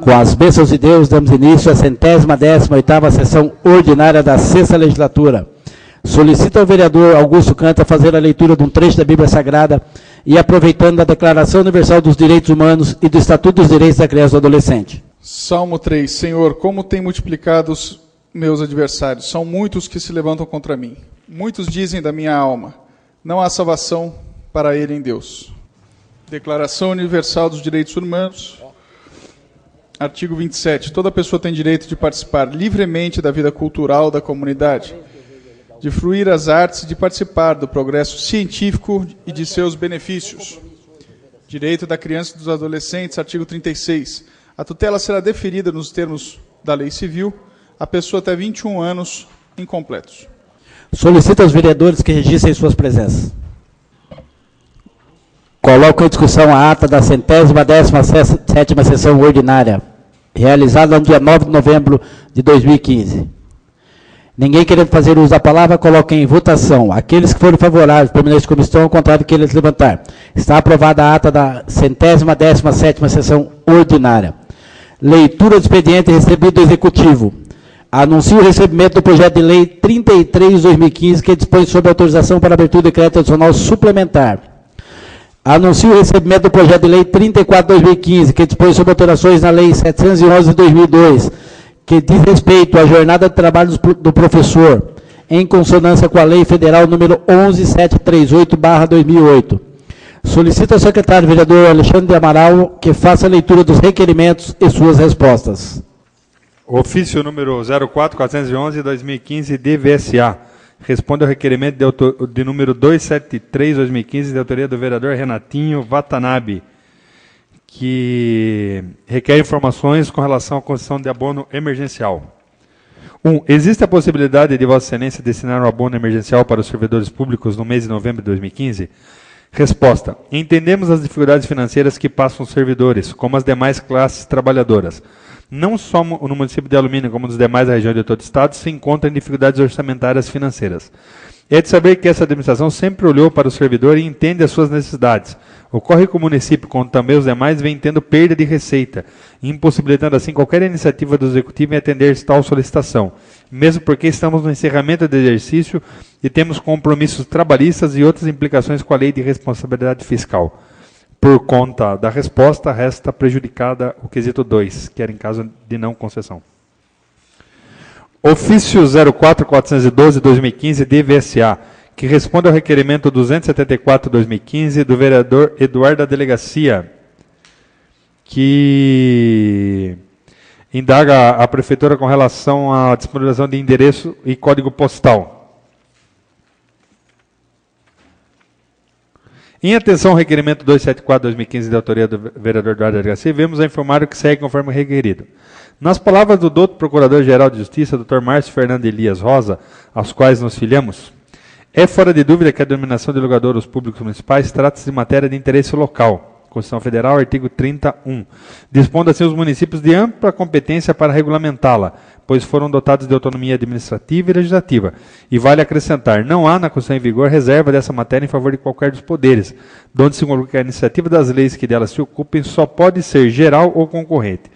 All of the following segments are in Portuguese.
Com as bênçãos de Deus, damos início à 118ª sessão ordinária da 6ª legislatura. Solicito ao vereador Augusto Canta fazer a leitura de um trecho da Bíblia Sagrada e aproveitando a Declaração Universal dos Direitos Humanos e do Estatuto dos Direitos da Criança e do Adolescente. Salmo 3. Senhor, como tem multiplicado os meus adversários, são muitos que se levantam contra mim. Muitos dizem da minha alma, não há salvação para ele em Deus. Declaração Universal dos Direitos Humanos. Artigo 27. Toda pessoa tem direito de participar livremente da vida cultural da comunidade, de fruir as artes e de participar do progresso científico e de seus benefícios. Direito da criança e dos adolescentes. Artigo 36. A tutela será deferida nos termos da lei civil à pessoa até 21 anos incompletos. Solicito aos vereadores que registrem suas presenças. Coloco em discussão a ata da 117ª sessão ordinária, realizada no dia 9 de novembro de 2015. Ninguém querendo fazer uso da palavra, coloque em votação. Aqueles que forem favoráveis, permaneçam como estão, ao contrário, que eles levantar. Está aprovada a ata da 117ª sessão ordinária. Leitura do expediente recebido do Executivo. Anuncio o recebimento do projeto de lei 33/2015, que dispõe sobre autorização para abertura do decreto adicional suplementar. Anuncio o recebimento do projeto de lei 34/2015, que dispõe sobre alterações na lei 711 de 2002, que diz respeito à jornada de trabalho do professor, em consonância com a lei federal número 11738/2008. Solicito ao secretário vereador Alexandre de Amaral que faça a leitura dos requerimentos e suas respostas. Ofício número 04411/2015, DVSA. Responde ao requerimento de número 273/2015, de autoria do vereador Renatinho Watanabe, que requer informações com relação à concessão de abono emergencial. 1. Existe a possibilidade de Vossa Excelência destinar um abono emergencial para os servidores públicos no mês de novembro de 2015? Resposta. Entendemos as dificuldades financeiras que passam os servidores, como as demais classes trabalhadoras. Não só no município de Alumínio, como nos demais da região de todo o Estado, se encontram em dificuldades orçamentárias financeiras. É de saber que essa administração sempre olhou para o servidor e entende as suas necessidades. Ocorre que o município, como também os demais, vem tendo perda de receita, impossibilitando assim qualquer iniciativa do Executivo em atender tal solicitação, mesmo porque estamos no encerramento do exercício e temos compromissos trabalhistas e outras implicações com a Lei de Responsabilidade Fiscal. Por conta da resposta, resta prejudicada o quesito 2, que era em caso de não concessão. Ofício 04412/2015, DVSA, que responde ao requerimento 274/2015 do vereador Eduardo da Delegacia, que indaga a Prefeitura com relação à disponibilização de endereço e código postal. Em atenção ao requerimento 274/2015, de autoria do vereador Eduardo da Delegacia, vemos a informar o que segue conforme o requerido. Nas palavras do doutor Procurador-Geral de Justiça, Dr. Márcio Fernando Elias Rosa, aos quais nos filiamos, é fora de dúvida que a denominação de logradouros públicos municipais trata-se de matéria de interesse local. Constituição Federal, artigo 31. Dispondo assim os municípios de ampla competência para regulamentá-la, pois foram dotados de autonomia administrativa e legislativa. E vale acrescentar, não há na Constituição em vigor reserva dessa matéria em favor de qualquer dos poderes, donde se coloca que a iniciativa das leis que delas se ocupem só pode ser geral ou concorrente.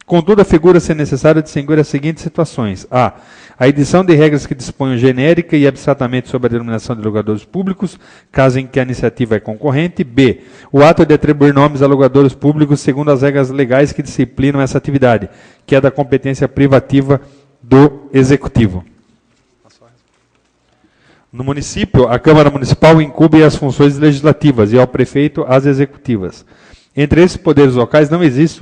Contudo, afigura-se necessário distinguir as seguintes situações. A edição de regras que disponham genérica e abstratamente sobre a denominação de logradouros públicos, caso em que a iniciativa é concorrente. B. O ato de atribuir nomes a logradouros públicos segundo as regras legais que disciplinam essa atividade, que é da competência privativa do Executivo. No município, a Câmara Municipal incumbe as funções legislativas e ao prefeito as executivas. Entre esses poderes locais não existe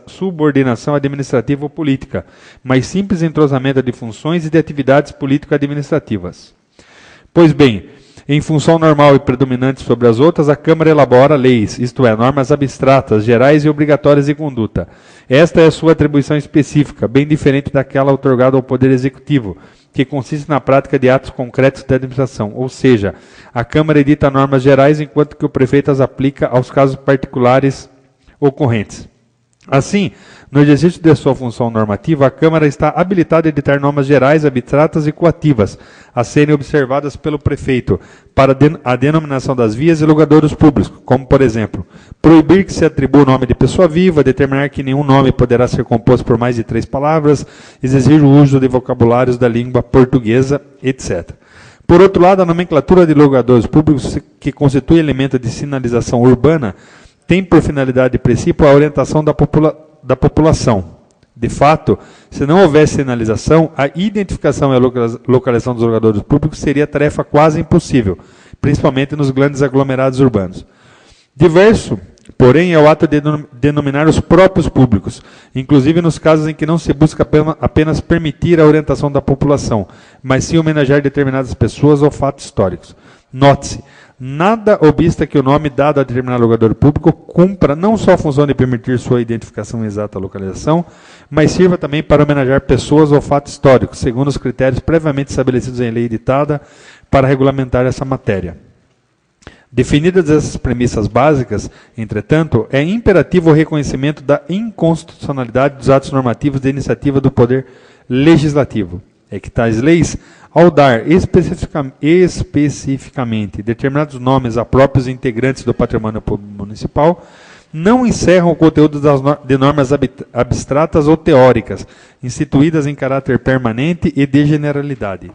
subordinação administrativa ou política, mas simples entrosamento de funções e de atividades político-administrativas. Pois bem, em função normal e predominante sobre as outras, a Câmara elabora leis, isto é, normas abstratas, gerais e obrigatórias de conduta. Esta é a sua atribuição específica, bem diferente daquela outorgada ao Poder Executivo, que consiste na prática de atos concretos da administração, ou seja, a Câmara edita normas gerais, enquanto que o prefeito as aplica aos casos particulares ocorrentes. Assim, no exercício de sua função normativa, a Câmara está habilitada a editar normas gerais, abstratas e coativas, a serem observadas pelo prefeito, para a denominação das vias e logradouros públicos, como, por exemplo, proibir que se atribua o nome de pessoa viva, determinar que nenhum nome poderá ser composto por mais de 3 palavras, exigir o uso de vocabulários da língua portuguesa, etc. Por outro lado, a nomenclatura de logradouros públicos, que constitui elemento de sinalização urbana, tem por finalidade e princípio a orientação da população. De fato, se não houvesse sinalização, a identificação e a localização dos logradouros públicos seria tarefa quase impossível, principalmente nos grandes aglomerados urbanos. Diverso, porém, é o ato de denominar os próprios públicos, inclusive nos casos em que não se busca apenas permitir a orientação da população, mas sim homenagear determinadas pessoas ou fatos históricos. Note-se, nada obsta que o nome dado a determinado logradouro público cumpra não só a função de permitir sua identificação exata à localização, mas sirva também para homenagear pessoas ou fatos históricos, segundo os critérios previamente estabelecidos em lei editada para regulamentar essa matéria. Definidas essas premissas básicas, entretanto, é imperativo o reconhecimento da inconstitucionalidade dos atos normativos de iniciativa do Poder Legislativo. É que tais leis, ao dar especificamente determinados nomes a próprios integrantes do patrimônio público municipal, não encerram o conteúdo de normas abstratas ou teóricas, instituídas em caráter permanente e de generalidade.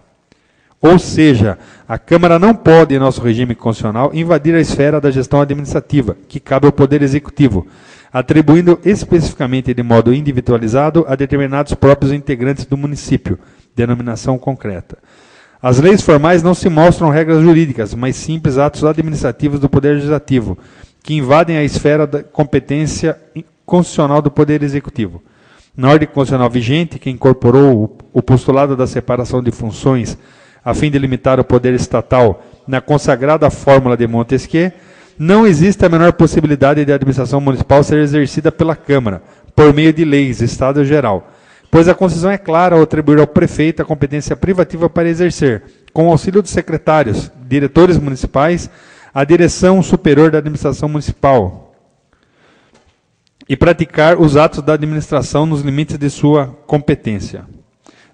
Ou seja, a Câmara não pode, em nosso regime constitucional, invadir a esfera da gestão administrativa, que cabe ao Poder Executivo, atribuindo especificamente e de modo individualizado a determinados próprios integrantes do município, denominação concreta. As leis formais não se mostram regras jurídicas, mas simples atos administrativos do Poder Legislativo, que invadem a esfera da competência constitucional do Poder Executivo. Na ordem constitucional vigente, que incorporou o postulado da separação de funções a fim de limitar o poder estatal na consagrada fórmula de Montesquieu, não existe a menor possibilidade de a administração municipal ser exercida pela Câmara, por meio de leis, Estado geral, pois a Constituição é clara ao atribuir ao prefeito a competência privativa para exercer, com o auxílio dos secretários, diretores municipais, a direção superior da administração municipal e praticar os atos da administração nos limites de sua competência.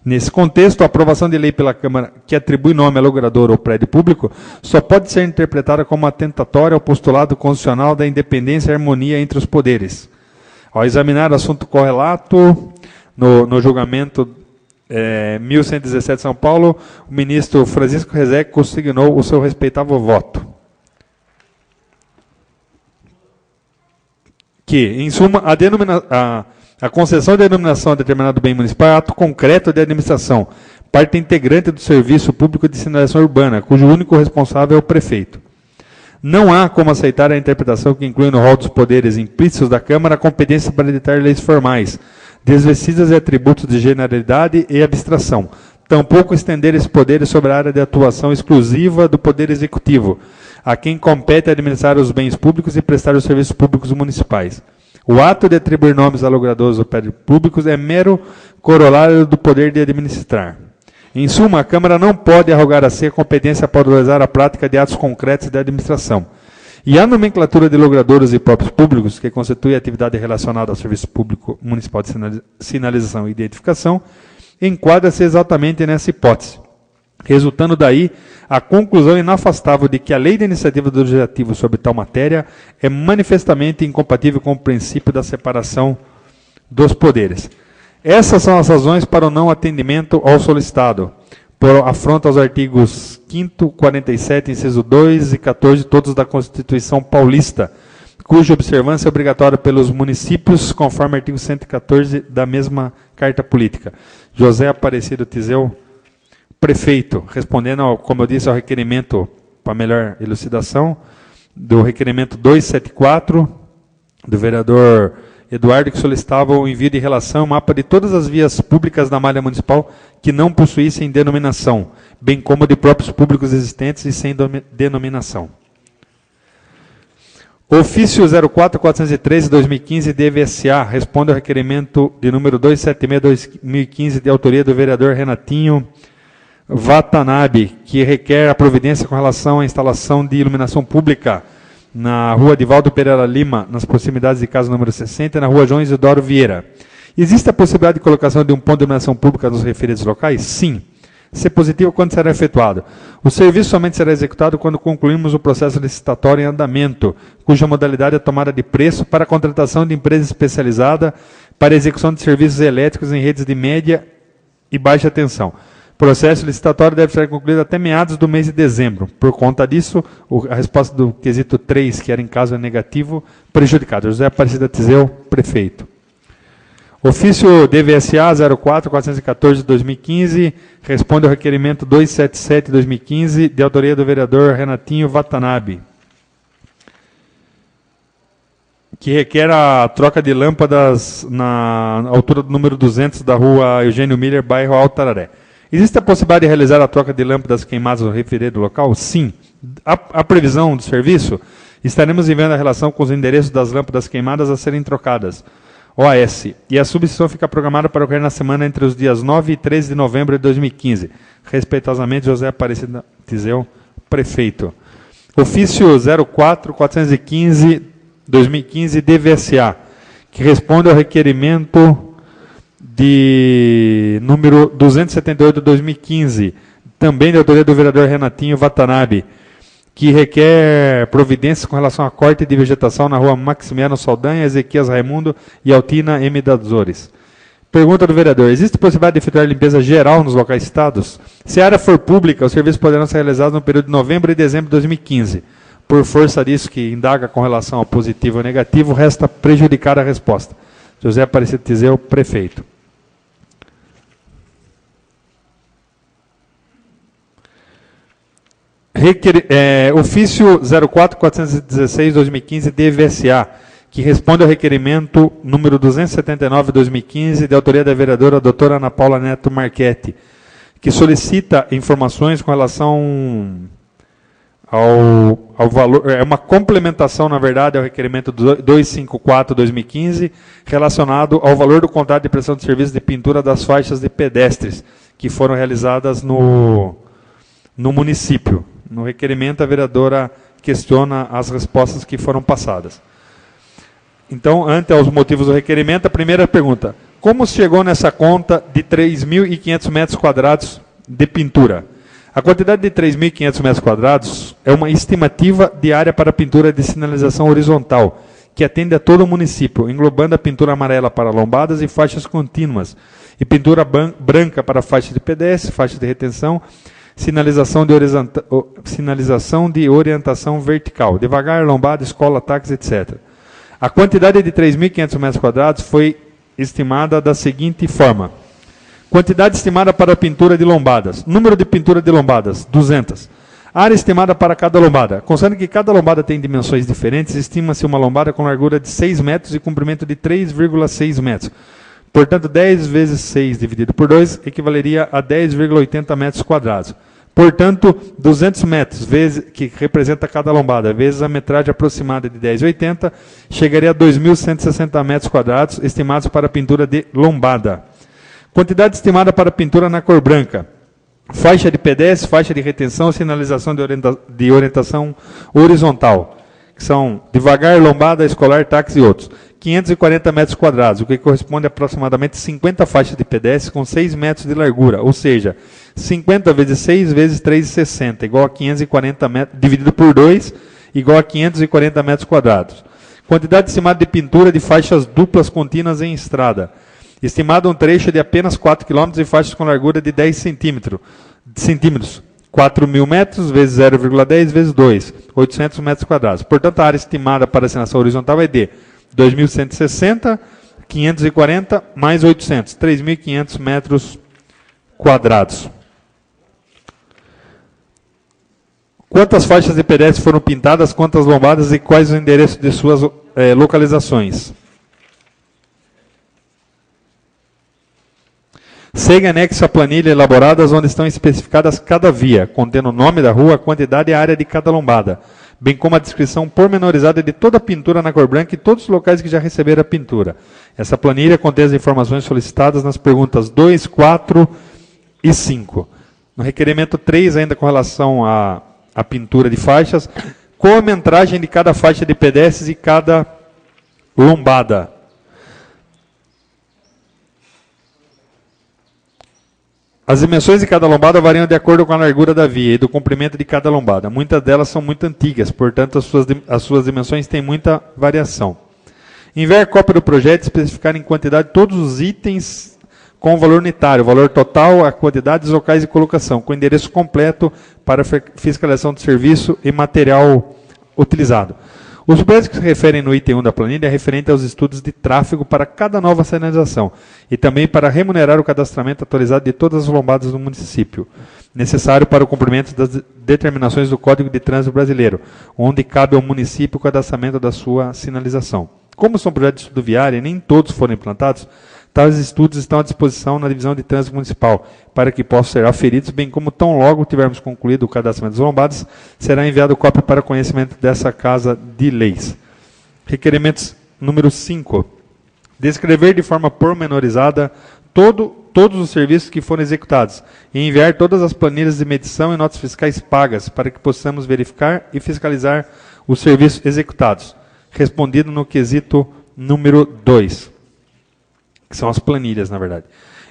Nesse contexto, a aprovação de lei pela Câmara que atribui nome a logrador ou prédio público só pode ser interpretada como atentatória ao postulado constitucional da independência e harmonia entre os poderes. Ao examinar o assunto correlato, no julgamento 1117 São Paulo, o ministro Francisco Rezec consignou o seu respeitável voto. Que, em suma, a concessão de denominação a determinado bem municipal é ato concreto de administração, parte integrante do serviço público de sinalização urbana, cujo único responsável é o prefeito. Não há como aceitar a interpretação que inclui no rol dos poderes implícitos da Câmara a competência para editar leis formais, desvestidas de atributos de generalidade e abstração. Tampouco estender esses poderes sobre a área de atuação exclusiva do Poder Executivo, a quem compete administrar os bens públicos e prestar os serviços públicos municipais. O ato de atribuir nomes a logradouros ou prédios públicos é mero corolário do poder de administrar. Em suma, a Câmara não pode arrogar a si a competência para realizar a prática de atos concretos de administração. E a nomenclatura de logradouros e próprios públicos, que constitui a atividade relacionada ao Serviço Público Municipal de Sinalização e Identificação, enquadra-se exatamente nessa hipótese, resultando daí a conclusão inafastável de que a lei de iniciativa do Legislativo sobre tal matéria é manifestamente incompatível com o princípio da separação dos poderes. Essas são as razões para o não atendimento ao solicitado, por afronta aos artigos 5º, 47, inciso 2 e 14, todos da Constituição Paulista, cuja observância é obrigatória pelos municípios, conforme o artigo 114 da mesma Carta Política. José Aparecido Tizeu, prefeito, respondendo, como eu disse, ao requerimento, para melhor elucidação, do requerimento 274, do vereador Eduardo, que solicitava o envio de relação, mapa de todas as vias públicas da malha municipal que não possuíssem denominação, bem como de próprios públicos existentes e sem denominação. Ofício 04.413/2015 DVSA responde ao requerimento de número 276/2015 de autoria do vereador Renatinho Watanabe, que requer a providência com relação à instalação de iluminação pública na rua Divaldo Pereira Lima, nas proximidades de casa número 60, e na rua João Isidoro Vieira. Existe a possibilidade de colocação de um ponto de iluminação pública nos referidos locais? Sim. Se positivo, quando será efetuado? O serviço somente será executado quando concluirmos o processo licitatório em andamento, cuja modalidade é tomada de preço para a contratação de empresa especializada para a execução de serviços elétricos em redes de média e baixa tensão. O processo licitatório deve ser concluído até meados do mês de dezembro. Por conta disso, a resposta do quesito 3, que era em caso negativo, prejudicado. José Aparecida Tizeu, prefeito. Ofício DVSA 04-414-2015, responde ao requerimento 277-2015, de autoria do vereador Renatinho Watanabe, que requer a troca de lâmpadas na altura do número 200 da rua Eugênio Miller, bairro Altararé. Existe a possibilidade de realizar a troca de lâmpadas queimadas no referido local? Sim. A previsão do serviço, estaremos enviando a relação com os endereços das lâmpadas queimadas a serem trocadas, OAS, e a substituição fica programada para ocorrer na semana entre os dias 9 e 13 de novembro de 2015. Respeitosamente, José Aparecida Tizeu, prefeito. Ofício 04-415-2015 DVSA, que responde ao requerimento de número 278 de 2015, também de autoria do vereador Renatinho Watanabe, que requer providências com relação à corte de vegetação na rua Maximiano Saldanha, Ezequias Raimundo e Altina M. das Azores. Pergunta do vereador: existe possibilidade de efetuar limpeza geral nos locais citados? Se a área for pública, os serviços poderão ser realizados no período de novembro e dezembro de 2015. Por força disso, que indaga com relação ao positivo ou negativo, resta prejudicar a resposta. José Aparecido Tizeu, prefeito. Ofício 04-416-2015 DVSA, que responde ao requerimento número 279-2015, de autoria da vereadora doutora Ana Paula Neto Marchetti, que solicita informações com relação ao valor, é uma complementação, na verdade, ao requerimento 254-2015, relacionado ao valor do contrato de prestação de serviço de pintura das faixas de pedestres, que foram realizadas no município. No requerimento, a vereadora questiona as respostas que foram passadas. Então, ante aos motivos do requerimento, a primeira pergunta: como se chegou nessa conta de 3.500 metros quadrados de pintura? A quantidade de 3.500 metros quadrados é uma estimativa de área para pintura de sinalização horizontal, que atende a todo o município, englobando a pintura amarela para lombadas e faixas contínuas, e pintura branca para faixa de pedestre, faixa de retenção, sinalização de orientação vertical, devagar, lombada, escola, táxi, etc. A quantidade de 3.500 metros quadrados foi estimada da seguinte forma: quantidade estimada para a pintura de lombadas. Número de pintura de lombadas, 200. Área estimada para cada lombada. Considerando que cada lombada tem dimensões diferentes, estima-se uma lombada com largura de 6 metros e comprimento de 3,6 metros. Portanto, 10 vezes 6 dividido por 2 equivaleria a 10,80 metros quadrados. Portanto, 200 metros, vezes, que representa cada lombada, vezes a metragem aproximada de 10,80, chegaria a 2.160 metros quadrados, estimados para a pintura de lombada. Quantidade estimada para a pintura na cor branca. Faixa de pedestre, faixa de retenção, sinalização de orientação horizontal, que são devagar, lombada, escolar, táxi e outros. 540 metros quadrados, o que corresponde a aproximadamente 50 faixas de pedestre com 6 metros de largura, ou seja, 50 vezes 6 vezes 3,60, igual a 540 metros, dividido por 2, igual a 540 metros quadrados. Quantidade estimada de pintura de faixas duplas contínuas em estrada. Estimado um trecho de apenas 4 km e faixas com largura de 10 centímetros. 4.000 metros vezes 0,10 vezes 2, 800 metros quadrados. Portanto, a área estimada para a assinação horizontal é de 2.160, 540 mais 800, 3.500 metros quadrados. Quantas faixas de pedestre foram pintadas, quantas lombadas e quais os endereços de suas localizações? Segue anexo a planilha elaboradas onde estão especificadas cada via, contendo o nome da rua, a quantidade e a área de cada lombada, bem como a descrição pormenorizada de toda a pintura na cor branca e todos os locais que já receberam a pintura. Essa planilha contém as informações solicitadas nas perguntas 2, 4 e 5. No requerimento 3, ainda com relação à pintura de faixas, com a metragem de cada faixa de pedestres e cada lombada. As dimensões de cada lombada variam de acordo com a largura da via e do comprimento de cada lombada. Muitas delas são muito antigas, portanto, as suas dimensões têm muita variação. Enviar cópia do projeto e especificar em quantidade todos os itens com o valor unitário, o valor total, a quantidade, os locais de colocação, com endereço completo para fiscalização do serviço e material utilizado. Os projetos que se referem no item 1 da planilha é referente aos estudos de tráfego para cada nova sinalização e também para remunerar o cadastramento atualizado de todas as lombadas do município, necessário para o cumprimento das determinações do Código de Trânsito Brasileiro, onde cabe ao município o cadastramento da sua sinalização. Como são projetos de estudo viário e nem todos foram implantados, tais estudos estão à disposição na Divisão de Trânsito Municipal, para que possam ser aferidos, bem como tão logo tivermos concluído o cadastramento das lombadas, será enviado cópia para conhecimento dessa Casa de Leis. Requerimentos número 5. Descrever de forma pormenorizada todos os serviços que foram executados e enviar todas as planilhas de medição e notas fiscais pagas, para que possamos verificar e fiscalizar os serviços executados. Respondido no quesito número 2. Que são as planilhas, na verdade.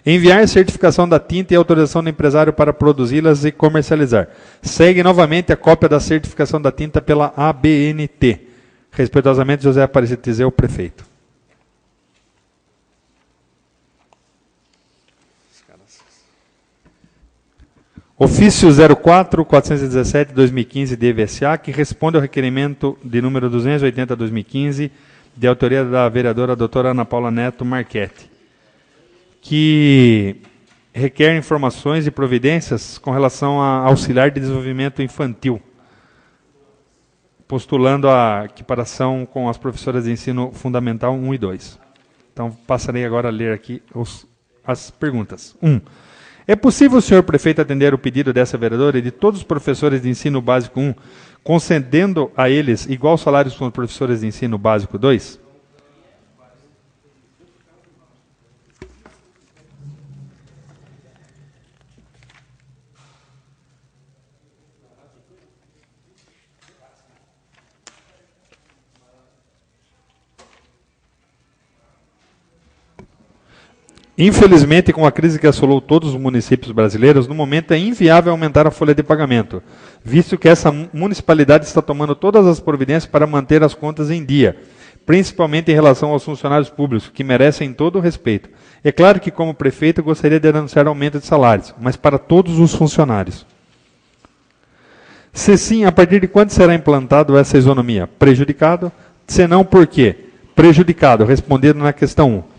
Enviar certificação da tinta e autorização do empresário para produzi-las e comercializar. Segue novamente a cópia da certificação da tinta pela ABNT. Respeitosamente, José Aparecido Tizeu, prefeito. Ofício 04-417-2015 DVSA, que responde ao requerimento de número 280-2015, de autoria da vereadora doutora Ana Paula Neto Marchetti, que requer informações e providências com relação a auxiliar de desenvolvimento infantil, postulando a equiparação com as professoras de ensino fundamental 1 e 2. Então, passarei agora a ler aqui as perguntas. 1. É possível o senhor prefeito atender o pedido dessa vereadora e de todos os professores de ensino básico 1, concedendo a eles igual salários com os professores de ensino básico 2? Infelizmente, com a crise que assolou todos os municípios brasileiros, no momento é inviável aumentar a folha de pagamento, visto que essa municipalidade está tomando todas as providências para manter as contas em dia, principalmente em relação aos funcionários públicos, que merecem todo o respeito. É claro que, como prefeito, gostaria de anunciar aumento de salários, mas para todos os funcionários. Se sim, a partir de quando será implantado essa isonomia? Prejudicado? Se não, por quê? Prejudicado, respondido na questão 1.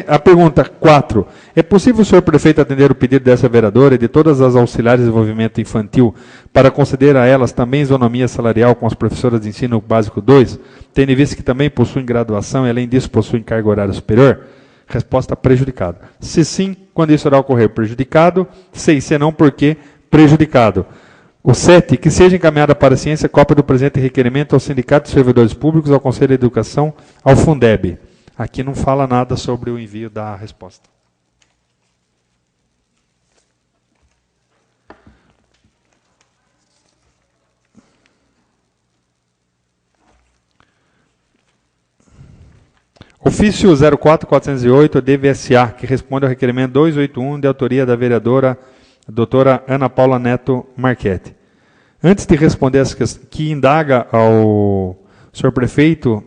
A pergunta 4. É possível o senhor prefeito atender o pedido dessa vereadora e de todas as auxiliares de desenvolvimento infantil para conceder a elas também isonomia salarial com as professoras de ensino básico 2, tendo em vista que também possuem graduação e, além disso, possuem carga horária superior? Resposta: prejudicado. Se sim, quando isso irá ocorrer? Prejudicado. Se não, por quê? Prejudicado. O 7. Que seja encaminhada para a ciência cópia do presente requerimento ao Sindicato de Servidores Públicos, ao Conselho de Educação, ao Fundeb. Aqui não fala nada sobre o envio da resposta. Ofício 04-408, DVSA, que responde ao requerimento 281, de autoria da vereadora doutora Ana Paula Neto Marchetti. Antes de responder essa questão, que indaga ao senhor prefeito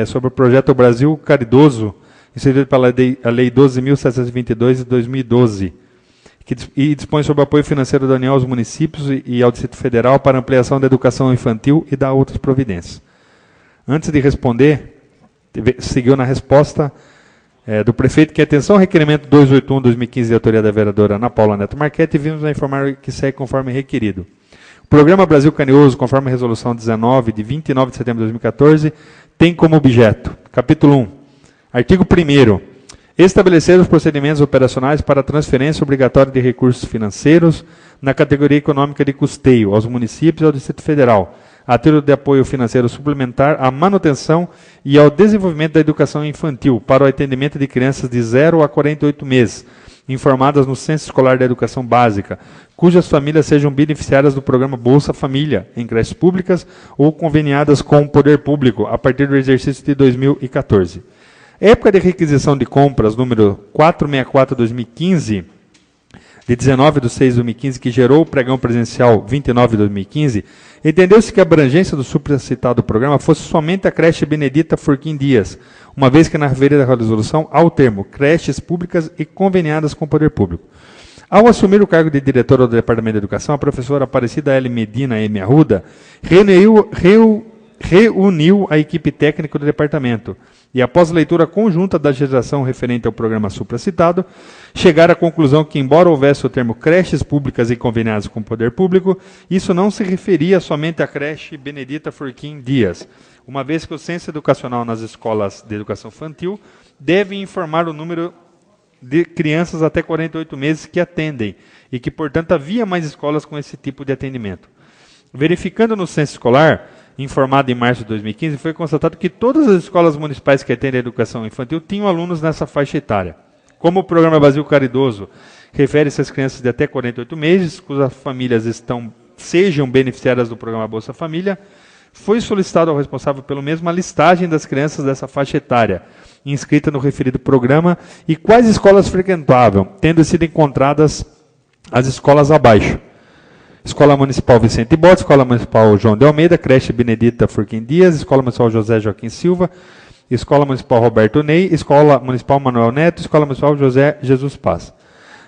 sobre o projeto Brasil Caridoso, instituído pela Lei 12.722 de 2012, e dispõe sobre o apoio financeiro da União aos municípios e ao Distrito Federal para ampliação da educação infantil e da outras providências. Antes de responder, seguiu na resposta do prefeito que, atenção ao requerimento 281-2015 de autoria da vereadora Ana Paula Neto Marchetti, vimos a informar que segue conforme requerido. O Programa Brasil Canioso, conforme a Resolução 19, de 29 de setembro de 2014, tem como objeto, capítulo 1, artigo 1º, estabelecer os procedimentos operacionais para a transferência obrigatória de recursos financeiros na categoria econômica de custeio aos municípios e ao Distrito Federal, a título de apoio financeiro suplementar à manutenção e ao desenvolvimento da educação infantil para o atendimento de crianças de 0 a 48 meses, informadas no Censo Escolar da Educação Básica, cujas famílias sejam beneficiárias do programa Bolsa Família, em creches públicas ou conveniadas com o poder público, a partir do exercício de 2014. Época de requisição de compras, número 464-2015, de 19/6/2015, que gerou o pregão presencial 29/2015, entendeu-se que a abrangência do supracitado programa fosse somente a creche Benedita Furquim Dias, uma vez que na referida resolução há o termo creches públicas e conveniadas com o poder público. Ao assumir o cargo de diretora do Departamento de Educação, a professora Aparecida L. Medina M. Arruda reuniu a equipe técnica do departamento e, após a leitura conjunta da legislação referente ao programa supracitado, chegar à conclusão que, embora houvesse o termo creches públicas e conveniadas com o poder público, isso não se referia somente à creche Benedita Furquim Dias, uma vez que o censo educacional nas escolas de educação infantil deve informar o número de crianças até 48 meses que atendem e que, portanto, havia mais escolas com esse tipo de atendimento. Verificando no censo escolar, informado em março de 2015, foi constatado que todas as escolas municipais que atendem a educação infantil tinham alunos nessa faixa etária. Como o programa Brasil Caridoso refere-se às crianças de até 48 meses, cujas famílias sejam beneficiárias do programa Bolsa Família, foi solicitado ao responsável pelo mesmo a listagem das crianças dessa faixa etária, inscrita no referido programa, e quais escolas frequentavam, tendo sido encontradas as escolas abaixo. Escola Municipal Vicente Bote, Escola Municipal João de Almeida, Creche Benedita Furquim Dias, Escola Municipal José Joaquim Silva, Escola Municipal Roberto Ney, Escola Municipal Manuel Neto, Escola Municipal José Jesus Paz.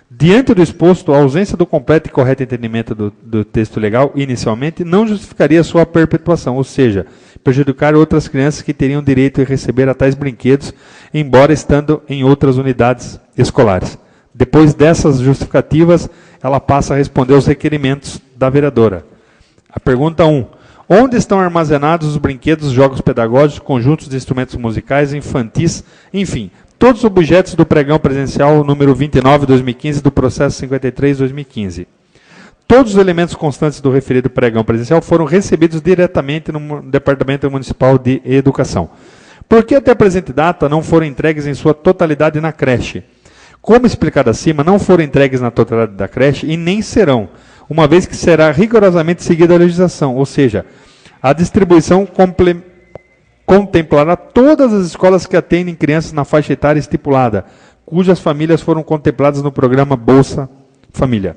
Diante do exposto, a ausência do completo e correto entendimento do texto legal, inicialmente, não justificaria sua perpetuação, ou seja, prejudicar outras crianças que teriam direito a receber a tais brinquedos, embora estando em outras unidades escolares. Depois dessas justificativas, ela passa a responder aos requerimentos da vereadora. A pergunta 1. Onde estão armazenados os brinquedos, jogos pedagógicos, conjuntos de instrumentos musicais, infantis, enfim, todos os objetos do pregão presencial número 29/2015 do processo 53/2015. Todos os elementos constantes do referido pregão presencial foram recebidos diretamente no Departamento Municipal de Educação. Por que até a presente data não foram entregues em sua totalidade na creche? Como explicado acima, não foram entregues na totalidade da creche e nem serão, uma vez que será rigorosamente seguida a legislação, ou seja, a distribuição contemplará todas as escolas que atendem crianças na faixa etária estipulada, cujas famílias foram contempladas no programa Bolsa Família.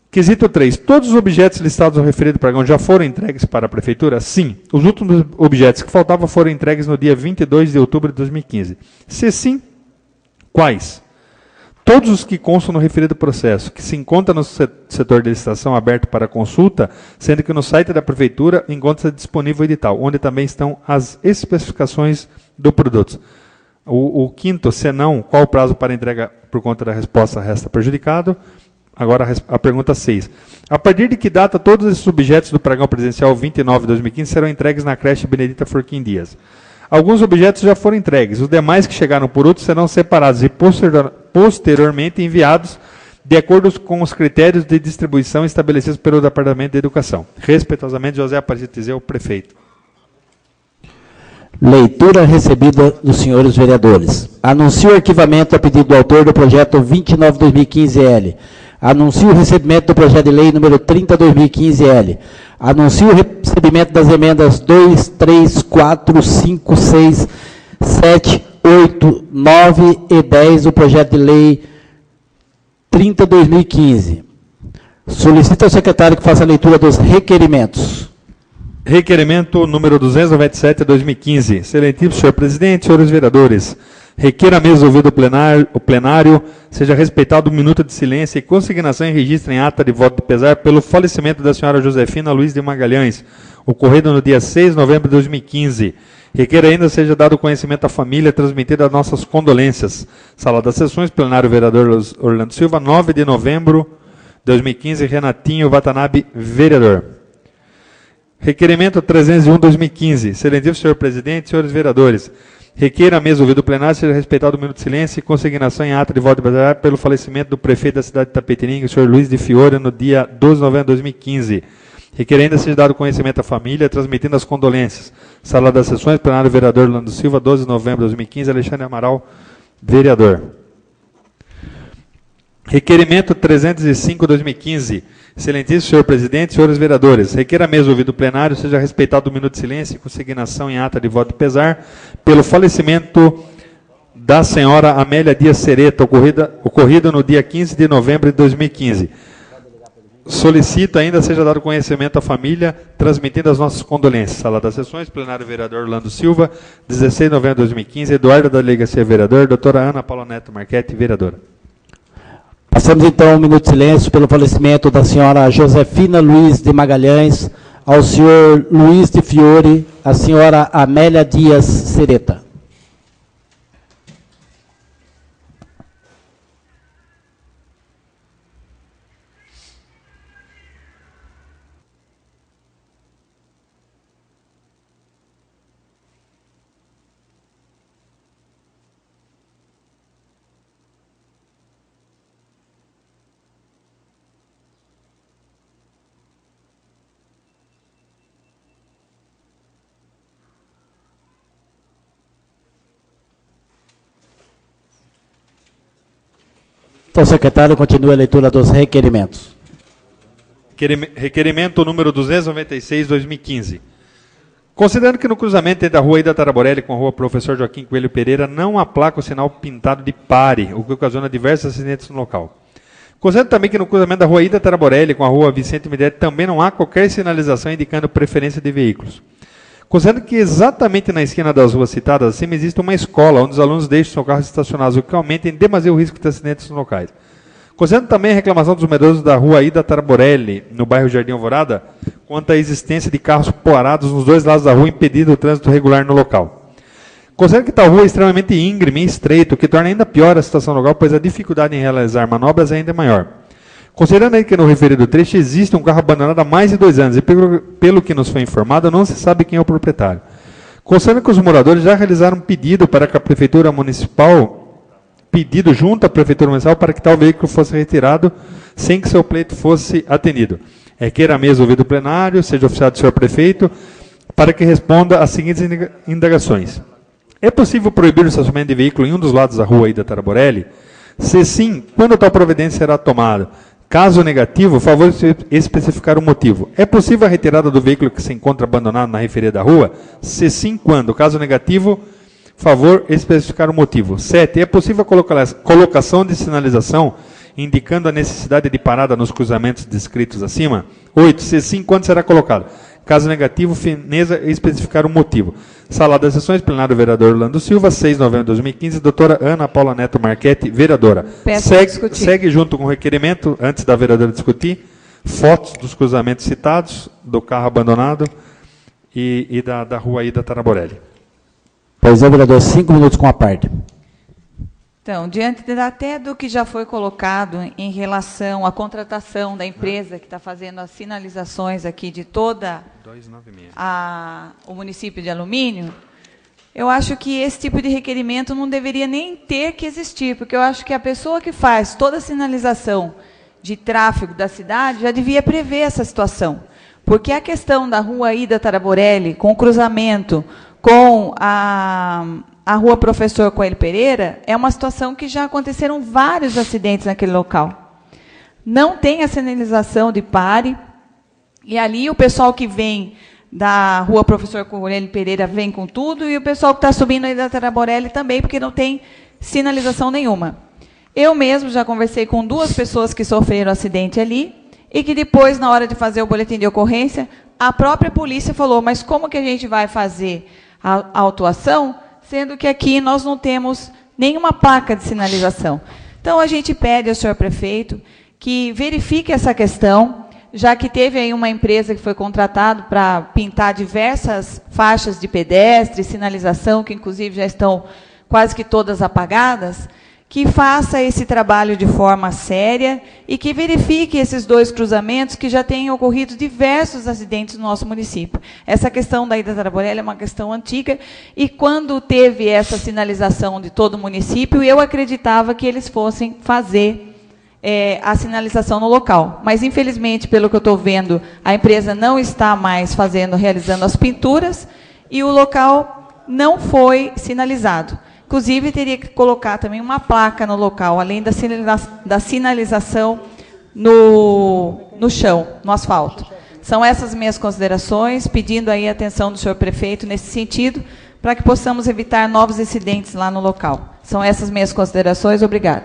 Quesito 3. Todos os objetos listados no referido pregão já foram entregues para a Prefeitura? Sim. Os últimos objetos que faltavam foram entregues no dia 22 de outubro de 2015. Se sim, quais? Todos os que constam no referido processo, que se encontra no setor de licitação aberto para consulta, sendo que no site da Prefeitura encontra-se disponível o edital, onde também estão as especificações do produto. O quinto, se não, qual o prazo para entrega por conta da resposta resta prejudicado? Agora a pergunta 6. A partir de que data todos esses objetos do pregão presencial 29/2015 serão entregues na creche Benedita Furquim Dias? Alguns objetos já foram entregues, os demais que chegaram por outros serão separados e posteriormente enviados de acordo com os critérios de distribuição estabelecidos pelo Departamento de Educação. Respeitosamente, José Aparecido Tizeu, prefeito. Leitura recebida dos senhores vereadores. Anuncio o arquivamento a pedido do autor do projeto 29/2015-L. Anuncio o recebimento do projeto de lei número 30/2015-L. Anuncio o recebimento das emendas 2, 3, 4, 5, 6, 7, 8, 9 e 10 do projeto de lei 30/2015. Solicito ao secretário que faça a leitura dos requerimentos. Requerimento número 297/2015. Excelentíssimo senhor presidente, senhores vereadores, requer a mesa ouvido o plenário, seja respeitado um minuto de silêncio e consignação em registro em ata de voto de pesar pelo falecimento da senhora Josefina Luiz de Magalhães, ocorrido no dia 6 de novembro de 2015. Requer ainda seja dado conhecimento à família, transmitido as nossas condolências. Sala das sessões, plenário vereador Orlando Silva, 9 de novembro de 2015, Renatinho Watanabe, vereador. Requerimento 301/2015. Excelentíssimo senhor presidente, senhores vereadores, requer a mesa ouvido o plenário seja respeitado um minuto de silêncio e consignação em ata de voto de pesar pelo falecimento do prefeito da cidade de Tapetininga, o senhor Luiz de Fiore, no dia 12 de novembro de 2015. Requer ainda seja dado conhecimento à família, transmitindo as condolências. Sala das sessões, plenário vereador Orlando Silva, 12 de novembro de 2015, Alexandre Amaral, vereador. Requerimento 305/2015. Excelentíssimo senhor presidente, senhores vereadores, requer a mesa ouvido plenário seja respeitado o minuto de silêncio e consignação em ata de voto de pesar pelo falecimento da senhora Amélia Dias Sereta, ocorrido no dia 15 de novembro de 2015. Solicito ainda seja dado conhecimento à família, transmitindo as nossas condolências. Sala das sessões, plenário vereador Orlando Silva, 16 de novembro de 2015, Eduardo da Delegacia Vereador, doutora Ana Paula Neto Marchetti, vereadora. Passamos então um minuto de silêncio pelo falecimento da senhora Josefina Luiz de Magalhães, ao senhor Luiz de Fiore, à senhora Amélia Dias Sereta. Então, secretário, continue a leitura dos requerimentos. Requerimento número 296/2015. Considerando que no cruzamento entre a rua Ida Taraborelli com a rua Professor Joaquim Coelho Pereira não há placa ou sinal pintado de pare, o que ocasiona diversos acidentes no local. Considerando também que no cruzamento da rua Ida Taraborelli com a rua Vicente Midetti também não há qualquer sinalização indicando preferência de veículos. Considerando que exatamente na esquina das ruas citadas acima existe uma escola onde os alunos deixam seus carros estacionados, o que aumenta em demasia o risco de acidentes nos locais. Considerando também a reclamação dos moradores da rua Ida Taraborelli, no bairro Jardim Alvorada, quanto à existência de carros parados nos dois lados da rua, impedindo o trânsito regular no local. Considerando que tal rua é extremamente íngreme e estreita, o que torna ainda pior a situação local, pois a dificuldade em realizar manobras é ainda maior. Considerando aí que no referido trecho existe um carro abandonado há mais de 2 anos, e pelo que nos foi informado, não se sabe quem é o proprietário. Considerando que os moradores já realizaram um pedido para que a Prefeitura Municipal, pedido junto à Prefeitura Municipal para que tal veículo fosse retirado, sem que seu pleito fosse atendido. Requer a mesa ouvido plenário, seja oficiado do senhor prefeito, para que responda às seguintes indagações. É possível proibir o estacionamento de veículo em um dos lados da rua Ida Taraborelli? Se sim, quando tal providência será tomada? Caso negativo, favor especificar o motivo. É possível a retirada do veículo que se encontra abandonado na referida rua? Se sim, quando? Caso negativo, favor especificar o motivo. 7. É possível a colocação de sinalização indicando a necessidade de parada nos cruzamentos descritos acima? 8. Se sim, quando será colocado? Caso negativo, fineza especificar o motivo. Sala das sessões, plenário vereador Orlando Silva, 6 de novembro de 2015, doutora Ana Paula Neto Marchetti, vereadora. Segue junto com o requerimento, antes da vereadora discutir, fotos dos cruzamentos citados, do carro abandonado e da rua Ida Taraborelli. Pois é, vereador, 5 minutos com a parte. Então, diante até do que já foi colocado em relação à contratação da empresa que está fazendo as sinalizações aqui de toda o município de Alumínio, eu acho que esse tipo de requerimento não deveria nem ter que existir, porque eu acho que a pessoa que faz toda a sinalização de tráfego da cidade já devia prever essa situação. Porque a questão da rua Ida Taraborelli, com o cruzamento com a rua Professor Coelho Pereira, é uma situação que já aconteceram vários acidentes naquele local. Não tem a sinalização de pare, e ali o pessoal que vem da rua Professor Coelho Pereira vem com tudo, e o pessoal que está subindo aí da Taraborelli também, porque não tem sinalização nenhuma. Eu mesmo já conversei com 2 pessoas que sofreram acidente ali, e que depois, na hora de fazer o boletim de ocorrência, a própria polícia falou, mas como que a gente vai fazer a autuação, sendo que aqui nós não temos nenhuma placa de sinalização? Então, a gente pede ao senhor prefeito que verifique essa questão, já que teve aí uma empresa que foi contratada para pintar diversas faixas de pedestre, sinalização, que inclusive já estão quase que todas apagadas, que faça esse trabalho de forma séria e que verifique esses 2 cruzamentos que já têm ocorrido diversos acidentes no nosso município. Essa questão da Ida Taraborelli é uma questão antiga, e quando teve essa sinalização de todo o município, eu acreditava que eles fossem fazer a sinalização no local. Mas, infelizmente, pelo que eu estou vendo, a empresa não está mais realizando as pinturas, e o local não foi sinalizado. Inclusive, teria que colocar também uma placa no local, além da sinalização no chão, no asfalto. São essas minhas considerações, pedindo aí a atenção do senhor prefeito nesse sentido, para que possamos evitar novos incidentes lá no local. São essas minhas considerações. Obrigada.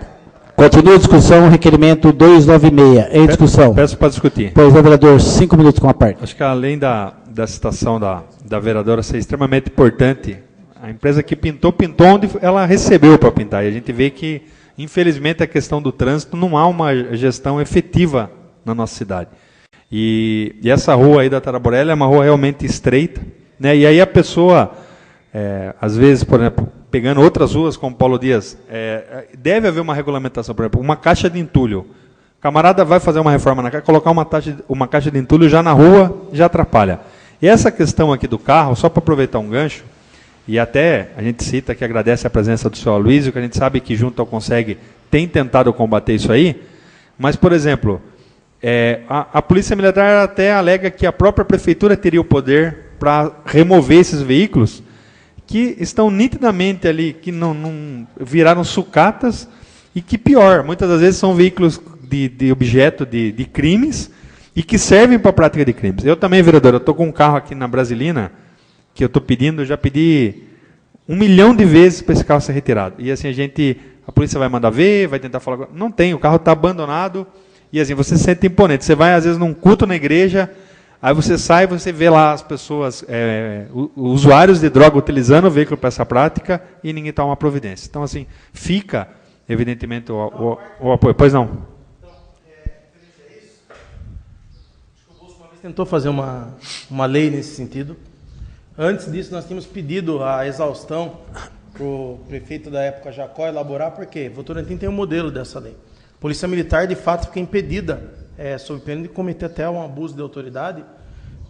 Continua a discussão, requerimento 296. Em discussão. Peço para discutir. Pois, vereador, 5 minutos com a parte. Acho que além da citação da vereadora ser extremamente importante, a empresa que pintou onde ela recebeu para pintar. E a gente vê que, infelizmente, a questão do trânsito não há uma gestão efetiva na nossa cidade. E essa rua aí da Taraborelli é uma rua realmente estreita, né? E aí a pessoa, às vezes, por exemplo, pegando outras ruas, como Paulo Dias, deve haver uma regulamentação, por exemplo, uma caixa de entulho. O camarada vai fazer uma reforma na casa, colocar uma caixa de entulho já na rua, já atrapalha. E essa questão aqui do carro, só para aproveitar um gancho, e até a gente cita que agradece a presença do senhor Aloysio, que a gente sabe que junto ao Conseg tem tentado combater isso aí, mas, por exemplo, a Polícia Militar até alega que a própria Prefeitura teria o poder para remover esses veículos que estão nitidamente ali, que não viraram sucatas, e que pior, muitas das vezes são veículos de objeto de crimes e que servem para a prática de crimes. Eu também, vereador, eu estou com um carro aqui na Brasilina, que eu estou pedindo, já pedi 1 milhão de vezes para esse carro ser retirado. E assim, a polícia vai mandar ver, vai tentar falar. Não tem, o carro está abandonado, e assim, você se sente imponente. Você vai, às vezes, num culto na igreja, aí você sai, você vê lá as pessoas, usuários de droga utilizando o veículo para essa prática, e ninguém toma uma providência. Então, assim, fica, evidentemente, o apoio. Pois não? Tentou fazer uma lei nesse sentido. Antes disso, nós tínhamos pedido a exaustão para o prefeito da época, Jacó, elaborar, porque Votorantim tem um modelo dessa lei. A Polícia Militar, de fato, fica impedida, sob pena de cometer até um abuso de autoridade,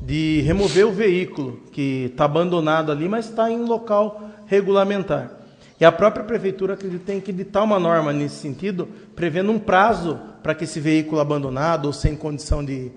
de remover o veículo que está abandonado ali, mas está em local regulamentar. E a própria Prefeitura tem que editar uma norma nesse sentido, prevendo um prazo para que esse veículo abandonado ou sem condição de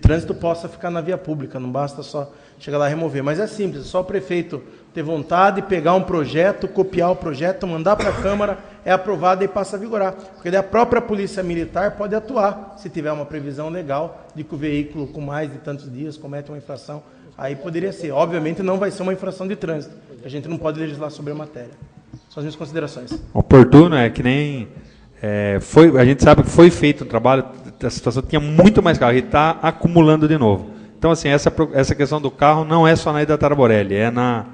trânsito possa ficar na via pública, não basta só chegar lá e remover. Mas é simples, é só o prefeito ter vontade, pegar um projeto, copiar o projeto, mandar para a Câmara, é aprovado e passa a vigorar. Porque daí a própria Polícia Militar pode atuar, se tiver uma previsão legal de que o veículo com mais de tantos dias comete uma infração. Aí poderia ser. Obviamente não vai ser uma infração de trânsito. A gente não pode legislar sobre a matéria. São as minhas considerações. Oportuno, que nem... a gente sabe que foi feito um trabalho, a situação tinha muito mais carro, e está acumulando de novo. Então, assim, essa questão do carro não é só na Ida Taraborelli, é na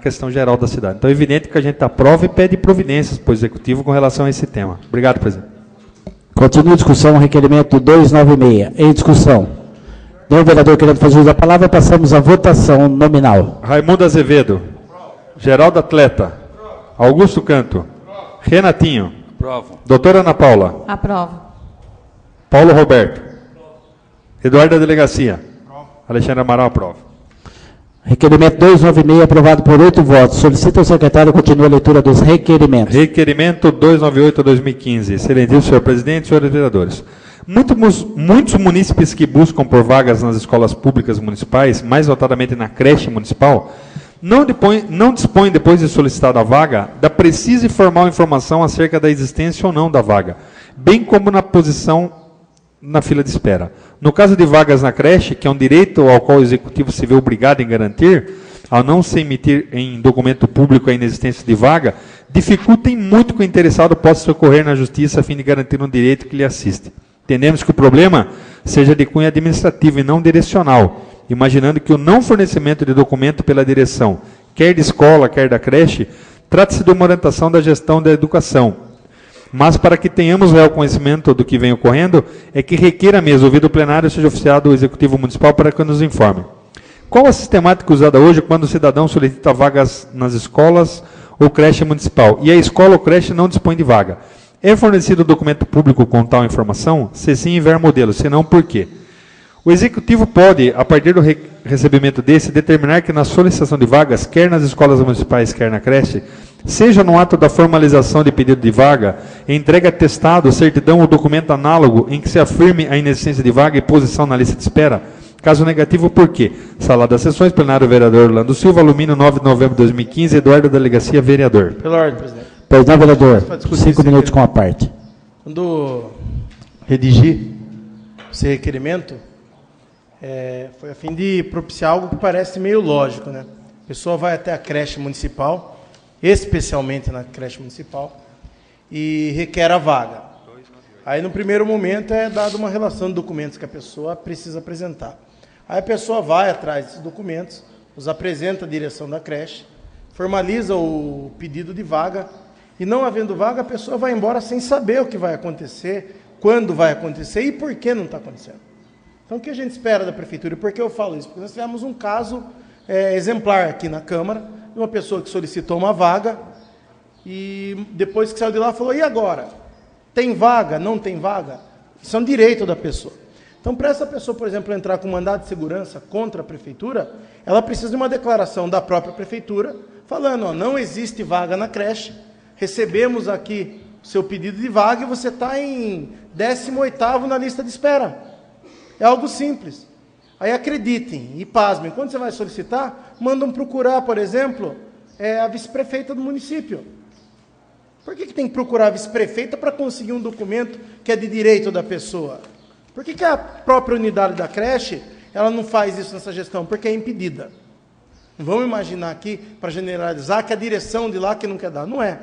questão geral da cidade. Então, é evidente que a gente aprova e pede providências para o Executivo com relação a esse tema. Obrigado, presidente. Continua a discussão, requerimento 296. Em discussão. Tem um vereador querendo fazer uso da palavra, passamos à votação nominal. Raimundo Azevedo. Geraldo Atleta. Augusto Canto. Renatinho. Aprovo. Doutora Ana Paula. Aprovo. Paulo Roberto. Eduardo da Delegacia. Alexandre Amaral, aprova. Requerimento 296, aprovado por 8 votos. Solicita ao secretário continuar a leitura dos requerimentos. Requerimento 298/2015. Excelentíssimo senhor presidente, senhores vereadores. Muitos munícipes que buscam por vagas nas escolas públicas municipais, mais notadamente na creche municipal, não dispõem, depois de solicitada a vaga, da precisa e formal informação acerca da existência ou não da vaga, bem como na posição na fila de espera. No caso de vagas na creche, que é um direito ao qual o Executivo se vê obrigado em garantir, ao não se emitir em documento público a inexistência de vaga, dificultem muito que o interessado possa socorrer na Justiça a fim de garantir um direito que lhe assiste. Entendemos que o problema seja de cunho administrativo e não direcional, imaginando que o não fornecimento de documento pela direção, quer de escola, quer da creche, trata-se de uma orientação da gestão da educação. Mas para que tenhamos real conhecimento do que vem ocorrendo, é que requer a mesa, ouvido o plenário, seja oficiado o Executivo Municipal para que nos informe. Qual a sistemática usada hoje quando o cidadão solicita vagas nas escolas ou creche municipal, e a escola ou creche não dispõe de vaga? É fornecido documento público com tal informação? Se sim, enviar modelo, se não, por quê? O Executivo pode, a partir do recebimento desse, determinar que na solicitação de vagas, quer nas escolas municipais, quer na creche, seja no ato da formalização de pedido de vaga, entrega atestado, certidão ou documento análogo em que se afirme a inexistência de vaga e posição na lista de espera, Caso negativo, por quê? Sala das sessões, plenário vereador Orlando Silva, alumínio 9 de novembro de 2015, Eduardo Delegacia, vereador. Pela ordem, presidente. Pois não, vereador. 5 esse minutos com a parte. Quando redigi esse requerimento, foi a fim de propiciar algo que parece meio lógico, né? A pessoa vai até a creche municipal, especialmente na creche municipal, e requer a vaga. Aí, no primeiro momento, é dada uma relação de documentos que a pessoa precisa apresentar. Aí a pessoa vai atrás desses documentos, os apresenta à direção da creche, formaliza o pedido de vaga, e não havendo vaga, a pessoa vai embora sem saber o que vai acontecer, quando vai acontecer e por que não está acontecendo. Então, o que a gente espera da prefeitura? E por que eu falo isso? Porque nós tivemos um caso exemplar aqui na Câmara, de uma pessoa que solicitou uma vaga, e depois que saiu de lá, falou, e agora? Tem vaga? Não tem vaga? Isso é um direito da pessoa. Então, para essa pessoa, por exemplo, entrar com mandado de segurança contra a prefeitura, ela precisa de uma declaração da própria prefeitura, falando, não existe vaga na creche, recebemos aqui o seu pedido de vaga e você está em 18º na lista de espera. É algo simples. Aí acreditem e pasmem, quando você vai solicitar, mandam procurar, por exemplo, a vice-prefeita do município. Por que tem que procurar a vice-prefeita para conseguir um documento que é de direito da pessoa? Por que a própria unidade da creche ela não faz isso nessa gestão? Porque é impedida. Não vamos imaginar aqui, para generalizar, que a direção de lá que não quer dar. Não é.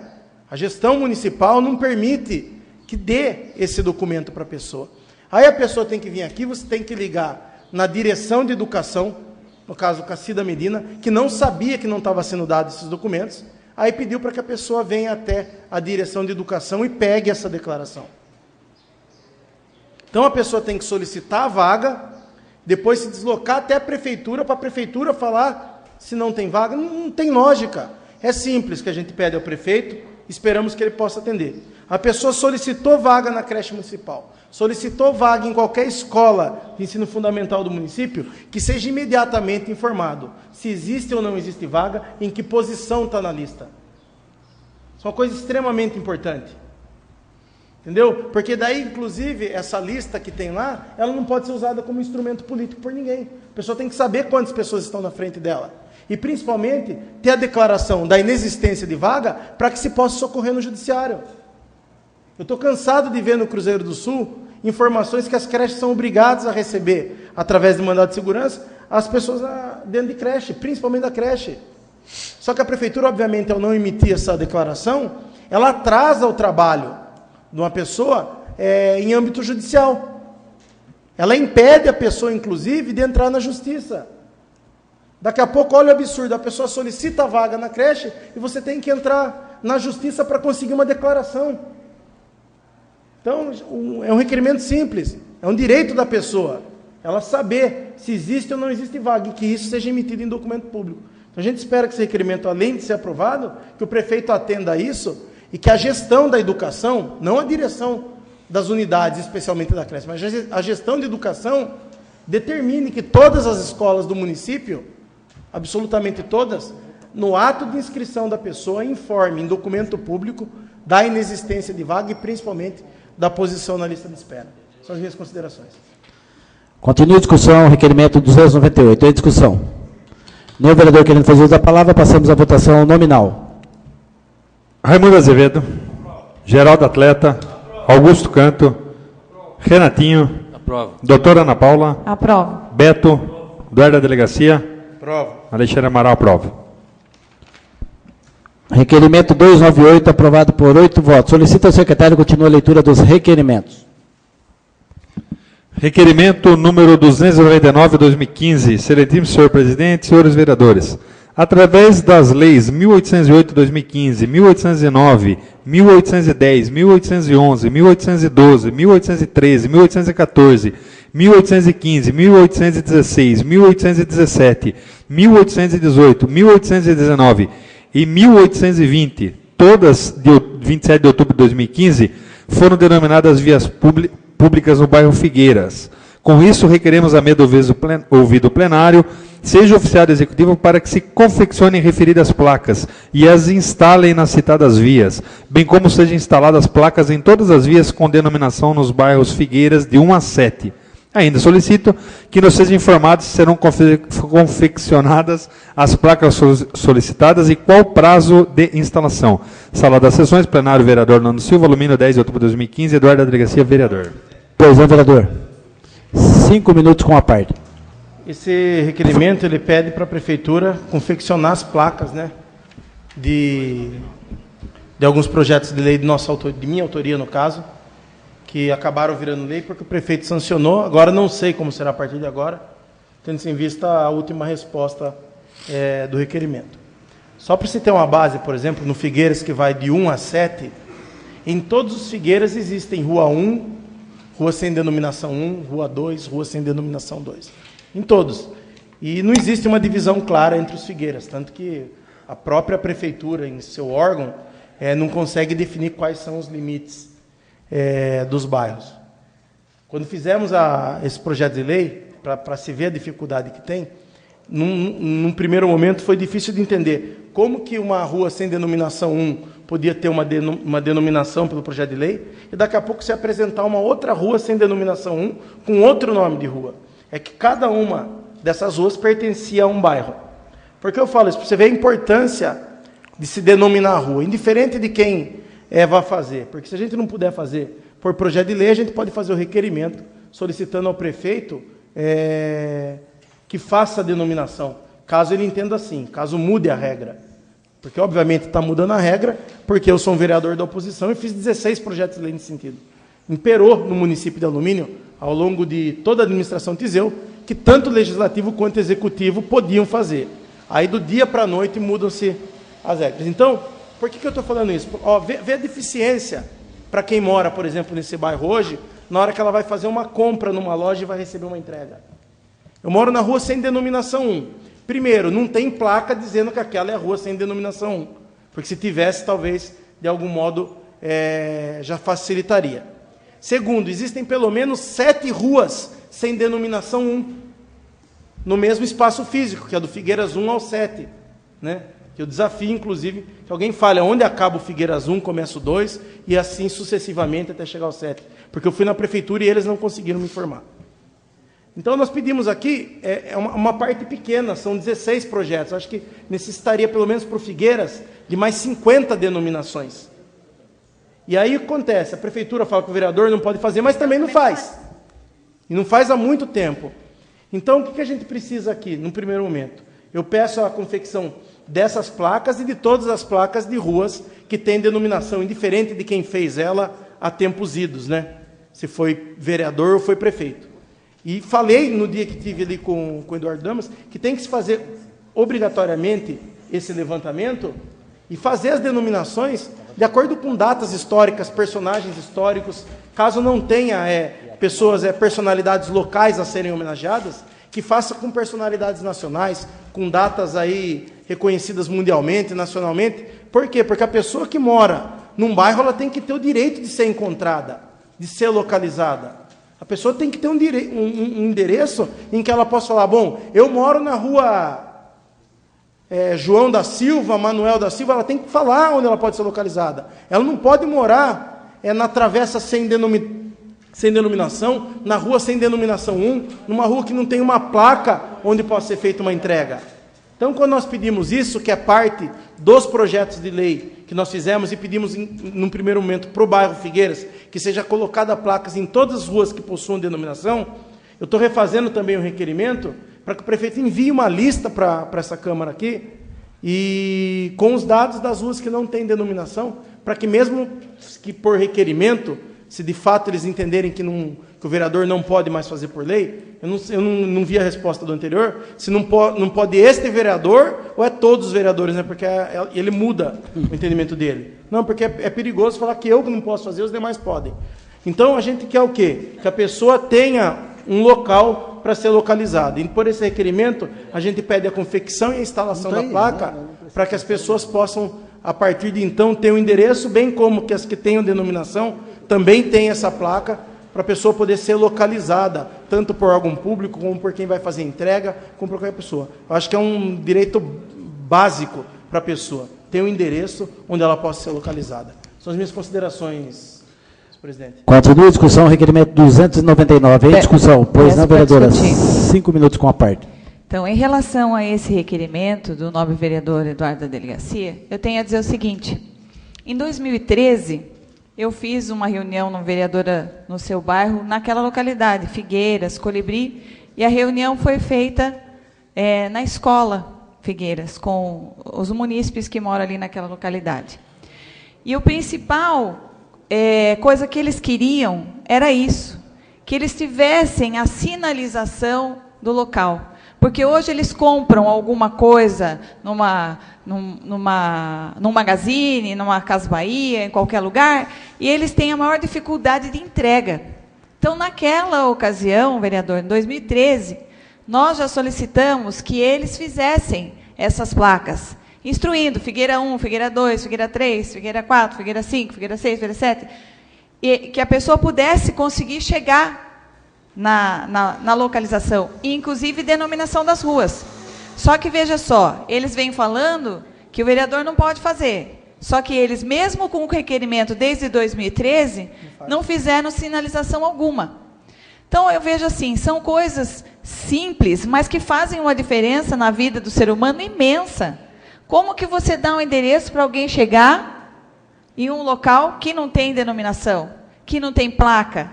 A gestão municipal não permite que dê esse documento para a pessoa. Aí a pessoa tem que vir aqui, você tem que ligar na direção de educação, no caso Cacida Medina, que não sabia que não estava sendo dado esses documentos, aí pediu para que a pessoa venha até a direção de educação e pegue essa declaração. Então a pessoa tem que solicitar a vaga, depois se deslocar até a prefeitura, para a prefeitura falar se não tem vaga. Não tem lógica. É simples que a gente pede ao prefeito, esperamos que ele possa atender. A pessoa solicitou vaga na creche municipal, solicitou vaga em qualquer escola de ensino fundamental do município, que seja imediatamente informado se existe ou não existe vaga, em que posição está na lista. Isso é uma coisa extremamente importante. Entendeu? Porque daí, inclusive, essa lista que tem lá, ela não pode ser usada como instrumento político por ninguém. A pessoa tem que saber quantas pessoas estão na frente dela. E, principalmente, ter a declaração da inexistência de vaga para que se possa socorrer no judiciário. Eu estou cansado de ver no Cruzeiro do Sul informações que as creches são obrigadas a receber, através de mandado de segurança, as pessoas dentro de creche, principalmente da creche. Só que a prefeitura, obviamente, ao não emitir essa declaração, ela atrasa o trabalho de uma pessoa em âmbito judicial. Ela impede a pessoa, inclusive, de entrar na justiça. Daqui a pouco, olha o absurdo, a pessoa solicita a vaga na creche e você tem que entrar na justiça para conseguir uma declaração. Então, é um requerimento simples, é um direito da pessoa, ela saber se existe ou não existe vaga, e que isso seja emitido em documento público. Então, a gente espera que esse requerimento, além de ser aprovado, que o prefeito atenda a isso, e que a gestão da educação, não a direção das unidades, especialmente da creche, mas a gestão de educação, determine que todas as escolas do município, absolutamente todas, no ato de inscrição da pessoa, informe em documento público da inexistência de vaga e, principalmente, da posição na lista de espera. São as minhas considerações. Continua a discussão, requerimento 298. Em discussão. Nenhum vereador querendo fazer uso da palavra, passamos à votação nominal. Raimundo Azevedo, Geraldo Atleta, Augusto Canto, Renatinho, Aprovo. Doutora Ana Paula, Aprovo. Beto, Eduardo da Delegacia, Aprovo. Alexandre Amaral, aprova. Requerimento 298, aprovado por 8 votos. Solicita ao secretário continue a leitura dos requerimentos. Requerimento número 299/2015. Excelentíssimo senhor presidente, senhores vereadores. Através das leis 1808/2015, 1809, 1810, 1811, 1812, 1813, 1814, 1815, 1816, 1817, 1818, 1819 e 1820, todas de 27 de outubro de 2015, foram denominadas vias públicas no bairro Figueiras. Com isso, requeremos a medo ouvido o plenário, seja oficiado executivo para que se confeccionem referidas placas e as instalem nas citadas vias, bem como sejam instaladas placas em todas as vias com denominação nos bairros Figueiras de 1 a 7, Ainda solicito que nos seja informado se serão confeccionadas as placas solicitadas e qual o prazo de instalação. Sala das Sessões, plenário, vereador Nando Silva, alumínio, 10 de outubro de 2015, Eduardo da Delegacia, vereador. Pois não, vereador. 5 minutos com a parte. Esse requerimento ele pede para a prefeitura confeccionar as placas, né, de alguns projetos de lei de minha autoria, no caso, que acabaram virando lei porque o prefeito sancionou. Agora não sei como será a partir de agora, tendo em vista a última resposta do requerimento. Só para você ter uma base, por exemplo, no Figueiras, que vai de 1 a 7, em todos os Figueiras existem Rua 1, Rua sem denominação 1, Rua 2, Rua sem denominação 2. Em todos. E não existe uma divisão clara entre os Figueiras, tanto que a própria prefeitura, em seu órgão, não consegue definir quais são os limites dos bairros. Quando fizemos esse projeto de lei, para se ver a dificuldade que tem, num primeiro momento foi difícil de entender como que uma rua sem denominação 1 podia ter uma denominação pelo projeto de lei, e daqui a pouco se apresentar uma outra rua sem denominação 1 com outro nome de rua. É que cada uma dessas ruas pertencia a um bairro. Por que eu falo isso? Para você ver a importância de se denominar a rua, indiferente de quem vai fazer. Porque se a gente não puder fazer por projeto de lei, a gente pode fazer o requerimento solicitando ao prefeito que faça a denominação, caso ele entenda assim, caso mude a regra. Porque, obviamente, está mudando a regra, porque eu sou um vereador da oposição e fiz 16 projetos de lei nesse sentido. Imperou no município de Alumínio, ao longo de toda a administração Tiseu, que tanto o legislativo quanto o executivo podiam fazer. Aí, do dia para a noite, mudam-se as regras. Então, por que eu estou falando isso? Vê a deficiência para quem mora, por exemplo, nesse bairro hoje, na hora que ela vai fazer uma compra numa loja e vai receber uma entrega. Eu moro na rua sem denominação 1. Primeiro, não tem placa dizendo que aquela é a rua sem denominação 1. Porque se tivesse, talvez, de algum modo, já facilitaria. Segundo, existem pelo menos 7 ruas sem denominação 1. No mesmo espaço físico, que é do Figueiras 1 ao 7. Né? Que eu desafio, inclusive, que alguém fale onde acaba o Figueiras 1, começa o 2, e assim sucessivamente até chegar ao 7. Porque eu fui na prefeitura e eles não conseguiram me informar. Então, nós pedimos aqui uma parte pequena, são 16 projetos. Acho que necessitaria, pelo menos para o Figueiras, de mais 50 denominações. E aí acontece, a prefeitura fala que o vereador não pode fazer, mas também não faz. E não faz há muito tempo. Então, o que a gente precisa aqui, no primeiro momento? Eu peço a confecção dessas placas e de todas as placas de ruas que têm denominação, indiferente de quem fez ela há tempos idos, né? Se foi vereador ou foi prefeito. E falei no dia que tive ali com o Eduardo Damas, que tem que se fazer obrigatoriamente esse levantamento e fazer as denominações de acordo com datas históricas, personagens históricos, caso não tenha personalidades locais a serem homenageadas, que faça com personalidades nacionais, com datas aí reconhecidas mundialmente, nacionalmente. Por quê? Porque a pessoa que mora num bairro, ela tem que ter o direito de ser encontrada, de ser localizada. A pessoa tem que ter um endereço em que ela possa falar, bom, eu moro na rua João da Silva, Manuel da Silva, ela tem que falar onde ela pode ser localizada. Ela não pode morar na travessa sem denominação, na rua sem denominação 1, numa rua que não tem uma placa onde possa ser feita uma entrega. Então, quando nós pedimos isso, que é parte dos projetos de lei que nós fizemos e pedimos, num primeiro momento, para o bairro Figueiras, que seja colocada placas em todas as ruas que possuam denominação, eu estou refazendo também o requerimento para que o prefeito envie uma lista para essa Câmara aqui, e com os dados das ruas que não têm denominação, para que mesmo que por requerimento, se de fato eles entenderem que o vereador não pode mais fazer por lei, eu não vi a resposta do anterior, se não pode este vereador ou é todos os vereadores, né? Porque ele muda o entendimento dele. Não, porque é perigoso falar que eu não posso fazer, os demais podem. Então, a gente quer o quê? Que a pessoa tenha um local para ser localizada. E por esse requerimento, a gente pede a confecção e a instalação da placa para que as pessoas possam, a partir de então, ter um endereço, bem como que as que tenham denominação também tem essa placa, para a pessoa poder ser localizada, tanto por órgão público, como por quem vai fazer entrega, como por qualquer pessoa. Eu acho que é um direito básico para a pessoa, ter um endereço onde ela possa ser localizada. São as minhas considerações presidente. Continua a discussão, requerimento 299. Em discussão, pois não, vereadora? discutir. 5 minutos com a parte. Então, em relação a esse requerimento do nobre vereador Eduardo da Delegacia, eu tenho a dizer o seguinte. Em 2013, eu fiz uma reunião no vereadora no seu bairro, naquela localidade, Figueiras, Colibri, e a reunião foi feita na escola Figueiras, com os munícipes que moram ali naquela localidade. E o principal coisa que eles queriam era isso, que eles tivessem a sinalização do local. Porque hoje eles compram alguma coisa num magazine, numa Casa Bahia, em qualquer lugar, e eles têm a maior dificuldade de entrega. Então, naquela ocasião, vereador, em 2013, nós já solicitamos que eles fizessem essas placas, instruindo Figueira 1, Figueira 2, Figueira 3, Figueira 4, Figueira 5, Figueira 6, Figueira 7, e que a pessoa pudesse conseguir chegar na localização, e inclusive denominação das ruas. Só que, veja só, eles vêm falando que o vereador não pode fazer. Só que eles, mesmo com o requerimento desde 2013, não fizeram sinalização alguma. Então, eu vejo assim, são coisas simples, mas que fazem uma diferença na vida do ser humano imensa. Como que você dá um endereço para alguém chegar em um local que não tem denominação, que não tem placa?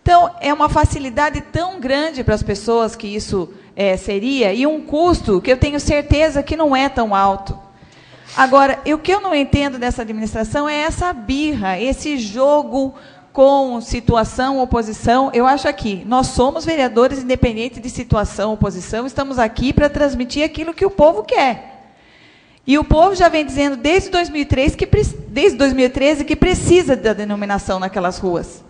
Então, é uma facilidade tão grande para as pessoas que isso seria, e um custo que eu tenho certeza que não é tão alto. Agora, o que eu não entendo dessa administração é essa birra, esse jogo com situação, oposição. Eu acho aqui, nós somos vereadores independente de situação, oposição, estamos aqui para transmitir aquilo que o povo quer. E o povo já vem dizendo desde 2013 que precisa da denominação naquelas ruas.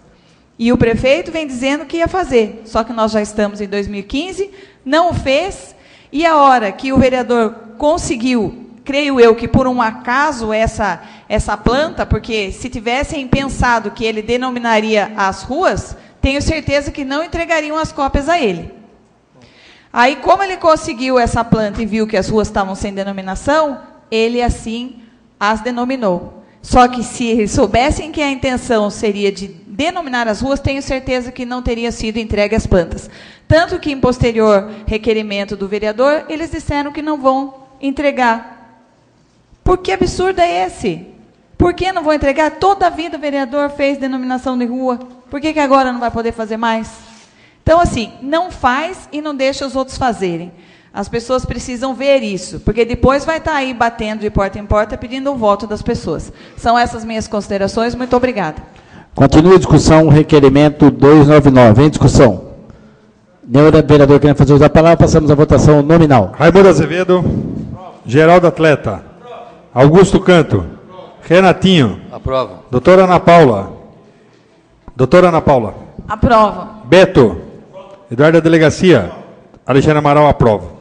E o prefeito vem dizendo que ia fazer, só que nós já estamos em 2015, não o fez, e a hora que o vereador conseguiu, creio eu que por um acaso essa planta, porque se tivessem pensado que ele denominaria as ruas, tenho certeza que não entregariam as cópias a ele. Aí, como ele conseguiu essa planta e viu que as ruas estavam sem denominação, ele assim as denominou. Só que se eles soubessem que a intenção seria de denominar as ruas, tenho certeza que não teria sido entregue as plantas. Tanto que, em posterior requerimento do vereador, eles disseram que não vão entregar. Por que absurdo é esse? Por que não vão entregar? Toda a vida o vereador fez denominação de rua. Por que agora não vai poder fazer mais? Então, assim, não faz e não deixa os outros fazerem. As pessoas precisam ver isso, porque depois vai estar aí batendo de porta em porta pedindo o voto das pessoas. São essas minhas considerações. Muito obrigada. Continua a discussão, requerimento 299. Em discussão. Nenhum vereador querendo fazer uso da palavra, passamos à votação nominal. Raimundo Azevedo. Geraldo Atleta. Augusto Canto. Renatinho. Aprova. Doutora Ana Paula. Doutora Ana Paula. Aprova. Beto. Eduardo da Delegacia. Alexandre Amaral, aprova.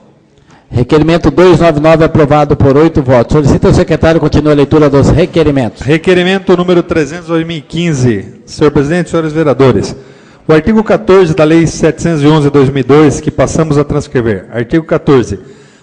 Requerimento 299 aprovado por 8 votos. Solicita o secretário continue a leitura dos requerimentos. Requerimento número 300/2015. Senhor presidente, senhores vereadores. O artigo 14 da Lei 711/2002, que passamos a transcrever. Artigo 14.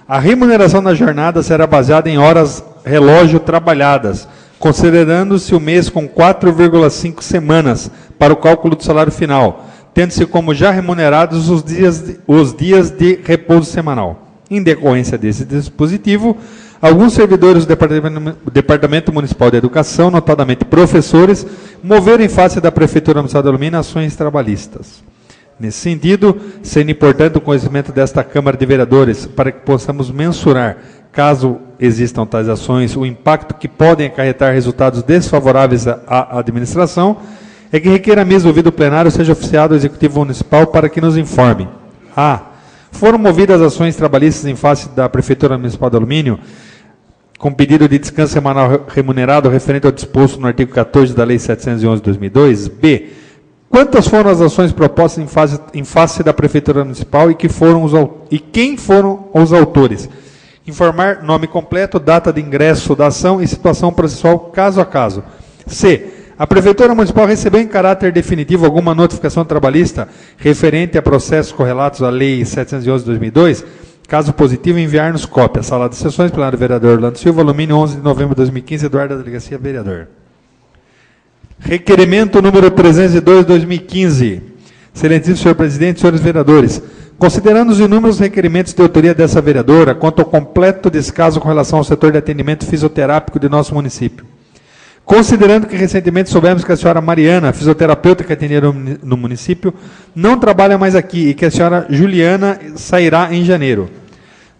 A remuneração na jornada será baseada em horas relógio trabalhadas, considerando-se o mês com 4,5 semanas para o cálculo do salário final, tendo-se como já remunerados os dias de repouso semanal. Em decorrência desse dispositivo, alguns servidores do Departamento Municipal de Educação, notadamente professores, moveram em face da Prefeitura Municipal de Alumínio ações trabalhistas. Nesse sentido, sendo importante o conhecimento desta Câmara de Vereadores, para que possamos mensurar, caso existam tais ações, o impacto que podem acarretar resultados desfavoráveis à administração, é que requer a mesa ouvido o plenário seja oficiado ao Executivo Municipal para que nos informe. A. Foram movidas ações trabalhistas em face da Prefeitura Municipal de Alumínio, com pedido de descanso semanal remunerado referente ao disposto no artigo 14 da Lei 711/2002. B. Quantas foram as ações propostas em face da Prefeitura Municipal e quem foram os autores? Informar nome completo, data de ingresso da ação e situação processual caso a caso. C. A Prefeitura Municipal recebeu em caráter definitivo alguma notificação trabalhista referente a processos correlatos à Lei 711/2002? Caso positivo, enviar-nos cópia. Sala de sessões, plenário vereador Orlando Silva, Alumínio, 11 de novembro de 2015, Eduardo da Delegacia, vereador. Requerimento número 302, 2015. Excelentíssimo senhor presidente, senhores vereadores, considerando os inúmeros requerimentos de autoria dessa vereadora quanto ao completo descaso com relação ao setor de atendimento fisioterápico de nosso município, considerando que recentemente soubemos que a senhora Mariana, fisioterapeuta que atendia no município, não trabalha mais aqui e que a senhora Juliana sairá em janeiro,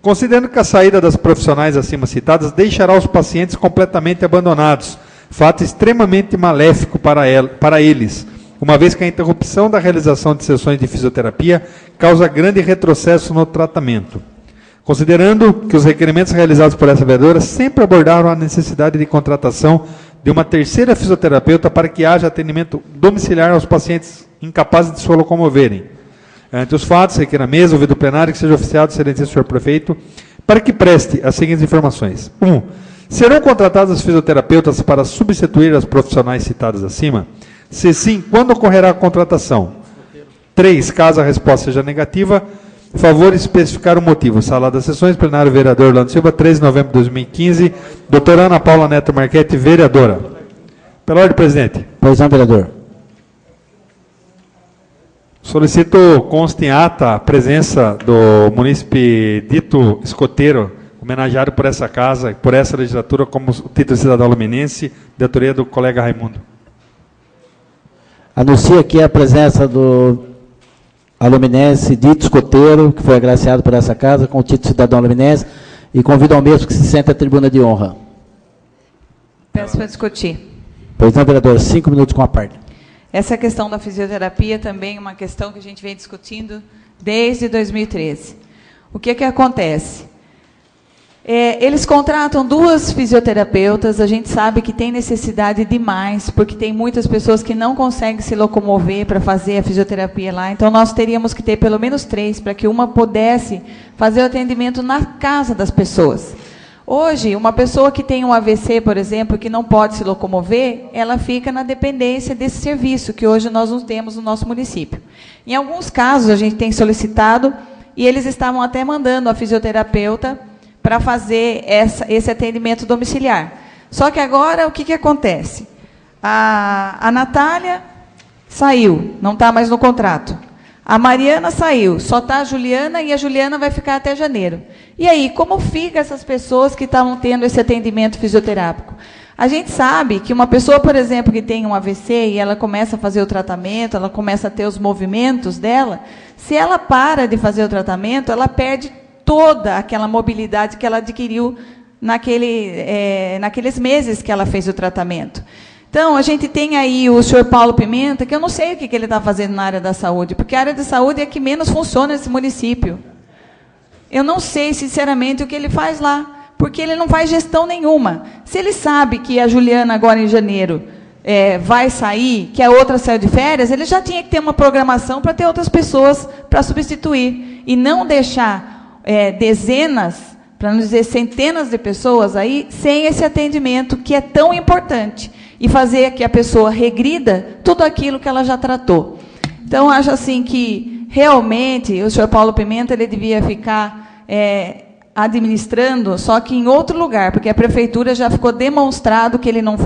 considerando que a saída das profissionais acima citadas deixará os pacientes completamente abandonados, fato extremamente maléfico para eles, uma vez que a interrupção da realização de sessões de fisioterapia causa grande retrocesso no tratamento. Considerando que os requerimentos realizados por essa vereadora sempre abordaram a necessidade de contratação de uma terceira fisioterapeuta para que haja atendimento domiciliar aos pacientes incapazes de se locomoverem. Ante os fatos, requer a mesa, ouvido o plenário, que seja oficiado, excelentíssimo senhor prefeito, para que preste as seguintes informações. 1. Serão contratadas as fisioterapeutas para substituir as profissionais citadas acima? Se sim, quando ocorrerá a contratação? 3. Caso a resposta seja negativa, favor especificar o motivo. Sala das sessões, plenário vereador Orlando Silva, 13 de novembro de 2015. Doutora Ana Paula Neto Marchetti, vereadora. Pela ordem, presidente. Pois não, vereador. Solicito conste em ata a presença do munícipe dito escoteiro, homenageado por essa casa e por essa legislatura como título de cidadão luminense, de autoria do colega Raimundo. Anuncio aqui a presença do aluminense dito escoteiro, que foi agraciado por essa casa com o título de cidadão aluminense, e convido ao mesmo que se sente à tribuna de honra. Peço para discutir. Pois não, vereador, 5 minutos com a parte. Essa questão da fisioterapia também é uma questão que a gente vem discutindo desde 2013. O que acontece? Eles contratam 2 fisioterapeutas, a gente sabe que tem necessidade demais, porque tem muitas pessoas que não conseguem se locomover para fazer a fisioterapia lá, então nós teríamos que ter pelo menos 3, para que uma pudesse fazer o atendimento na casa das pessoas. Hoje, uma pessoa que tem um AVC, por exemplo, que não pode se locomover, ela fica na dependência desse serviço, que hoje nós não temos no nosso município. Em alguns casos, a gente tem solicitado, e eles estavam até mandando a fisioterapeuta para fazer esse atendimento domiciliar. Só que agora, o que acontece? A Natália saiu, não está mais no contrato. A Mariana saiu, só está a Juliana, e a Juliana vai ficar até janeiro. E aí, como fica essas pessoas que estavam tendo esse atendimento fisioterápico? A gente sabe que uma pessoa, por exemplo, que tem um AVC e ela começa a fazer o tratamento, ela começa a ter os movimentos dela, se ela para de fazer o tratamento, ela perde toda aquela mobilidade que ela adquiriu naqueles meses que ela fez o tratamento. Então, a gente tem aí o senhor Paulo Pimenta, que eu não sei o que ele está fazendo na área da saúde, porque a área da saúde é a que menos funciona nesse município. Eu não sei, sinceramente, o que ele faz lá, porque ele não faz gestão nenhuma. Se ele sabe que a Juliana, agora em janeiro, vai sair, que a outra saiu de férias, ele já tinha que ter uma programação para ter outras pessoas para substituir, e não deixar dezenas, para não dizer centenas de pessoas aí, sem esse atendimento que é tão importante, e fazer que a pessoa regrida tudo aquilo que ela já tratou. Então, acho assim que, realmente, o senhor Paulo Pimenta ele devia ficar administrando, só que em outro lugar, porque a prefeitura já ficou demonstrado que ele não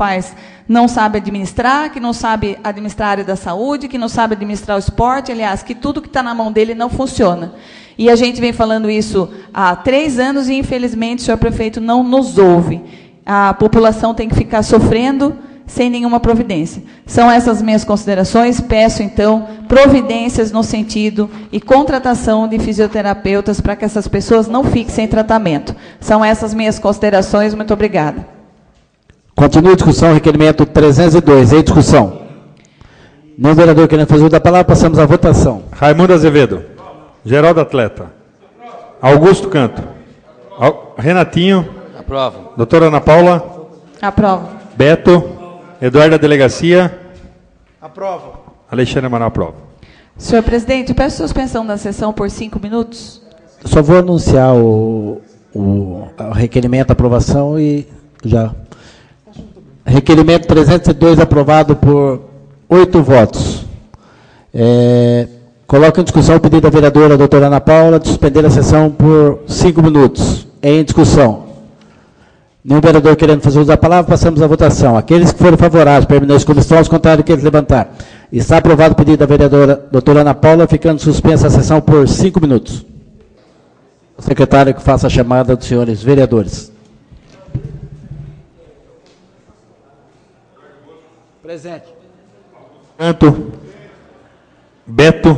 sabe administrar, que não sabe administrar a área da saúde, que não sabe administrar o esporte, aliás, que tudo que está na mão dele não funciona. E a gente vem falando isso há 3 anos e, infelizmente, o senhor prefeito não nos ouve. A população tem que ficar sofrendo sem nenhuma providência. São essas minhas considerações. Peço, então, providências no sentido e contratação de fisioterapeutas para que essas pessoas não fiquem sem tratamento. São essas minhas considerações. Muito obrigada. Continua a discussão, requerimento 302. Em discussão. Não, vereador, querendo fazer uso da palavra, passamos à votação. Raimundo Azevedo. Geraldo Atleta. Augusto Canto. Renatinho. Aprovo. Doutora Ana Paula. Aprovo. Beto. Eduardo da Delegacia. Aprovo. Alexandre Amaral, aprova. Senhor presidente, peço suspensão da sessão por 5 minutos. Só vou anunciar o requerimento de aprovação e já. Requerimento 302 aprovado por 8 votos. Coloco em discussão o pedido da vereadora doutora Ana Paula de suspender a sessão por 5 minutos. Em discussão. Nenhum vereador querendo fazer uso da palavra, passamos à votação. Aqueles que forem favoráveis, permanecem como estão, aos contrários, que eles levantar. Está aprovado o pedido da vereadora doutora Ana Paula, ficando suspensa a sessão por 5 minutos. O secretário que faça a chamada dos senhores vereadores. Presente. Beto.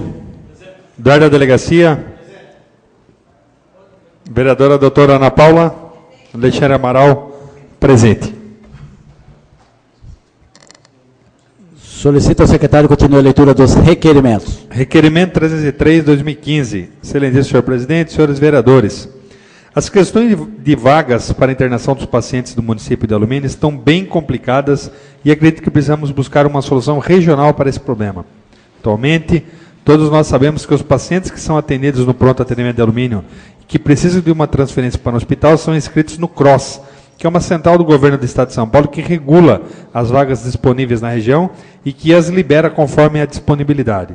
Eduardo da Delegacia. Vereadora doutora Ana Paula. Alexandre Amaral, presente. Solicito ao secretário continuar a leitura dos requerimentos. Requerimento 303/2015. Excelência, senhor presidente, senhores vereadores. As questões de vagas para a internação dos pacientes do município de Alumínio estão bem complicadas e acredito que precisamos buscar uma solução regional para esse problema. Atualmente, todos nós sabemos que os pacientes que são atendidos no pronto atendimento de Alumínio que precisam de uma transferência para o hospital são inscritos no CROSS, que é uma central do governo do Estado de São Paulo que regula as vagas disponíveis na região e que as libera conforme a disponibilidade.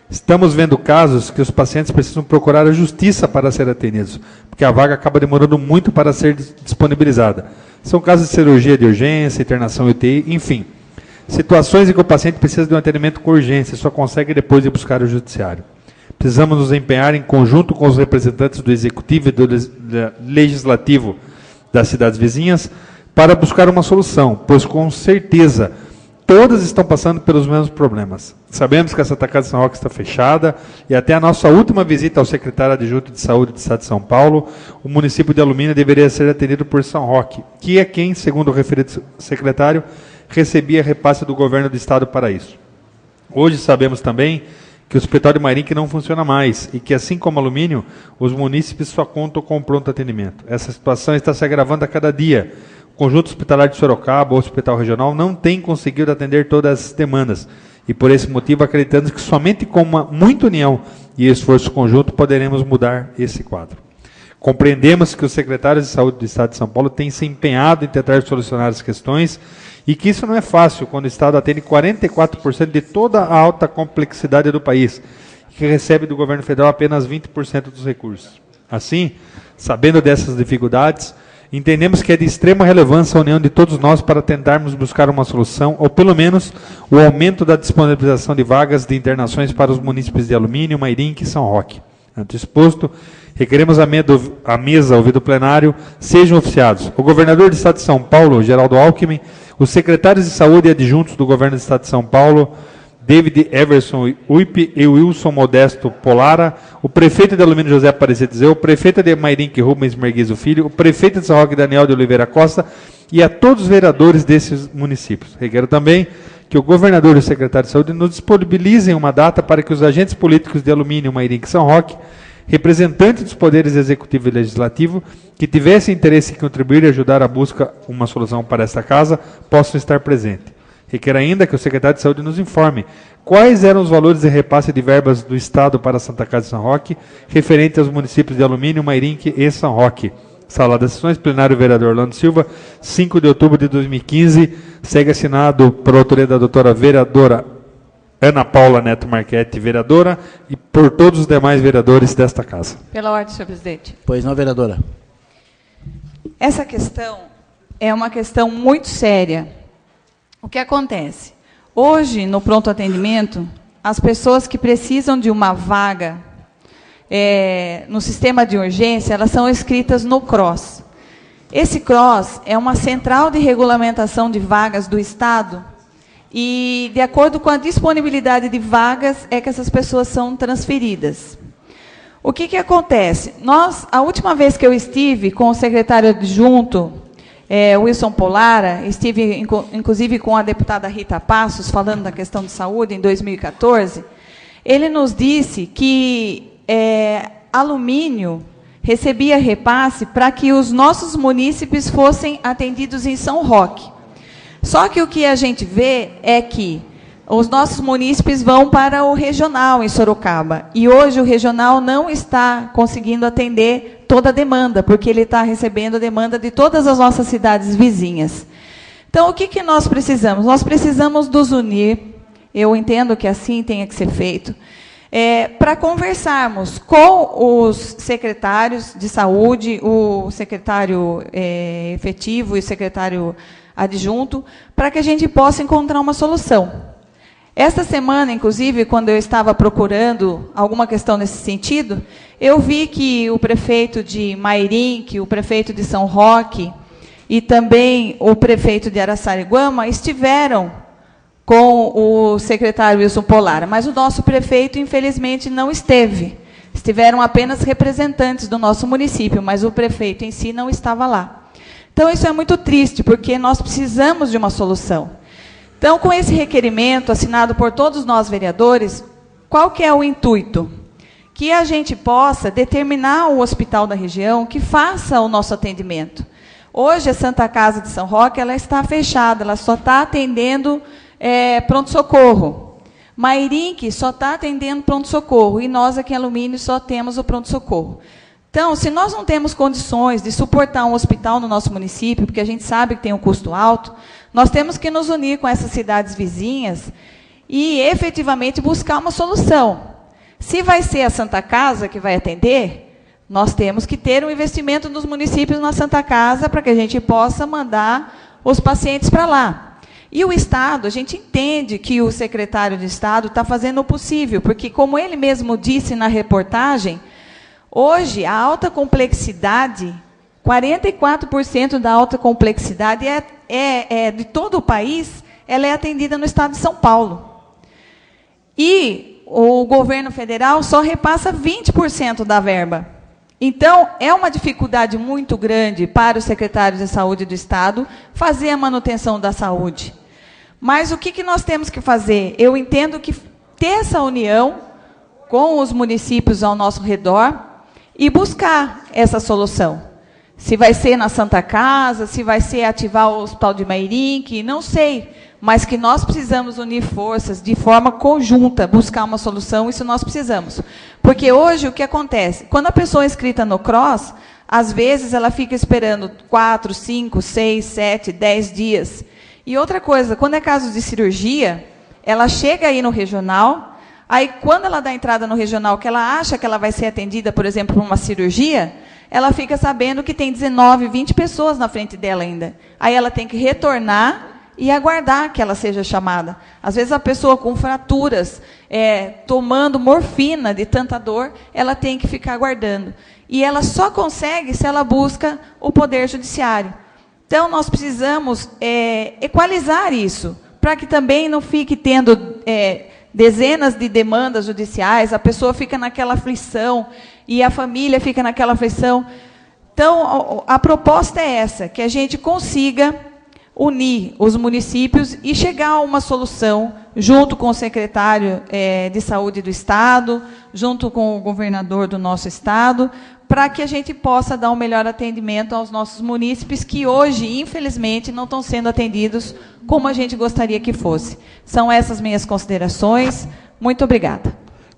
Estamos vendo casos que os pacientes precisam procurar a justiça para ser atendidos, porque a vaga acaba demorando muito para ser disponibilizada. São casos de cirurgia de urgência, internação UTI, enfim. Situações em que o paciente precisa de um atendimento com urgência e só consegue depois de buscar o judiciário. Precisamos nos empenhar em conjunto com os representantes do Executivo e do Legislativo das cidades vizinhas para buscar uma solução, pois com certeza todas estão passando pelos mesmos problemas. Sabemos que a Santa Casa de São Roque está fechada e até a nossa última visita ao secretário adjunto de Saúde do Estado de São Paulo, o município de Alumínio deveria ser atendido por São Roque, que é quem, segundo o referido secretário, recebia repasse do governo do Estado para isso. Hoje sabemos também que o Hospital de Mairinque não funciona mais e que, assim como Alumínio, os munícipes só contam com pronto atendimento. Essa situação está se agravando a cada dia. O Conjunto Hospitalar de Sorocaba, o Hospital Regional, não tem conseguido atender todas essas demandas e, por esse motivo, acreditamos que somente com muita união e esforço conjunto poderemos mudar esse quadro. Compreendemos que os secretários de saúde do Estado de São Paulo têm se empenhado em tentar solucionar as questões e que isso não é fácil quando o Estado atende 44% de toda a alta complexidade do país, que recebe do governo federal apenas 20% dos recursos. Assim, sabendo dessas dificuldades, entendemos que é de extrema relevância a união de todos nós para tentarmos buscar uma solução, ou pelo menos o aumento da disponibilização de vagas de internações para os munícipes de Alumínio, Mairinque e São Roque. Ante exposto, requeremos a mesa, ouvido o plenário, sejam oficiados o governador do Estado de São Paulo, Geraldo Alckmin, os secretários de saúde e adjuntos do governo do Estado de São Paulo, David Everson Uip e Wilson Modesto Polara, o prefeito de Alumínio José Aparecido Zeu, o prefeito de Mairinque Rubens Merguizo Filho, o prefeito de São Roque Daniel de Oliveira Costa e a todos os vereadores desses municípios. Requero também que o governador e o secretário de saúde nos disponibilizem uma data para que os agentes políticos de Alumínio, Mairinque e São Roque, representantes dos poderes executivo e legislativo, que tivessem interesse em contribuir e ajudar a busca uma solução para esta casa, possam estar presentes. Requer ainda que o secretário de Saúde nos informe quais eram os valores de repasse de verbas do Estado para a Santa Casa de São Roque, referente aos municípios de Alumínio, Mairinque e São Roque. Sala das Sessões, plenário vereador Orlando Silva, 5 de outubro de 2015, segue assinado por autoria da doutora vereadora Ana Paula Neto Marchetti, vereadora, e por todos os demais vereadores desta casa. Pela ordem, senhor presidente. Pois não, vereadora. Essa questão é uma questão muito séria. O que acontece? Hoje, no pronto atendimento, as pessoas que precisam de uma vaga no sistema de urgência, elas são inscritas no CROSS. Esse CROSS é uma central de regulamentação de vagas do Estado e, de acordo com a disponibilidade de vagas, é que essas pessoas são transferidas. O que acontece? A última vez que eu estive com o secretário adjunto, Wilson Polara, estive, inclusive, com a deputada Rita Passos, falando da questão de saúde, em 2014, ele nos disse que Alumínio recebia repasse para que os nossos munícipes fossem atendidos em São Roque. Só que o que a gente vê é que os nossos munícipes vão para o regional em Sorocaba. E hoje o regional não está conseguindo atender toda a demanda, porque ele está recebendo a demanda de todas as nossas cidades vizinhas. Então, o que nós precisamos? Nós precisamos nos unir. Eu entendo que assim tenha que ser feito. para conversarmos com os secretários de saúde, o secretário efetivo e o secretário adjunto, para que a gente possa encontrar uma solução. Esta semana, inclusive, quando eu estava procurando alguma questão nesse sentido, eu vi que o prefeito de Mairink, o prefeito de São Roque e também o prefeito de Araçariguama estiveram com o secretário Wilson Polara, mas o nosso prefeito, infelizmente, não esteve. Estiveram apenas representantes do nosso município, mas o prefeito em si não estava lá. Então, isso é muito triste, porque nós precisamos de uma solução. Então, com esse requerimento assinado por todos nós vereadores, qual que é o intuito? Que a gente possa determinar o hospital da região que faça o nosso atendimento. Hoje, a Santa Casa de São Roque ela está fechada, ela só está atendendo pronto-socorro. Mairink só está atendendo pronto-socorro, e nós aqui em Alumínio só temos o pronto-socorro. Então, se nós não temos condições de suportar um hospital no nosso município, porque a gente sabe que tem um custo alto, nós temos que nos unir com essas cidades vizinhas e, efetivamente, buscar uma solução. Se vai ser a Santa Casa que vai atender, nós temos que ter um investimento nos municípios na Santa Casa para que a gente possa mandar os pacientes para lá. E o Estado, a gente entende que o secretário de Estado está fazendo o possível, porque, como ele mesmo disse na reportagem, hoje, a alta complexidade, 44% da alta complexidade de todo o país, ela é atendida no estado de São Paulo. E o governo federal só repassa 20% da verba. Então, é uma dificuldade muito grande para os secretários de saúde do estado fazer a manutenção da saúde. Mas o que nós temos que fazer? Eu entendo que ter essa união com os municípios ao nosso redor e buscar essa solução. Se vai ser na Santa Casa, se vai ser ativar o Hospital de Mairink, não sei. Mas que nós precisamos unir forças de forma conjunta, buscar uma solução, isso nós precisamos. Porque hoje o que acontece? Quando a pessoa é inscrita no CROSS, às vezes ela fica esperando 4, 5, 6, 7, 10 dias. E outra coisa, quando é caso de cirurgia, ela chega aí no regional, aí quando ela dá entrada no regional, que ela acha que ela vai ser atendida, por exemplo, por uma cirurgia, ela fica sabendo que tem 19, 20 pessoas na frente dela ainda. Aí ela tem que retornar e aguardar que ela seja chamada. Às vezes a pessoa com fraturas, tomando morfina de tanta dor, ela tem que ficar aguardando. E ela só consegue se ela busca o Poder Judiciário. Então, nós precisamos equalizar isso, para que também não fique tendo dezenas de demandas judiciais, a pessoa fica naquela aflição, e a família fica naquela aflição. Então, a proposta é essa, que a gente consiga unir os municípios e chegar a uma solução, junto com o secretário de Saúde do Estado, junto com o governador do nosso Estado, para que a gente possa dar um melhor atendimento aos nossos munícipes, que hoje, infelizmente, não estão sendo atendidos como a gente gostaria que fosse. São essas minhas considerações. Muito obrigada.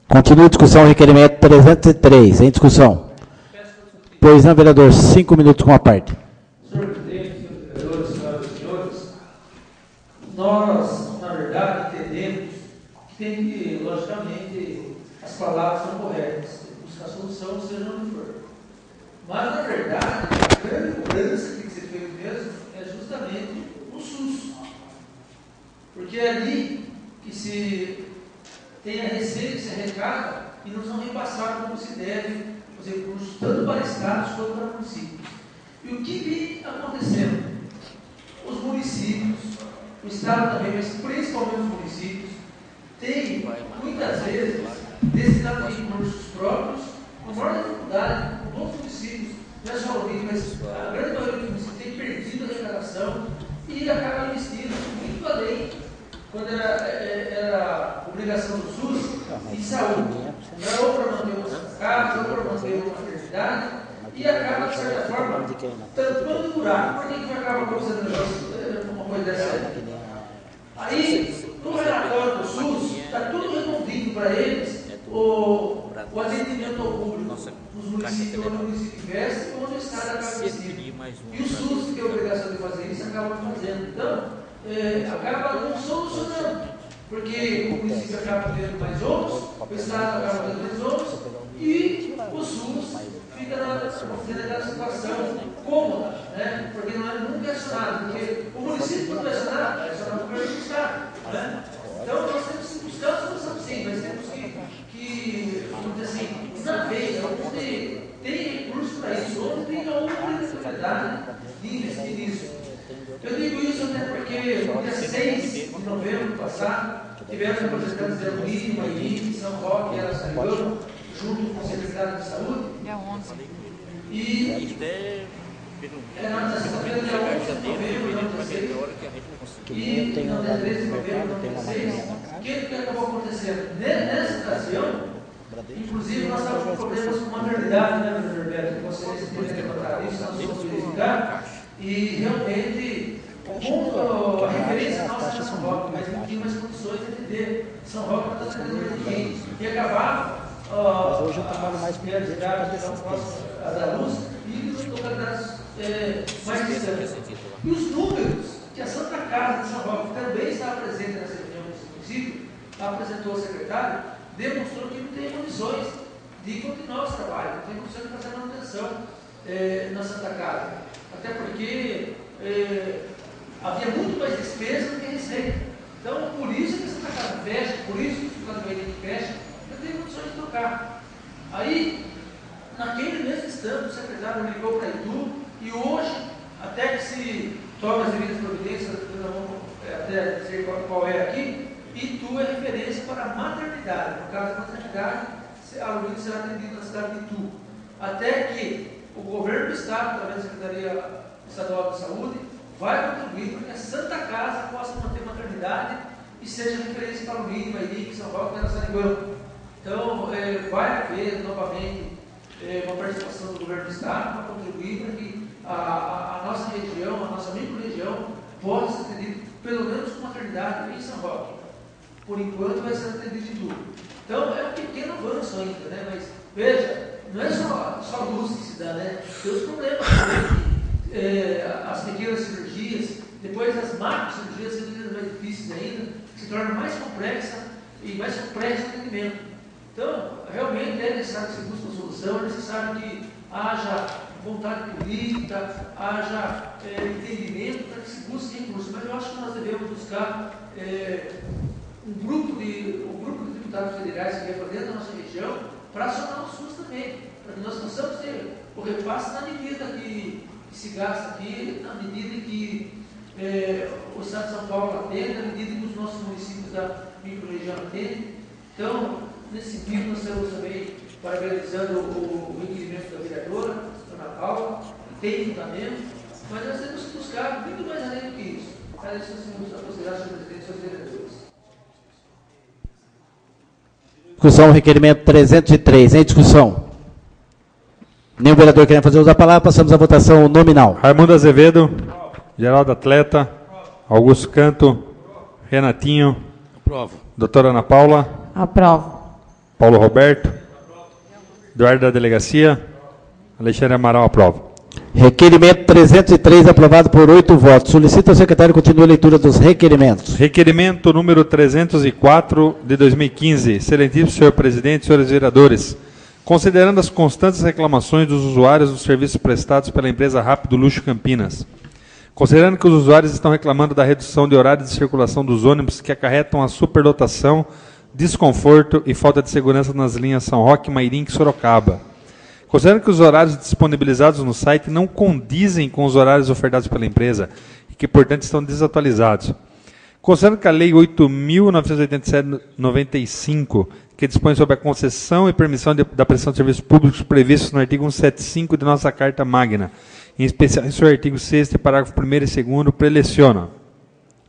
Continua a discussão, requerimento 303. Em discussão. Pois não, vereador, 5 minutos com a parte. Senhor presidente, senhores vereadores, senhoras e senhores, nós, na verdade, entendemos que tem que, logicamente, as palavras são corretas, buscar a solução, seja onde for. Mas, na verdade, a grande mudança que tem que ser feita mesmo é justamente o SUS. Porque é ali que se tem a receita, se arrecada, e não são repassados como se deve os recursos, tanto para estados quanto para municípios. E o que vem acontecendo? Os municípios, o estado também, mas principalmente os municípios, têm, muitas vezes, destinado recursos próprios, com maior dificuldade, com outros municípios, não é só o Rio, mas a grande maioria dos municípios tem perdido a arrecadação e acaba investindo muito além, quando era obrigação do SUS, de saúde. Ou para manter uma casa, ou para manter uma maternidade, e acaba, de certa forma, tampando o buraco. Por que acaba acontecendo uma coisa dessa? Aí, no relatório do SUS, está tudo resolvido para eles, o atendimento ao público nos municípios, onde o município investe, onde o Estado acaba investindo. E o SUS, que tem a obrigação de fazer isso, acaba fazendo. Então, acaba não solucionando. Porque o município acaba tendo mais ônus, o Estado acaba tendo mais ônus, e o SUS fica naquela situação cômoda, né? Porque nunca é acionado, porque o município não é acionado, é acionado o governo do Estado, né? Então nós temos que buscar a solução sim, mas temos que vamos dizer assim, na vez, onde tem recurso para isso, onde tem a obrigatoriedade de investir nisso. Eu digo isso até porque no dia 6 de novembro passado, tivemos representantes da Unima, INIC, São Roque e Araçariguama, junto com o secretário de Saúde. Dia 11. E na sexta-feira, dia 11 de novembro, não dia 6. E no dia 13 de novembro, não dia 6. O que acabou acontecendo? Nessa ocasião, inclusive nós estávamos com problemas com maternidade, né, Dr. Roberto? Que vocês teriam levantado isso, nós vamos verificar. E realmente, a referência nossa é São Roque, mas não tinha mais condições de atender São Roque para estar atendendo ninguém. E acabava Mas hoje eu trabalho mais com realidades da luz e localidades mais distantes. E os números que a Santa Casa de São Roque, que também estava presente nessa reunião desse município, apresentou ao secretário, demonstrou que não tem condições de continuar os trabalhos, não tem condições de fazer manutenção na Santa Casa. Até porque havia muito mais despesa do que receita. Então, por isso que a Santa Casa fecha, por isso que o Hospital de Bahia fecha, eu tenho condições de trocar. Aí, naquele mesmo instante, o secretário ligou para Itu e hoje, até que se tome as devidas providências, até dizer qual é aqui, Itu é referência para a maternidade. No caso da maternidade, a Luísa será atendida na cidade de Itu. Até que o governo do Estado, através da Secretaria Estadual de Saúde, vai contribuir para que a Santa Casa possa manter maternidade e seja referência para o Mínimo, Irique, São Roque e Araçariguama. Então, vai haver novamente uma participação do governo do Estado para contribuir para que a nossa região, a nossa micro-região, possa ser atendida pelo menos com maternidade em São Roque. Por enquanto vai ser atendido de tudo. Então, é um pequeno avanço ainda, né? Mas, veja, não é só luz que se dá, né? Tem os problemas também, as pequenas cirurgias, depois as macro-cirurgias, cirurgias mais difíceis ainda, que se tornam mais complexas e mais complexo o atendimento. Então, realmente é necessário que se busque uma solução, é necessário que haja vontade política, haja entendimento para que se busque recursos. Mas eu acho que nós devemos buscar um grupo de deputados federais que vai dentro da nossa região para acionar o SUS também, para que nós possamos ter o repasse na medida que se gasta aqui, na medida que o Estado de São Paulo atende, na medida que os nossos municípios da micro-região atendem. Então, nesse sentido, nós estamos também parabenizando o requerimento da vereadora, Ana Paula, tem fundamento, mas nós temos que buscar muito mais além do que isso. Para isso, nós temos a considerar, senhor presidente, seus vereadores. Discussão, requerimento 303. Em discussão. Nenhum vereador querendo fazer uso da palavra, passamos à votação nominal. Raimundo Azevedo. Geraldo Atleta. Augusto Canto. Renatinho. Aprovo. Doutora Ana Paula. Aprovo. Paulo Roberto. Eduardo da Delegacia. Alexandre Amaral, aprova. Requerimento 303, aprovado por 8 votos. Solicito ao secretário que continue a leitura dos requerimentos. Requerimento número 304 de 2015. Excelentíssimo senhor presidente, senhores vereadores. Considerando as constantes reclamações dos usuários dos serviços prestados pela empresa Rápido Luxo Campinas. Considerando que os usuários estão reclamando da redução de horário de circulação dos ônibus que acarretam a superlotação, desconforto e falta de segurança nas linhas São Roque, Mairinque e Sorocaba. Considerando que os horários disponibilizados no site não condizem com os horários ofertados pela empresa e que, portanto, estão desatualizados. Considerando que a Lei 8.987/95, que dispõe sobre a concessão e permissão da prestação de serviços públicos previstos no artigo 175 de nossa Carta Magna, em especial em seu artigo 6º, parágrafo 1º e 2º, preleciona.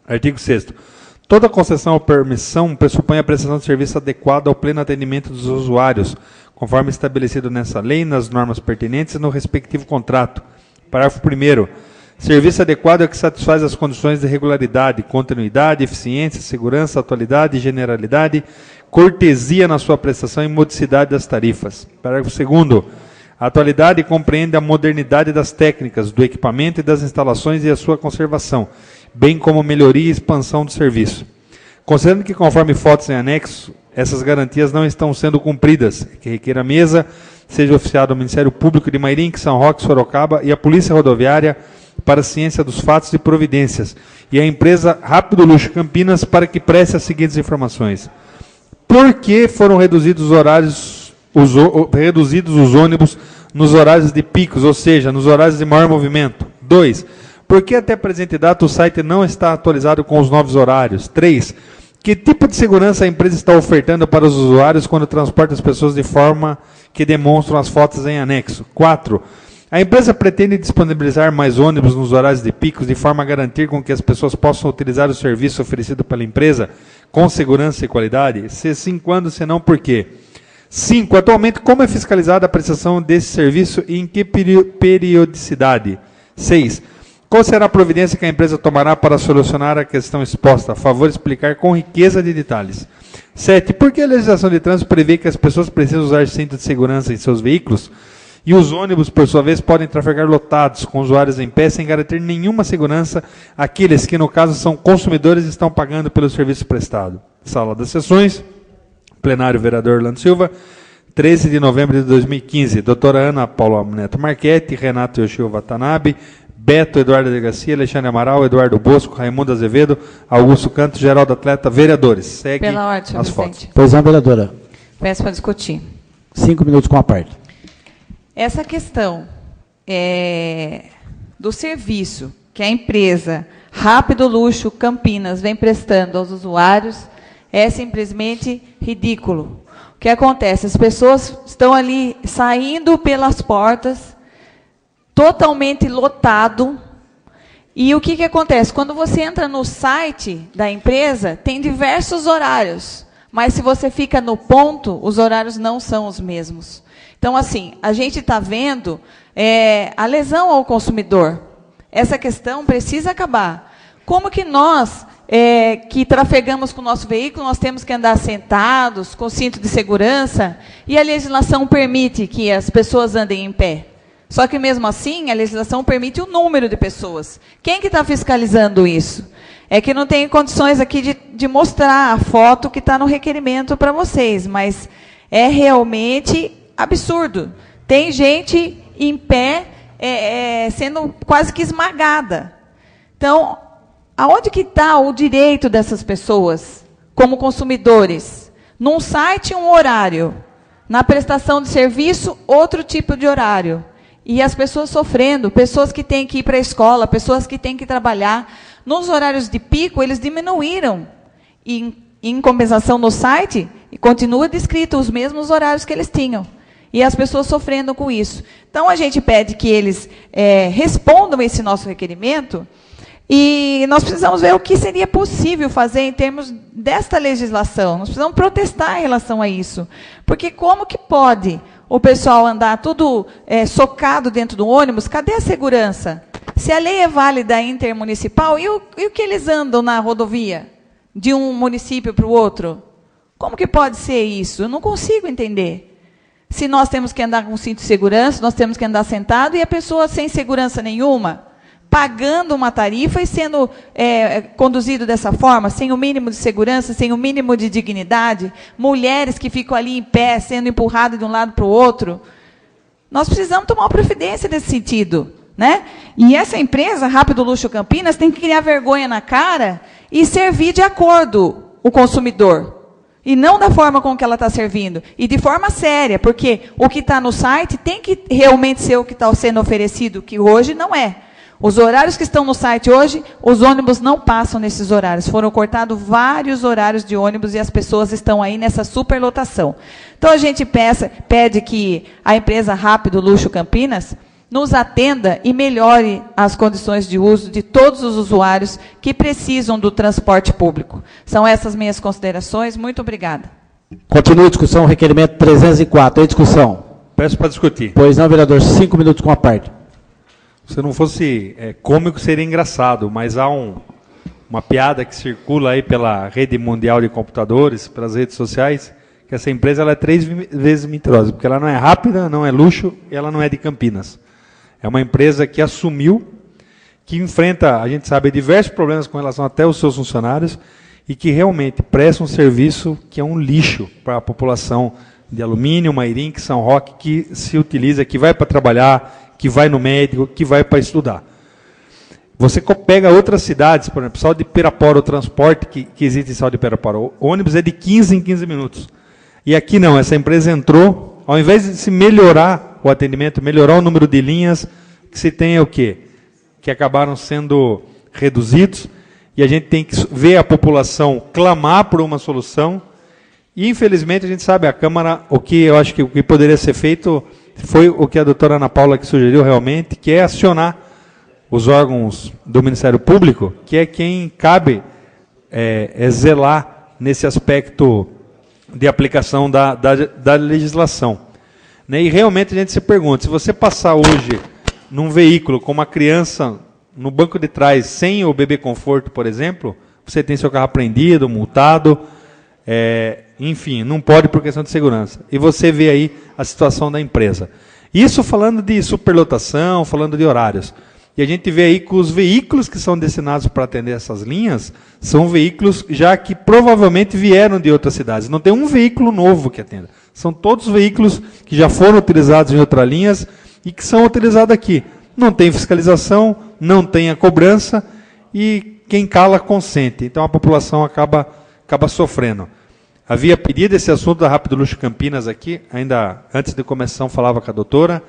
Artigo 6º. Toda concessão ou permissão pressupõe a prestação de serviço adequado ao pleno atendimento dos usuários, conforme estabelecido nessa lei, nas normas pertinentes e no respectivo contrato. Parágrafo 1º. Serviço adequado é que satisfaz as condições de regularidade, continuidade, eficiência, segurança, atualidade, generalidade, cortesia na sua prestação e modicidade das tarifas. Parágrafo 2º. A atualidade compreende a modernidade das técnicas, do equipamento e das instalações e a sua conservação, bem como melhoria e expansão do serviço. Considerando que, conforme fotos em anexo, essas garantias não estão sendo cumpridas, que requer a mesa seja oficiado ao Ministério Público de Mairinque, São Roque, Sorocaba e a Polícia Rodoviária para a ciência dos fatos e providências, e a empresa Rápido Luxo Campinas para que preste as seguintes informações. Por que foram reduzidos os horários, reduzidos os ônibus nos horários de picos, ou seja, nos horários de maior movimento? 2. Por que até a presente data o site não está atualizado com os novos horários? 3. Que tipo de segurança a empresa está ofertando para os usuários quando transporta as pessoas de forma que demonstram as fotos em anexo? 4. A empresa pretende disponibilizar mais ônibus nos horários de picos de forma a garantir com que as pessoas possam utilizar o serviço oferecido pela empresa com segurança e qualidade? Se sim, quando, se não, por quê? 5. Atualmente, como é fiscalizada a prestação desse serviço e em que periodicidade? 6. Qual será a providência que a empresa tomará para solucionar a questão exposta? A favor, explicar com riqueza de detalhes. 7. Por que a legislação de trânsito prevê que as pessoas precisam usar cinto de segurança em seus veículos e os ônibus, por sua vez, podem trafegar lotados, com usuários em pé, sem garantir nenhuma segurança àqueles que, no caso, são consumidores e estão pagando pelo serviço prestado? Sala das Sessões, plenário vereador Orlando Silva, 13 de novembro de 2015. Doutora Ana Paula Neto Marchetti, Renato Yoshio Watanabe, Beto Eduardo de Garcia, Alexandre Amaral, Eduardo Bosco, Raimundo Azevedo, Augusto Canto, Geraldo Atleta, vereadores. Segue pela ordem, as fotos. Pois não, vereadora. Peço para discutir. 5 minutos com a parte. Essa questão do serviço que a empresa Rápido Luxo Campinas vem prestando aos usuários é simplesmente ridículo. O que acontece? As pessoas estão ali saindo pelas portas, totalmente lotado. E o que acontece? Quando você entra no site da empresa, tem diversos horários. Mas se você fica no ponto, os horários não são os mesmos. Então, assim, a gente está vendo a lesão ao consumidor. Essa questão precisa acabar. Como que nós, que trafegamos com o nosso veículo, nós temos que andar sentados, com cinto de segurança, e a legislação permite que as pessoas andem em pé? Só que, mesmo assim, a legislação permite o número de pessoas. Quem que está fiscalizando isso? É que não tem condições aqui de mostrar a foto que está no requerimento para vocês, mas é realmente absurdo. Tem gente em pé sendo quase que esmagada. Então, aonde que está o direito dessas pessoas, como consumidores? Num site, um horário. Na prestação de serviço, outro tipo de horário. E as pessoas sofrendo, pessoas que têm que ir para a escola, pessoas que têm que trabalhar. Nos horários de pico, eles diminuíram. E, em compensação, no site, continua descrito os mesmos horários que eles tinham. E as pessoas sofrendo com isso. Então, a gente pede que eles respondam esse nosso requerimento, e nós precisamos ver o que seria possível fazer em termos desta legislação. Nós precisamos protestar em relação a isso. Porque como que pode o pessoal andar tudo socado dentro do ônibus? Cadê a segurança? Se a lei é válida intermunicipal, e o que eles andam na rodovia, de um município para o outro? Como que pode ser isso? Eu não consigo entender. Se nós temos que andar com cinto de segurança, nós temos que andar sentado, e a pessoa sem segurança nenhuma, pagando uma tarifa e sendo conduzido dessa forma, sem o mínimo de segurança, sem o mínimo de dignidade, mulheres que ficam ali em pé, sendo empurradas de um lado para o outro. Nós precisamos tomar uma providência nesse sentido, né? E essa empresa, Rápido Luxo Campinas, tem que criar vergonha na cara e servir de acordo o consumidor. E não da forma com que ela está servindo. E de forma séria, porque o que está no site tem que realmente ser o que está sendo oferecido, que hoje não é. Os horários que estão no site hoje, os ônibus não passam nesses horários. Foram cortados vários horários de ônibus e as pessoas estão aí nessa superlotação. Então, a gente pede que a empresa Rápido Luxo Campinas nos atenda e melhore as condições de uso de todos os usuários que precisam do transporte público. São essas minhas considerações. Muito obrigada. Continua a discussão, requerimento 304. Em discussão. Peço para discutir. Pois não, vereador. 5 minutos com a parte. Se não fosse cômico, seria engraçado, mas há uma piada que circula aí pela rede mundial de computadores, pelas redes sociais, que essa empresa ela é 3 vezes mentirosa, porque ela não é rápida, não é luxo, e ela não é de Campinas. É uma empresa que assumiu, que enfrenta, a gente sabe, diversos problemas com relação até aos seus funcionários, e que realmente presta um serviço que é um lixo para a população de Alumínio, Mairim, São Roque, que se utiliza, que vai para trabalhar, que vai no médico, que vai para estudar. Você pega outras cidades, por exemplo, Sal de Pirapora, o transporte que existe em Sal de Pirapora, o ônibus é de 15 em 15 minutos. E aqui não, essa empresa entrou, ao invés de se melhorar o atendimento, melhorar o número de linhas, que se tem é o quê? Que acabaram sendo reduzidos, e a gente tem que ver a população clamar por uma solução, e infelizmente a gente sabe, a Câmara, o que eu acho que o que poderia ser feito foi o que a doutora Ana Paula que sugeriu realmente, que é acionar os órgãos do Ministério Público, que é quem cabe zelar nesse aspecto de aplicação da legislação. Né? E realmente a gente se pergunta, se você passar hoje num veículo com uma criança no banco de trás, sem o bebê conforto, por exemplo, você tem seu carro apreendido, multado, enfim, não pode por questão de segurança. E você vê aí a situação da empresa. Isso falando de superlotação, falando de horários. E a gente vê aí que os veículos que são destinados para atender essas linhas são veículos já que provavelmente vieram de outras cidades. Não tem um veículo novo que atenda. São todos veículos que já foram utilizados em outras linhas e que são utilizados aqui. Não tem fiscalização, não tem a cobrança e quem cala consente. Então a população acaba sofrendo. Havia pedido esse assunto da Rápido Luxo Campinas aqui, ainda antes de começar falava com a doutora.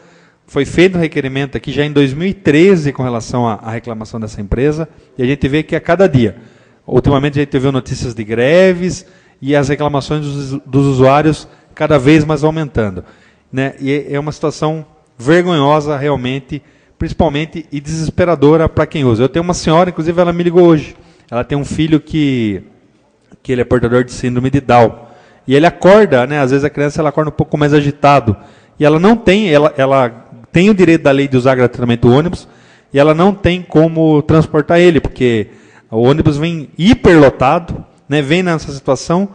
Foi feito um requerimento aqui já em 2013 com relação à reclamação dessa empresa, e a gente vê que a cada dia, ultimamente a gente viu notícias de greves e as reclamações dos usuários cada vez mais aumentando. Né? E é uma situação vergonhosa realmente, principalmente e desesperadora para quem usa. Eu tenho uma senhora, inclusive ela me ligou hoje, ela tem um filho que ele é portador de síndrome de Down, e ele acorda, né? Às vezes a criança ela acorda um pouco mais agitado, e ela não tem, ela tem o direito da lei de usar gratuitamente o ônibus, e ela não tem como transportar ele, porque o ônibus vem hiperlotado, né, vem nessa situação,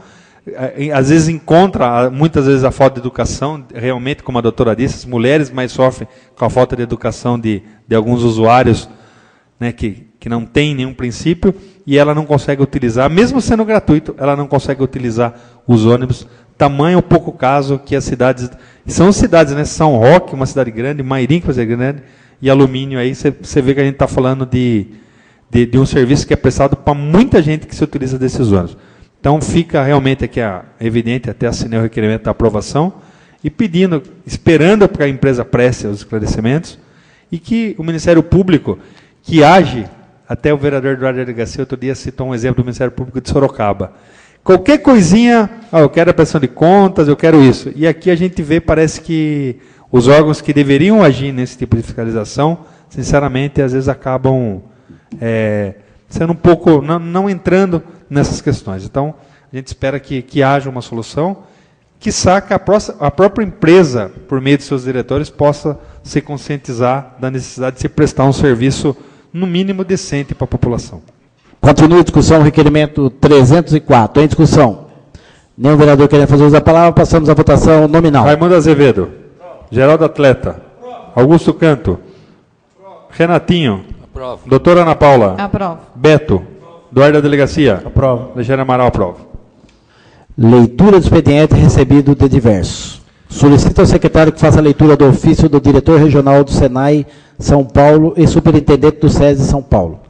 às vezes encontra, muitas vezes, a falta de educação, realmente, como a doutora disse, as mulheres mais sofrem com a falta de educação de alguns usuários, né, que não tem nenhum princípio, e ela não consegue utilizar, mesmo sendo gratuito, ela não consegue utilizar os ônibus. Tamanho pouco caso que as cidades, são cidades, né? São Roque, uma cidade grande, Mairim, que é uma cidade grande, e Alumínio, aí você vê que a gente está falando de um serviço que é prestado para muita gente que se utiliza desses ônibus. Então fica realmente aqui evidente, até assinei o requerimento da aprovação, e pedindo, esperando que a empresa preste os esclarecimentos, e que o Ministério Público, que age, até o vereador Eduardo Garcia outro dia citou um exemplo do Ministério Público de Sorocaba. Qualquer coisinha, eu quero a prestação de contas, eu quero isso. E aqui a gente vê, parece que os órgãos que deveriam agir nesse tipo de fiscalização, sinceramente, às vezes acabam sendo um pouco, não entrando nessas questões. Então, a gente espera que haja uma solução, que saca a própria empresa, por meio de seus diretores, possa se conscientizar da necessidade de se prestar um serviço, no mínimo, decente para a população. Continua a discussão, requerimento 304. Em discussão. Nenhum vereador querendo fazer uso da palavra, passamos à votação nominal. Raimundo Azevedo. Geraldo Atleta. Augusto Canto. Renatinho. Aprovo. Doutora Ana Paula. Aprovo. Beto. Eduardo da Delegacia. Aprovo. Alexandre Amaral, aprovo. Leitura do expediente recebido de diversos. Solicita ao secretário que faça a leitura do ofício do diretor regional do Senai São Paulo e superintendente do SESI São Paulo.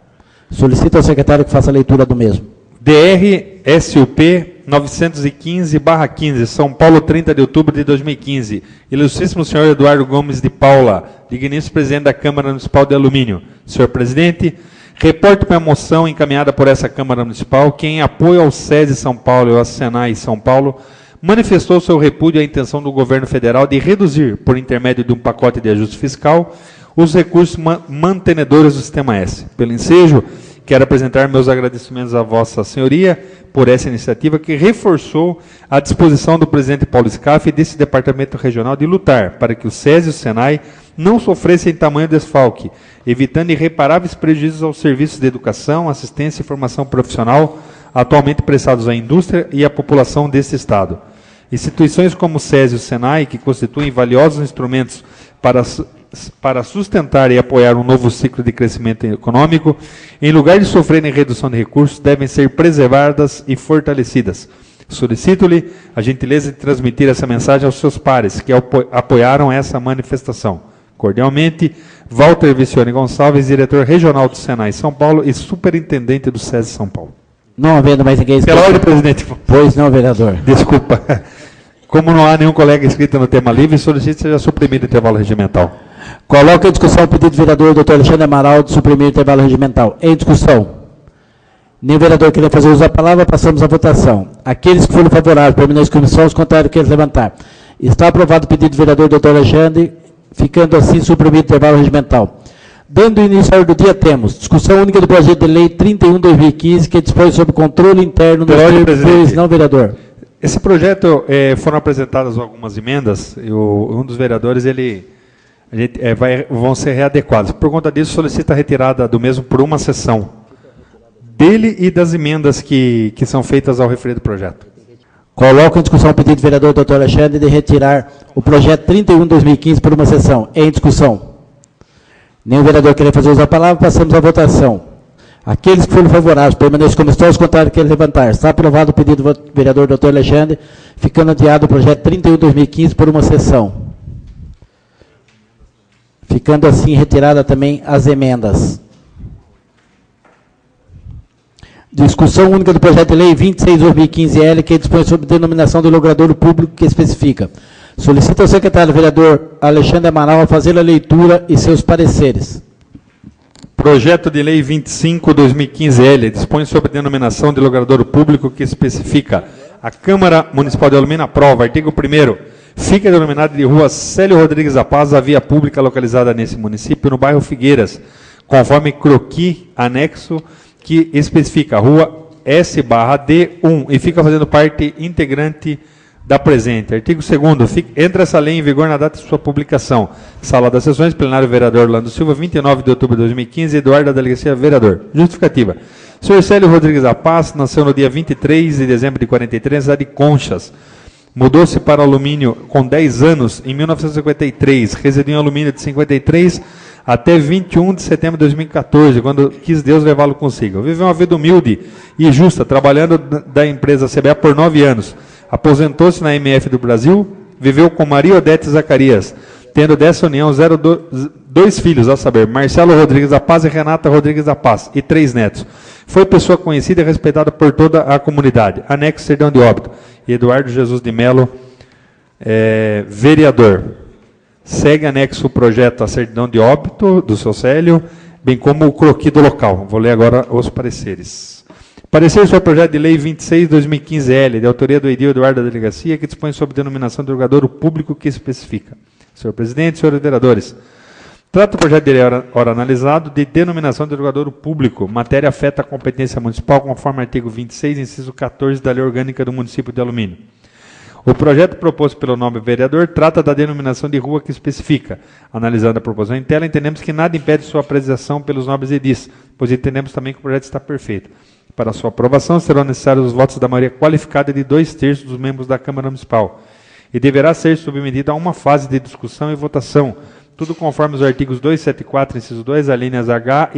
Solicita ao secretário que faça a leitura do mesmo. DR-SUP 915/15, São Paulo, 30 de outubro de 2015. Ilustríssimo senhor Eduardo Gomes de Paula, digníssimo presidente da Câmara Municipal de Alumínio. Senhor presidente, reporto para a moção encaminhada por essa Câmara Municipal, que em apoio ao SESI São Paulo e ao Senai São Paulo, manifestou seu repúdio à intenção do governo federal de reduzir, por intermédio de um pacote de ajuste fiscal, os recursos mantenedores do Sistema S. Pelo ensejo, quero apresentar meus agradecimentos à Vossa Senhoria por essa iniciativa que reforçou a disposição do presidente Paulo Scaff e desse Departamento Regional de lutar para que o SESI e o SENAI não sofressem tamanho desfalque, evitando irreparáveis prejuízos aos serviços de educação, assistência e formação profissional atualmente prestados à indústria e à população deste Estado. Instituições como o SESI e o SENAI, que constituem valiosos instrumentos para para sustentar e apoiar um novo ciclo de crescimento econômico, em lugar de sofrerem redução de recursos, devem ser preservadas e fortalecidas. Solicito-lhe a gentileza de transmitir essa mensagem aos seus pares que apoiaram essa manifestação. Cordialmente, Walter Vicione Gonçalves, diretor regional do Senai São Paulo e superintendente do SESI São Paulo. Não havendo mais ninguém inscrito. Pela ordem, presidente. Pois não, vereador. Desculpa. Como não há nenhum colega inscrito no tema livre, solicito que seja suprimido o intervalo regimental. Coloca em discussão o pedido do vereador Dr. Alexandre Amaral de suprimir o intervalo regimental. Em discussão. Nenhum vereador queria fazer uso da palavra, passamos à votação. Aqueles que forem favoráveis, permaneçam com comissão, os contrários querem levantar. Está aprovado o pedido do vereador Dr. Alexandre, ficando assim suprimido o intervalo regimental. Dando início à ordem do dia, temos discussão única do projeto de lei 31/2015, que dispõe sobre controle interno dos termos. Não, vereador. Esse projeto, foram apresentadas algumas emendas, e um dos vereadores, vão ser readequados. Por conta disso, solicita a retirada do mesmo por uma sessão dele e das emendas que são feitas ao referido projeto. Coloco em discussão o pedido do vereador Dr. Alexandre de retirar o projeto 31/2015 por uma sessão. Em discussão. Nenhum vereador querer fazer uso da palavra, passamos à votação. Aqueles que forem favoráveis, permaneçam como estão, os contrários querem levantar. Está aprovado o pedido do vereador Dr. Alexandre, ficando adiado o projeto 31/2015 por uma sessão. Ficando assim retirada também as emendas. Discussão única do projeto de lei 26/2015-L, que dispõe sobre denominação do logradouro público que especifica. Solicita ao secretário vereador Alexandre Amaral a fazer a leitura e seus pareceres. Projeto de lei 25/2015-L dispõe sobre denominação de logradouro público que especifica. A Câmara Municipal de Alumina aprova. Artigo 1º. Fica denominada de rua Célio Rodrigues da Paz a via pública localizada nesse município, no bairro Figueiras, conforme croquis anexo que especifica a rua S/D1 e fica fazendo parte integrante da presente. Artigo 2º. Entra essa lei em vigor na data de sua publicação. Sala das Sessões, plenário vereador Orlando Silva, 29 de outubro de 2015, Eduardo da Delegacia, vereador. Justificativa. O senhor Célio Rodrigues da Paz nasceu no dia 23 de dezembro de 43, na cidade de Conchas. Mudou-se para alumínio com 10 anos em 1953. Residiu em alumínio de 53 até 21 de setembro de 2014, quando quis Deus levá-lo consigo. Viveu uma vida humilde e justa, trabalhando da empresa CBA por 9 anos. Aposentou-se na MF do Brasil, viveu com Maria Odete Zacarias, tendo dessa união 2 filhos, a saber, Marcelo Rodrigues da Paz e Renata Rodrigues da Paz, e 3 netos. Foi pessoa conhecida e respeitada por toda a comunidade. Anexo Certidão de Óbito. Eduardo Jesus de Melo, vereador. Segue anexo o projeto a certidão de óbito do seu Célio, bem como o croquis do local. Vou ler agora os pareceres. Parecer sobre o projeto de lei 26/2015-L, de autoria do edil Eduardo da Delegacia, que dispõe sobre denominação de logradouro público que especifica. Senhor presidente, senhores vereadores, trata o projeto de lei ora analisado de denominação de logradouro público. Matéria afeta a competência municipal, conforme artigo 26, inciso 14 da Lei Orgânica do Município de Alumínio. O projeto proposto pelo nobre vereador trata da denominação de rua que especifica. Analisando a proposição em tela, entendemos que nada impede sua apreciação pelos nobres edis, pois entendemos também que o projeto está perfeito. Para sua aprovação, serão necessários os votos da maioria qualificada de 2/3 dos membros da Câmara Municipal e deverá ser submetido a uma fase de discussão e votação, tudo conforme os artigos 274, inciso 2, alíneas H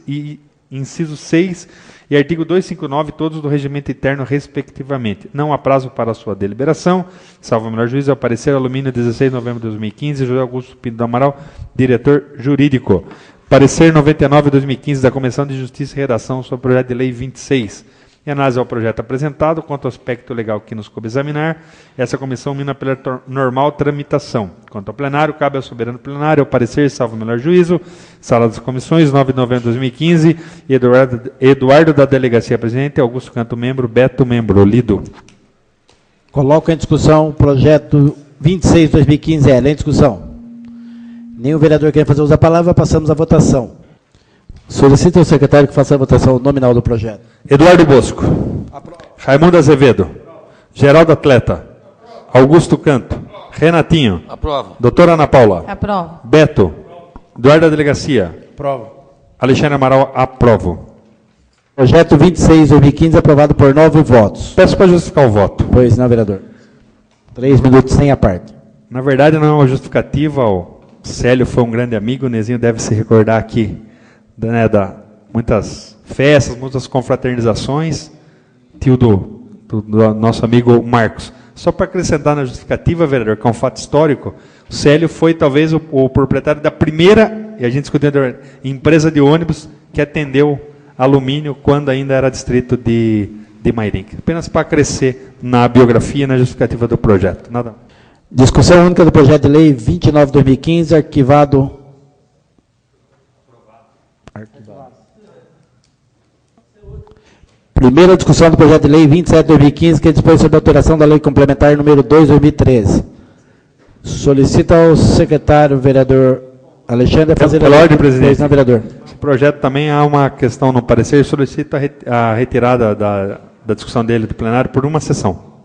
e inciso 6 e artigo 259, todos do regimento interno, respectivamente. Não há prazo para sua deliberação. Salvo o melhor juízo, ao parecer, alumínio, 16 de novembro de 2015, José Augusto Pinto do Amaral, diretor jurídico. Parecer 99/2015 da Comissão de Justiça e Redação sobre o projeto de lei 26. Em análise ao projeto apresentado, quanto ao aspecto legal que nos coube examinar, essa comissão mina pela normal tramitação. Quanto ao plenário, cabe ao soberano plenário, ao parecer, salvo o melhor juízo, Sala das Comissões, 9 de novembro de 2015, Eduardo da Delegacia Presidente, Augusto Canto membro, Beto membro. Lido. Coloco em discussão o projeto 26/2015-L. Em discussão. Nenhum vereador quer fazer uso da palavra, passamos à votação. Solicito ao secretário que faça a votação nominal do projeto. Eduardo Bosco. Aprova. Raimundo Azevedo. Aprova. Geraldo Atleta. Aprova. Augusto Canto. Aprova. Renatinho. Aprova. Doutora Ana Paula. Aprova. Beto. Aprova. Eduardo da Delegacia. Aprova. Alexandre Amaral, aprovo. Projeto 26/2015 aprovado por 9 votos. Peço para justificar o voto. Pois não, vereador. 3 minutos sem a parte. Na verdade, não é uma justificativa ao Célio foi um grande amigo, o Nezinho deve se recordar aqui, né, da muitas festas, muitas confraternizações, tio do nosso amigo Marcos. Só para acrescentar na justificativa, vereador, que é um fato histórico, o Célio foi talvez o proprietário da primeira, e a gente discutiu, empresa de ônibus que atendeu alumínio quando ainda era distrito de Mairinque. Apenas para crescer na biografia e na justificativa do projeto. Nada. Discussão única do projeto de lei 29/2015, arquivado. Primeira discussão do projeto de lei 27/2015, que dispõe sobre a alteração da lei complementar número 2/2013. Solicita ao secretário vereador Alexandre a fazer pela ordem, presidente. Não, vereador. Esse projeto também há uma questão no parecer, solicita a retirada da discussão dele do plenário por uma sessão.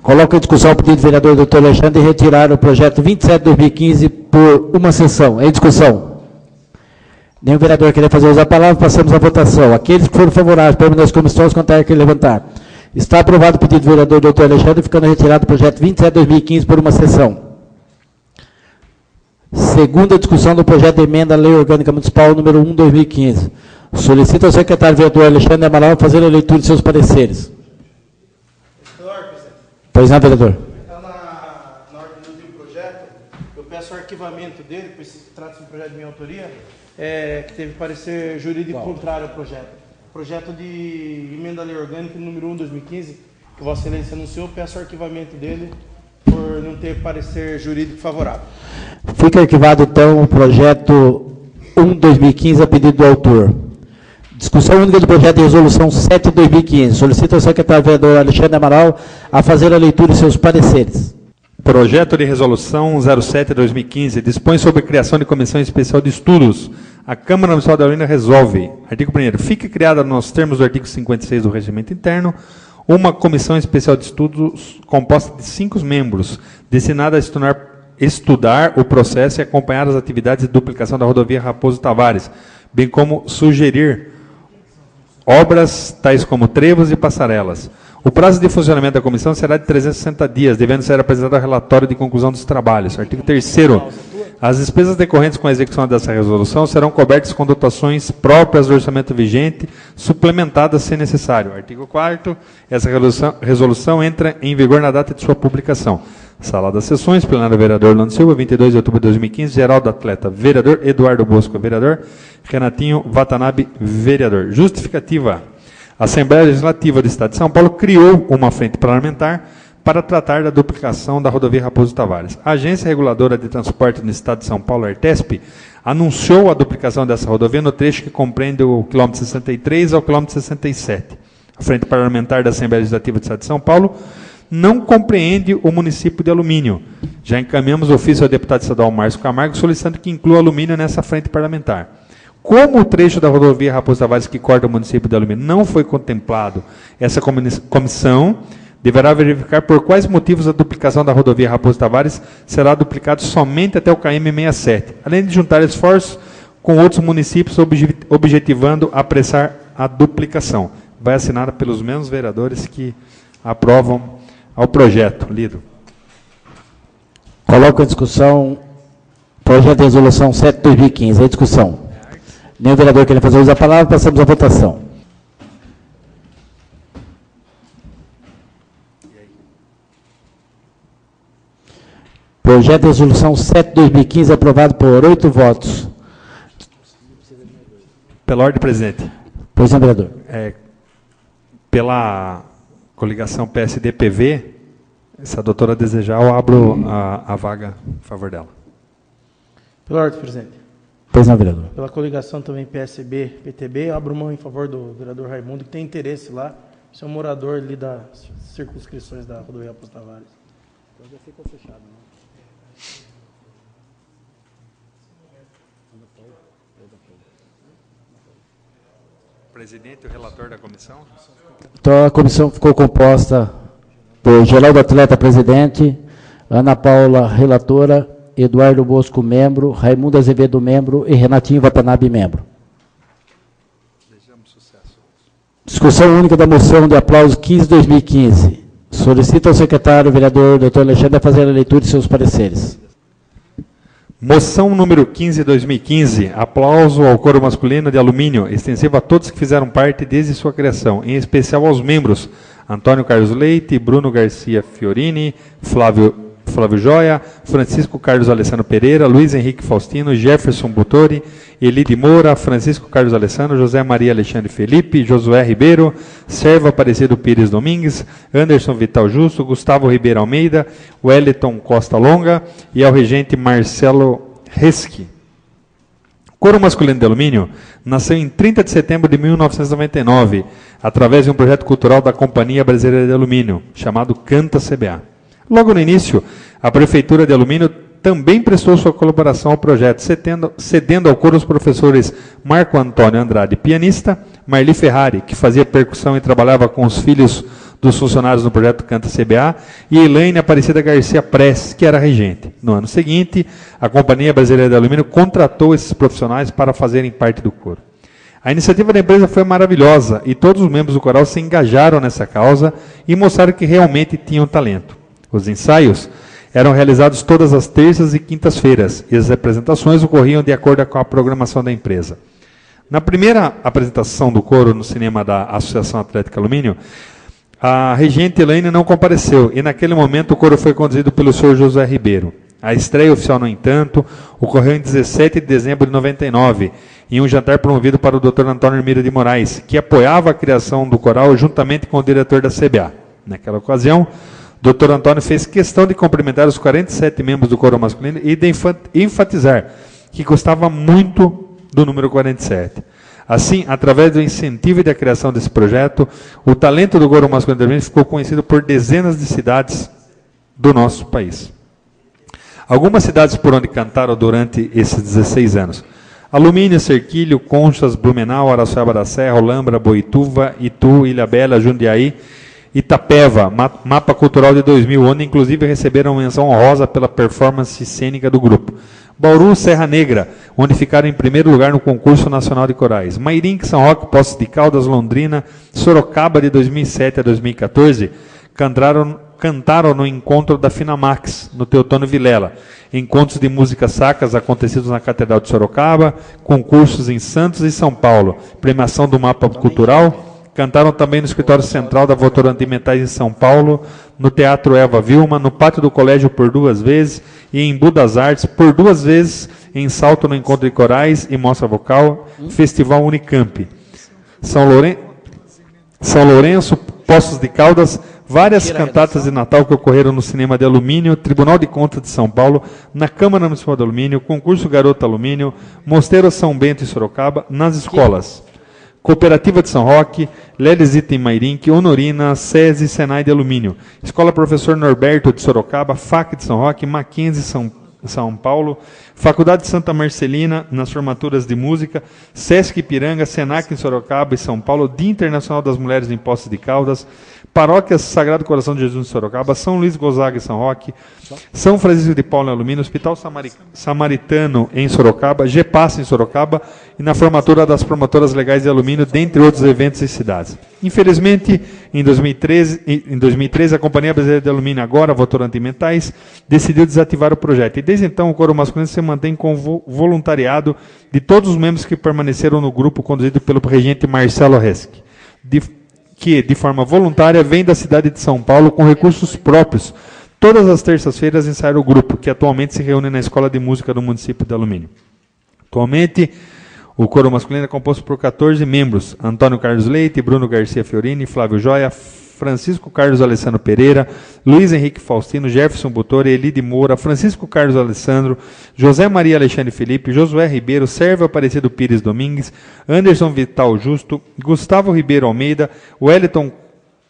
Coloco em discussão o pedido do vereador Dr. Alexandre de retirar o projeto 27/2015 por uma sessão. Em discussão. Nenhum vereador querer fazer uso da palavra, passamos à votação. Aqueles que foram favoráveis, permaneçam nas comissões, contar que levantar. Está aprovado o pedido do vereador Dr. Alexandre, ficando retirado o projeto 27/2015 por uma sessão. Segunda discussão do projeto de emenda à Lei Orgânica Municipal número 1/2015. Solicita ao secretário vereador Alexandre Amaral fazer a leitura de seus pareceres. Pois não, vereador. Está na ordem do último projeto, eu peço o arquivamento dele, pois se trata de um projeto de minha autoria, que teve parecer jurídico contrário ao projeto. Projeto de emenda à Lei Orgânica número 1/2015, que Vossa Excelência anunciou, peço o arquivamento dele por não ter parecer jurídico favorável. Fica arquivado, então, o projeto 1/2015 a pedido do autor. Discussão única do projeto de resolução 7/2015. Solicita ao secretário vereador Alexandre Amaral a fazer a leitura de seus pareceres. Projeto de resolução 07/2015 dispõe sobre a criação de comissão especial de estudos. A Câmara Municipal da Olinda resolve. Artigo 1º. Fica criada nos termos do artigo 56 do Regimento Interno uma comissão especial de estudos composta de 5 membros, destinada a estudar o processo e acompanhar as atividades de duplicação da rodovia Raposo Tavares, bem como sugerir obras tais como trevos e passarelas. O prazo de funcionamento da comissão será de 360 dias, devendo ser apresentado o relatório de conclusão dos trabalhos. Artigo 3º. As despesas decorrentes com a execução dessa resolução serão cobertas com dotações próprias do orçamento vigente, suplementadas se necessário. Artigo 4º. Essa resolução entra em vigor na data de sua publicação. Sala das Sessões, plenário vereador Orlando Silva, 22 de outubro de 2015, geral do atleta, vereador Eduardo Bosco, vereador Renatinho Watanabe, vereador. Justificativa. A Assembleia Legislativa do Estado de São Paulo criou uma frente parlamentar para tratar da duplicação da rodovia Raposo Tavares. A Agência Reguladora de Transporte no Estado de São Paulo, Artesp, anunciou a duplicação dessa rodovia no trecho que compreende o quilômetro 63 ao quilômetro 67. A frente parlamentar da Assembleia Legislativa do Estado de São Paulo não compreende o município de Alumínio. Já encaminhamos o ofício ao deputado estadual Márcio Camargo, solicitando que inclua Alumínio nessa frente parlamentar. Como o trecho da rodovia Raposo Tavares que corta o município de Alumínio não foi contemplado, essa comissão deverá verificar por quais motivos a duplicação da rodovia Raposo Tavares será duplicada somente até o KM 67, além de juntar esforços com outros municípios objetivando apressar a duplicação. Vai assinada pelos mesmos vereadores que aprovam ao projeto. Lido. Coloco em discussão o projeto de resolução 7/2015. Em discussão. Nenhum vereador quer fazer uso da palavra, passamos à votação. Projeto de resolução 7/2015 aprovado por 8 votos. Pela ordem, presidente. Pois não, vereador. Pela coligação PSD-PV, se a doutora desejar, eu abro a vaga em favor dela. Pela ordem, presidente. Pois não, vereador. Pela coligação também PSB-PTB, abro mão em favor do vereador Raimundo, que tem interesse lá, ser um morador ali das circunscrições da rodovia Raposo Tavares. Então já ficou fechado, né? Presidente, o relator da comissão. Então, a comissão ficou composta por Geraldo Atleta, presidente, Ana Paula, relatora, Eduardo Bosco, membro, Raimundo Azevedo, membro, e Renatinho Watanabe, membro. Discussão única da moção de aplauso 15/2015. Solicito ao secretário, vereador Dr. Alexandre, a fazer a leitura de seus pareceres. Moção número 15, 2015. Aplauso ao coro masculino de alumínio, extensivo a todos que fizeram parte desde sua criação, em especial aos membros Antônio Carlos Leite, Bruno Garcia Fiorini, Flávio Joia, Francisco Carlos Alessandro Pereira, Luiz Henrique Faustino, Jefferson Butori, Elide Moura, Francisco Carlos Alessandro, José Maria Alexandre Felipe, Josué Ribeiro, Servo Aparecido Pires Domingues, Anderson Vital Justo, Gustavo Ribeiro Almeida, Wellington Costa Longa e ao regente Marcelo Reschi. Coro Masculino de Alumínio nasceu em 30 de setembro de 1999, através de um projeto cultural da Companhia Brasileira de Alumínio, chamado Canta CBA. Logo no início, a Prefeitura de Alumínio também prestou sua colaboração ao projeto, cedendo ao coro os professores Marco Antônio Andrade, pianista, Marli Ferrari, que fazia percussão e trabalhava com os filhos dos funcionários no projeto Canta CBA, e Elaine Aparecida Garcia Press, que era regente. No ano seguinte, a Companhia Brasileira de Alumínio contratou esses profissionais para fazerem parte do coro. A iniciativa da empresa foi maravilhosa e todos os membros do coral se engajaram nessa causa e mostraram que realmente tinham talento. Os ensaios eram realizados todas as terças e quintas-feiras e as apresentações ocorriam de acordo com a programação da empresa. Na primeira apresentação do coro no cinema da Associação Atlética Alumínio, a regente Elaine não compareceu e naquele momento o coro foi conduzido pelo senhor José Ribeiro. A estreia oficial, no entanto, ocorreu em 17 de dezembro de 99, em um jantar promovido para o Dr. Antônio Hermílio de Moraes, que apoiava a criação do coral juntamente com o diretor da CBA. Naquela ocasião, o Dr. Antônio fez questão de cumprimentar os 47 membros do coro masculino e de enfatizar que gostava muito do número 47. Assim, através do incentivo e da criação desse projeto, o talento do coro masculino ficou conhecido por dezenas de cidades do nosso país. Algumas cidades por onde cantaram durante esses 16 anos: Alumínio, Serquilho, Conchas, Blumenau, Araçoiaba da Serra, Olambra, Boituva, Itu, Ilhabela, Jundiaí, Itapeva, Mapa Cultural de 2000, onde inclusive receberam menção honrosa pela performance cênica do grupo. Bauru, Serra Negra, onde ficaram em primeiro lugar no concurso nacional de corais. Mairinque, São Roque, Poços de Caldas, Londrina, Sorocaba de 2007 a 2014, cantaram no encontro da Finamax, no Teotônio Vilela. Encontros de músicas sacras acontecidos na Catedral de Sorocaba, concursos em Santos e São Paulo, premiação do Mapa Cultural. Cantaram também no Escritório Central da Votorantim Metais em São Paulo, no Teatro Eva Vilma, no Pátio do Colégio por 2 vezes e em Budas Artes por 2 vezes, em Salto no Encontro de Corais e Mostra Vocal, Festival Unicamp. São Lourenço, Poços de Caldas, várias cantatas de Natal que ocorreram no Cinema de Alumínio, Tribunal de Contas de São Paulo, na Câmara Municipal de Alumínio, Concurso Garota Alumínio, Mosteiro São Bento e Sorocaba, nas escolas Cooperativa de São Roque, Lelesita em Mairinque, Honorina, SESI e Senai de Alumínio, Escola Professor Norberto de Sorocaba, FAC de São Roque, Mackenzie São Paulo, Faculdade de Santa Marcelina, nas formaturas de música, Sesc Ipiranga, Senac em Sorocaba e São Paulo, Dia Internacional das Mulheres em Poços de Caldas, Paróquias Sagrado Coração de Jesus em Sorocaba, São Luís Gonzaga em São Roque, São Francisco de Paula em Alumínio, Hospital Samaritano em Sorocaba, GEPAS em Sorocaba e na formatura das promotoras legais de alumínio, dentre outros eventos e cidades. Infelizmente, em 2013, a Companhia Brasileira de Alumínio, agora Votorantim Metais, decidiu desativar o projeto. E desde então o coro masculino se mantém com voluntariado de todos os membros que permaneceram no grupo conduzido pelo regente Marcelo Reschi, que, de forma voluntária, vem da cidade de São Paulo com recursos próprios. Todas as terças-feiras ensaia o grupo, que atualmente se reúne na Escola de Música do município de Alumínio. Atualmente, o coro masculino é composto por 14 membros: Antônio Carlos Leite, Bruno Garcia Fiorini, Flávio Joia, Francisco Carlos Alessandro Pereira, Luiz Henrique Faustino, Jefferson Butori, Elide Moura, Francisco Carlos Alessandro, José Maria Alexandre Felipe, Josué Ribeiro, Servo Aparecido Pires Domingues, Anderson Vital Justo, Gustavo Ribeiro Almeida, Wellington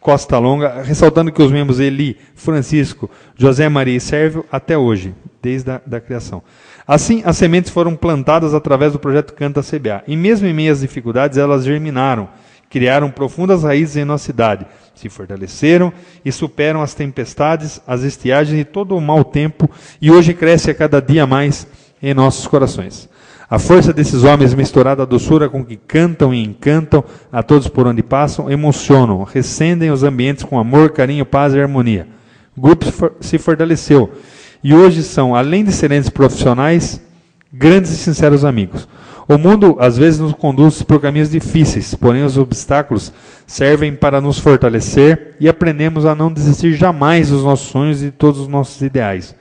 Costa Longa, ressaltando que os membros Eli, Francisco, José Maria e Sérvio até hoje, desde a criação. Assim, as sementes foram plantadas através do projeto Canta CBA. E mesmo em meio às dificuldades, elas germinaram, criaram profundas raízes em nossa cidade, se fortaleceram e superam as tempestades, as estiagens e todo o mau tempo, e hoje cresce a cada dia mais em nossos corações. A força desses homens, misturada à doçura com que cantam e encantam a todos por onde passam, emocionam, recendem os ambientes com amor, carinho, paz e harmonia. O grupo se fortaleceu e hoje são, além de excelentes profissionais, grandes e sinceros amigos. O mundo, às vezes, nos conduz por caminhos difíceis, porém os obstáculos servem para nos fortalecer e aprendemos a não desistir jamais dos nossos sonhos e de todos os nossos ideais.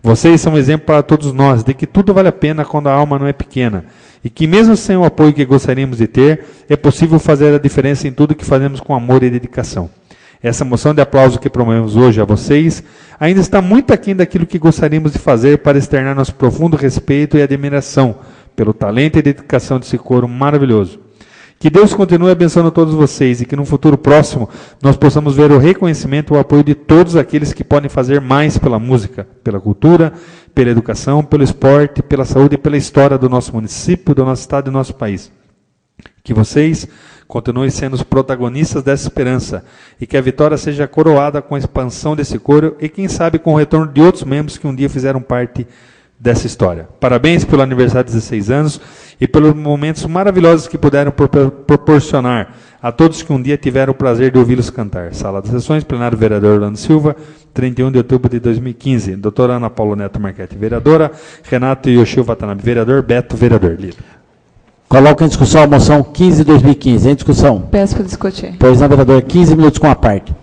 Vocês são um exemplo para todos nós de que tudo vale a pena quando a alma não é pequena e que mesmo sem o apoio que gostaríamos de ter, é possível fazer a diferença em tudo que fazemos com amor e dedicação. Essa moção de aplauso que promovemos hoje a vocês ainda está muito aquém daquilo que gostaríamos de fazer para externar nosso profundo respeito e admiração pelo talento e dedicação desse coro maravilhoso. Que Deus continue abençoando todos vocês e que no futuro próximo nós possamos ver o reconhecimento e o apoio de todos aqueles que podem fazer mais pela música, pela cultura, pela educação, pelo esporte, pela saúde e pela história do nosso município, do nosso estado e do nosso país. Que vocês continuem sendo os protagonistas dessa esperança e que a vitória seja coroada com a expansão desse coro e quem sabe com o retorno de outros membros que um dia fizeram parte dessa história. Parabéns pelo aniversário de 16 anos e pelos momentos maravilhosos que puderam proporcionar a todos que um dia tiveram o prazer de ouvi-los cantar. Sala das Sessões, plenário vereador Orlando Silva, 31 de outubro de 2015. Doutora Ana Paula Neto Marchetti, vereadora. Renato Yoshio Watanabe, vereador. Beto, vereador. Lido. Coloca em discussão a moção 15 de 2015. Em discussão. Peço para discutir. Pois não, vereador, 15 minutos com a parte.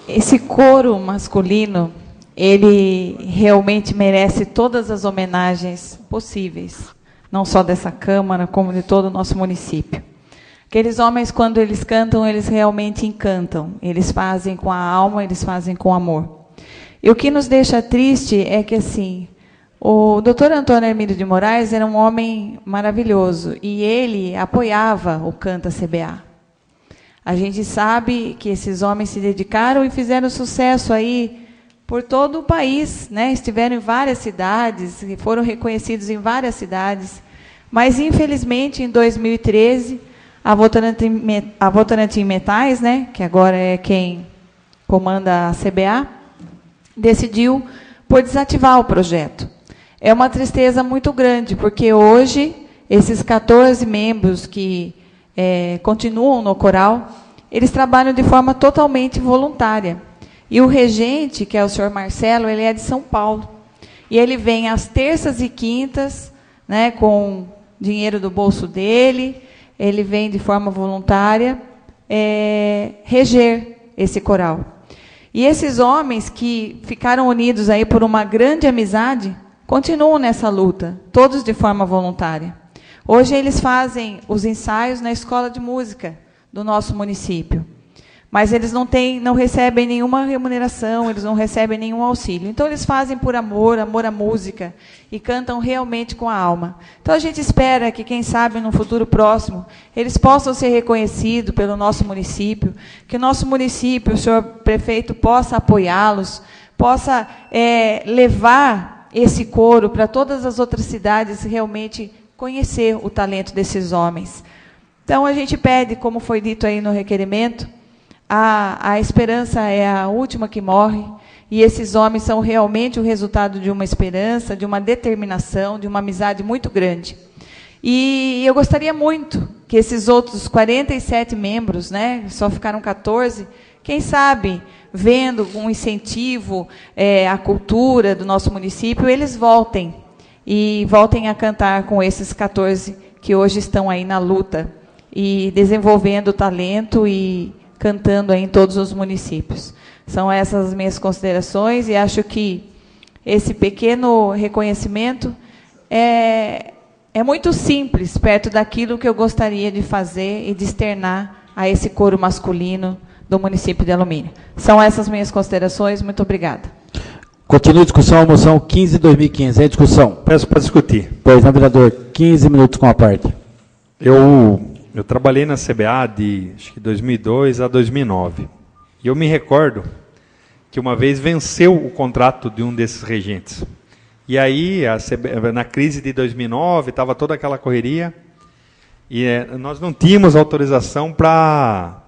Esse coro masculino, ele realmente merece todas as homenagens possíveis, não só dessa Câmara, como de todo o nosso município. Aqueles homens, quando eles cantam, eles realmente encantam. Eles fazem com a alma, eles fazem com amor. E o que nos deixa triste é que, assim, o doutor Antônio Hermílio de Moraes era um homem maravilhoso e ele apoiava o Canta CBA. A gente sabe que esses homens se dedicaram e fizeram sucesso aí por todo o país, né? Estiveram em várias cidades, foram reconhecidos em várias cidades, mas infelizmente em 2013 a Votorantim Metais, né, que agora é quem comanda a CBA, decidiu por desativar o projeto. É uma tristeza muito grande, porque hoje esses 14 membros que continuam no coral, eles trabalham de forma totalmente voluntária. E o regente, que é o senhor Marcelo, ele é de São Paulo. E ele vem às terças e quintas, né, com dinheiro do bolso dele, ele vem de forma voluntária reger esse coral. E esses homens que ficaram unidos aí por uma grande amizade, continuam nessa luta, todos de forma voluntária. Hoje eles fazem os ensaios na escola de música do nosso município. Mas eles não recebem nenhuma remuneração, eles não recebem nenhum auxílio. Então, eles fazem por amor à música, e cantam realmente com a alma. Então, a gente espera que, quem sabe, no futuro próximo, eles possam ser reconhecidos pelo nosso município, que o nosso município, o senhor prefeito, possa apoiá-los, possa levar esse coro para todas as outras cidades, realmente conhecer o talento desses homens. Então, a gente pede, como foi dito aí no requerimento, a esperança é a última que morre, e esses homens são realmente o resultado de uma esperança, de uma determinação, de uma amizade muito grande. E eu gostaria muito que esses outros 47 membros, né, só ficaram 14, quem sabe, vendo um incentivo à cultura do nosso município, eles voltem a cantar com esses 14 que hoje estão aí na luta, e desenvolvendo talento e cantando aí em todos os municípios. São essas as minhas considerações, e acho que esse pequeno reconhecimento é muito simples, perto daquilo que eu gostaria de fazer e de externar a esse coro masculino do município de Alumínio. São essas minhas considerações, muito obrigada. Continua a discussão, a moção 15 de 2015. Em discussão. Peço para discutir. Pois não, vereador, 15 minutos com a parte. Eu trabalhei na CBA de acho que 2002 a 2009. E eu me recordo que uma vez venceu o contrato de um desses regentes. E aí, na crise de 2009, estava toda aquela correria, e nós não tínhamos autorização para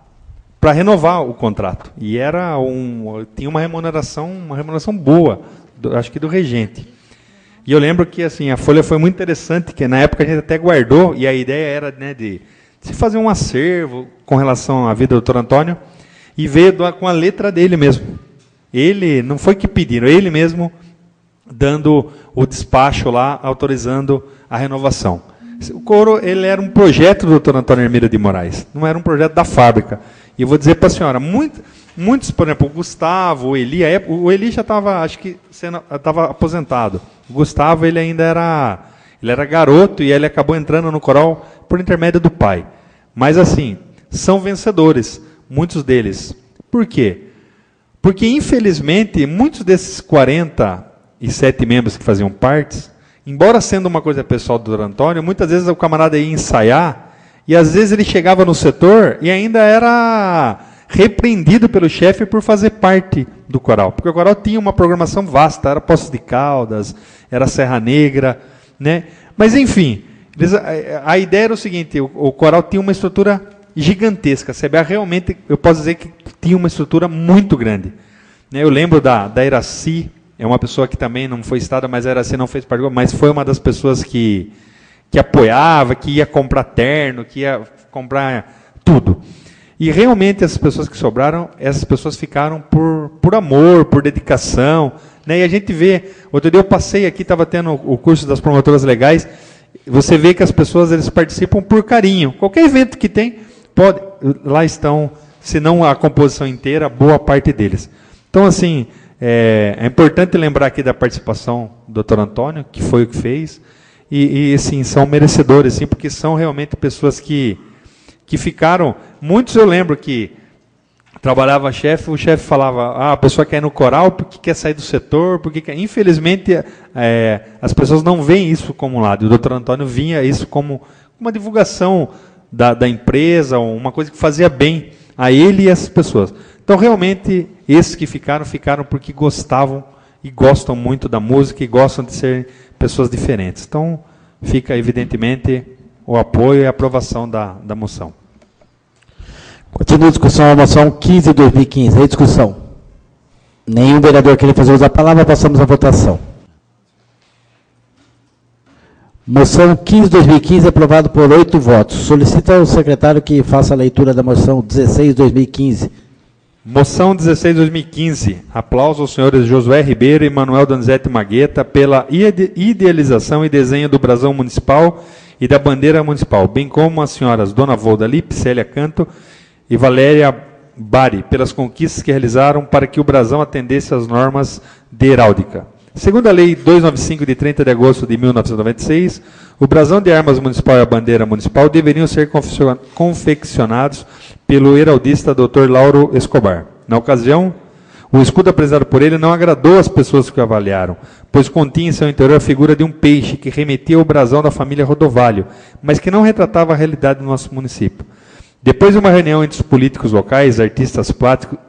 renovar o contrato. E tinha uma remuneração boa, acho que do regente. E eu lembro que assim, a folha foi muito interessante, que na época a gente até guardou, e a ideia era, né, de se fazer um acervo com relação à vida do Dr. Antônio, e veio com a letra dele mesmo. Ele, não foi que pediram, ele mesmo dando o despacho lá, autorizando a renovação. O coro, ele era um projeto do Dr. Antônio Hermílio de Moraes, não era um projeto da fábrica. E eu vou dizer para a senhora, muitos, por exemplo, o Gustavo, o Eli já estava, acho que estava aposentado. O Gustavo, ele ainda era garoto e ele acabou entrando no coral por intermédio do pai. Mas assim, são vencedores, muitos deles. Por quê? Porque, infelizmente, muitos desses 47 membros que faziam parte, embora sendo uma coisa pessoal do Dr. Antônio, muitas vezes o camarada ia ensaiar e às vezes ele chegava no setor e ainda era repreendido pelo chefe por fazer parte do coral. Porque o coral tinha uma programação vasta, era Poços de Caldas, era Serra Negra, né? Mas, enfim, a ideia era o seguinte, o coral tinha uma estrutura gigantesca. A CBA realmente, eu posso dizer que tinha uma estrutura muito grande. Eu lembro da Iraci, é uma pessoa que também não foi citada, mas a Iraci não fez parte, mas foi uma das pessoas que apoiava, que ia comprar terno, que ia comprar tudo. E realmente essas pessoas que sobraram, essas pessoas ficaram por amor, por dedicação, né? E a gente vê, outro dia eu passei aqui, estava tendo o curso das promotoras legais, você vê que as pessoas eles participam por carinho. Qualquer evento que tem, lá estão, se não a composição inteira, boa parte deles. Então, assim, é importante lembrar aqui da participação do Dr. Antônio, que foi o que fez, e assim, são merecedores, sim, porque são realmente pessoas que ficaram. Muitos eu lembro que trabalhava chefe, o chefe falava, a pessoa quer ir no coral porque quer sair do setor, porque quer. Infelizmente, as pessoas não veem isso como um lado. O Dr. Antônio vinha isso como uma divulgação da empresa, uma coisa que fazia bem a ele e essas pessoas. Então, realmente, esses que ficaram porque gostavam e gostam muito da música e gostam de ser pessoas diferentes. Então, fica, evidentemente, o apoio e a aprovação da moção. Continua a discussão, a moção 15 de 2015. Aí, discussão. Nenhum vereador queria fazer uso da palavra, passamos à votação. Moção 15 de 2015, aprovado por 8 votos. Solicita ao secretário que faça a leitura da moção 16 de 2015. Moção 16 de 2015. Aplauso aos senhores Josué Ribeiro e Manuel Donizete Magueta pela idealização e desenho do brasão municipal e da bandeira municipal, bem como as senhoras Dona Volda Lipe, Célia Canto e Valéria Bari, pelas conquistas que realizaram para que o brasão atendesse às normas de heráldica. Segundo a Lei 295, de 30 de agosto de 1996, o brasão de armas municipal e a bandeira municipal deveriam ser confeccionados pelo heraldista Dr. Lauro Escobar. Na ocasião, o escudo apresentado por ele não agradou às pessoas que o avaliaram, pois continha em seu interior a figura de um peixe que remetia ao brasão da família Rodovalho, mas que não retratava a realidade do nosso município. Depois de uma reunião entre os políticos locais, artistas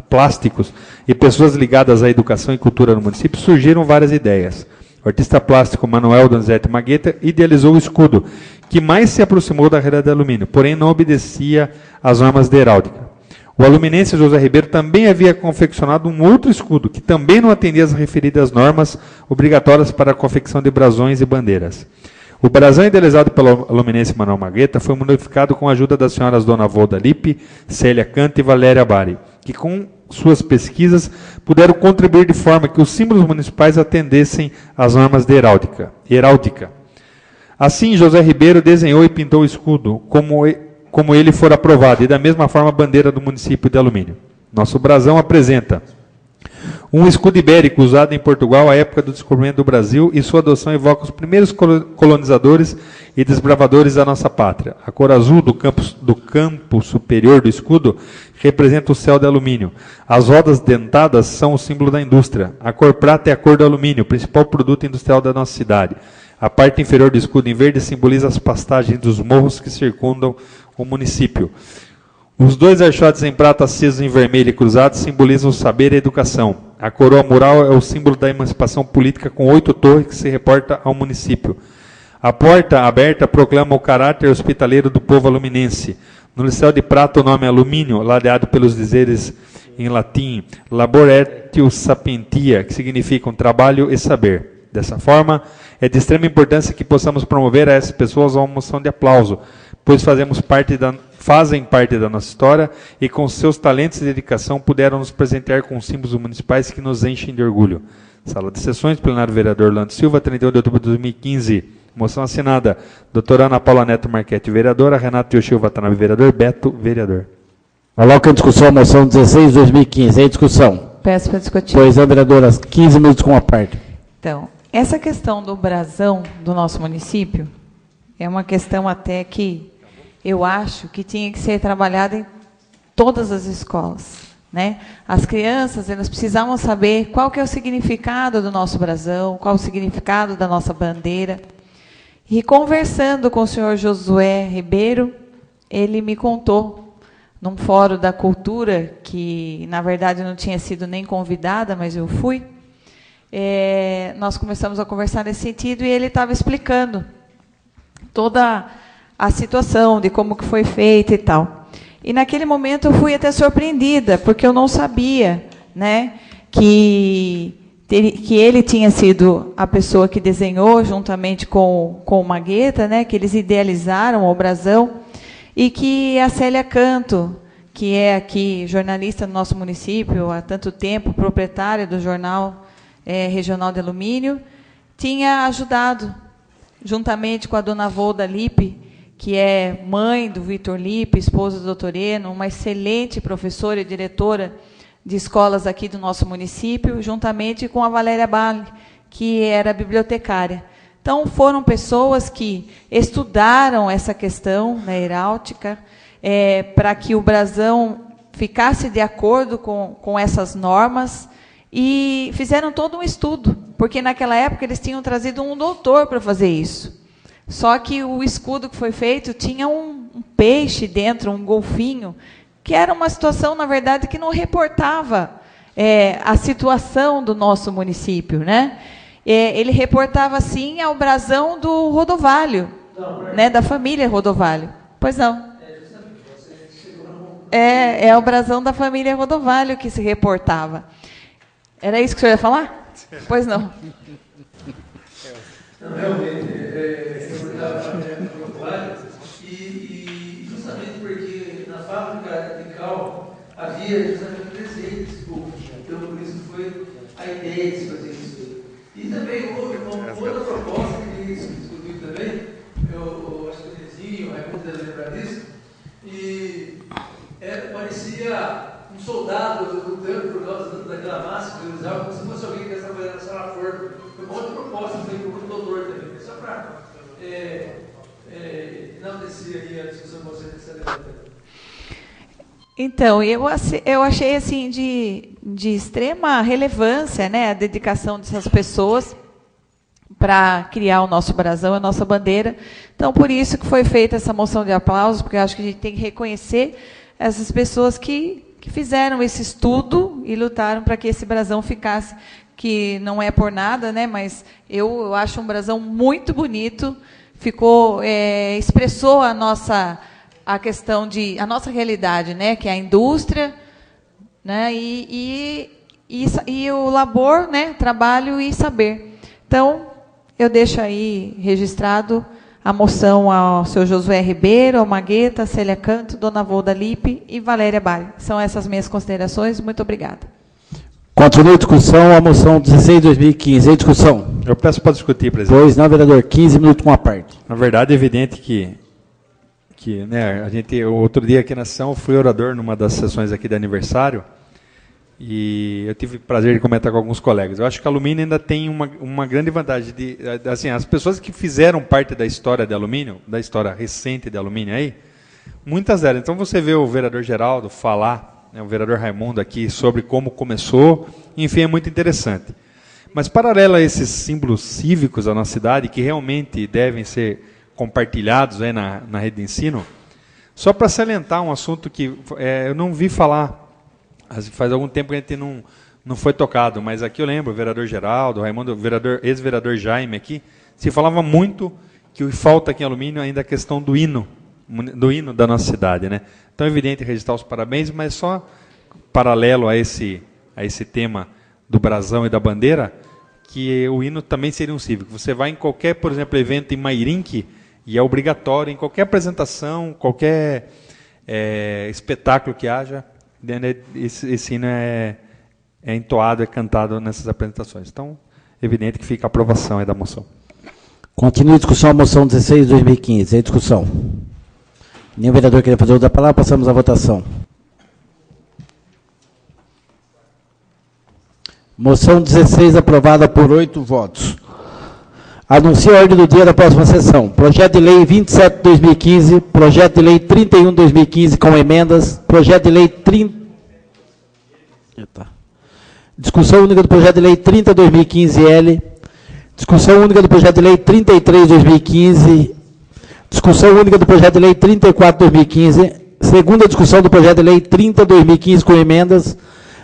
plásticos e pessoas ligadas à educação e cultura no município, surgiram várias ideias. O artista plástico Manuel Donizete Magueta idealizou o escudo, que mais se aproximou da realidade de alumínio, porém não obedecia às normas de heráldica. O aluminense José Ribeiro também havia confeccionado um outro escudo, que também não atendia às referidas normas obrigatórias para a confecção de brasões e bandeiras. O brasão idealizado pelo aluminense Manuel Magueta foi modificado com a ajuda das senhoras Dona Volda Lipe, Célia Canto e Valéria Bari, que com suas pesquisas puderam contribuir de forma que os símbolos municipais atendessem às normas de heráldica. Assim, José Ribeiro desenhou e pintou o escudo, como ele for aprovado, e da mesma forma a bandeira do município de alumínio. Nosso brasão apresenta um escudo ibérico usado em Portugal à época do descobrimento do Brasil, e sua adoção evoca os primeiros colonizadores e desbravadores da nossa pátria. A cor azul do campo superior do escudo representa o céu de alumínio. As rodas dentadas são o símbolo da indústria. A cor prata é a cor do alumínio, o principal produto industrial da nossa cidade. A parte inferior do escudo em verde simboliza as pastagens dos morros que circundam o município. Os dois archotes em prata acesos em vermelho e cruzados simbolizam o saber e a educação. A coroa mural é o símbolo da emancipação política com 8 torres que se reporta ao município. A porta aberta proclama o caráter hospitaleiro do povo aluminense. No liceu de prata o nome é alumínio, ladeado pelos dizeres em latim labor etius sapientia, que significam trabalho e saber. Dessa forma, É de extrema importância que possamos promover a essas pessoas uma moção de aplauso, pois fazem parte da nossa história e com seus talentos e dedicação puderam nos presentear com símbolos municipais que nos enchem de orgulho. Sala de Sessões, plenário vereador Orlando Silva, 31 de outubro de 2015. Moção assinada, doutora Ana Paula Neto Marchetti, vereadora, Renato Yoshio Watanabe, vereador, Beto, vereador. Coloca em discussão a moção 16/2015. Em discussão. Peço para discutir. Pois não, vereadora, 15 minutos com a parte. Então, essa questão do brasão do nosso município é uma questão até que eu acho que tinha que ser trabalhada em todas as escolas, né? As crianças, elas precisavam saber qual que é o significado do nosso brasão, qual o significado da nossa bandeira. E conversando com o senhor Josué Ribeiro, ele me contou, num fórum da cultura, que na verdade não tinha sido nem convidada, mas eu fui, nós começamos a conversar nesse sentido e ele estava explicando toda a situação de como que foi feita e tal. E naquele momento eu fui até surpreendida, porque eu não sabia, né, que ele tinha sido a pessoa que desenhou, juntamente com o Magueta, né, que eles idealizaram o brasão, e que a Célia Canto, que é aqui jornalista no nosso município há tanto tempo, proprietária do jornal regional de alumínio, tinha ajudado, juntamente com a dona Volda Lippe, que é mãe do Vitor Lippe, esposa do Dr. Eno, uma excelente professora e diretora de escolas aqui do nosso município, juntamente com a Valéria Bale, que era bibliotecária. Então, foram pessoas que estudaram essa questão na heráldica, para que o brasão ficasse de acordo com essas normas, e fizeram todo um estudo, porque naquela época eles tinham trazido um doutor para fazer isso. Só que o escudo que foi feito tinha um peixe dentro, um golfinho, que era uma situação, na verdade, que não reportava a situação do nosso município, né? Ele reportava, sim, ao brasão do Rodovalho, né, da família Rodovalho. Pois não. É o brasão da família Rodovalho que se reportava. Era isso que o senhor ia falar? Pois não. Não, realmente, reportava a família Rodovalho, e justamente porque na fábrica de cal havia justamente presente esse povo. Então, por isso foi a ideia de se fazer isso. E também houve uma outra proposta que se discutiu também, eu acho que o Nezinho, o Raimundo deve lembrar disso, e parecia um soldado lutando por causa daquela massa que eles usavam, como se fosse alguém que estava trabalhando na sala forno. Foi uma outra proposta que foi do doutor também, só para enaltecer aí a discussão que você está levantando. Então, eu achei assim de extrema relevância, né, a dedicação dessas pessoas para criar o nosso brasão, a nossa bandeira. Então, por isso que foi feita essa moção de aplausos, porque eu acho que a gente tem que reconhecer essas pessoas que fizeram esse estudo e lutaram para que esse brasão ficasse, que não é por nada, né, mas eu acho um brasão muito bonito, ficou, expressou a nossa realidade, né, que é a indústria, né, e o labor, né, trabalho e saber. Então, eu deixo aí registrado a moção ao seu Josué Ribeiro, ao Magueta, Célia Canto, dona Volda Lippe e Valéria Bale. São essas minhas considerações. Muito obrigada. Continua a discussão, a moção 16/2015. Em discussão. Eu peço para discutir, presidente. Pois não, vereador, 15 minutos com a parte. Na verdade, é evidente que né, outro dia aqui na sessão, eu fui orador numa das sessões aqui de aniversário, e eu tive o prazer de comentar com alguns colegas. Eu acho que a alumínio ainda tem uma grande vantagem. Assim, as pessoas que fizeram parte da história de alumínio, da história recente de alumínio aí, muitas delas. Então você vê o vereador Geraldo falar, né, o vereador Raimundo aqui, sobre como começou, enfim, é muito interessante. Mas paralelo a esses símbolos cívicos da nossa cidade, que realmente devem ser compartilhados aí na rede de ensino, só para salientar um assunto que eu não vi falar, faz algum tempo que a gente não foi tocado, mas aqui eu lembro, o vereador Geraldo, o Raimundo, ex-vereador Jaime aqui, se falava muito que o que falta aqui em Alumínio ainda é a questão do hino da nossa cidade, né? Então é evidente registrar os parabéns, mas só paralelo a esse tema do brasão e da bandeira, que o hino também seria um cívico. Você vai em qualquer, por exemplo, evento em Mairinque, e é obrigatório, em qualquer apresentação, qualquer espetáculo que haja, esse hino é entoado, é cantado nessas apresentações. Então, evidente que fica a aprovação da moção. Continua a discussão, a moção 16 de 2015. É discussão. Nenhum vereador queria fazer uso da palavra, passamos à votação. Moção 16 aprovada por 8 votos. Anuncio a ordem do dia da próxima sessão. Projeto de lei 27 de 2015, projeto de lei 31 de 2015 com emendas, projeto de lei 30... Discussão única do projeto de lei 30 de 2015-L, discussão única do projeto de lei 33 de 2015, discussão única do projeto de lei 34 de 2015, segunda discussão do projeto de lei 30 de 2015 com emendas.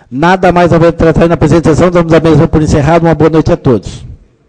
Nada mais a tratar na presente sessão, damos a mesma por encerrado. Uma boa noite a todos.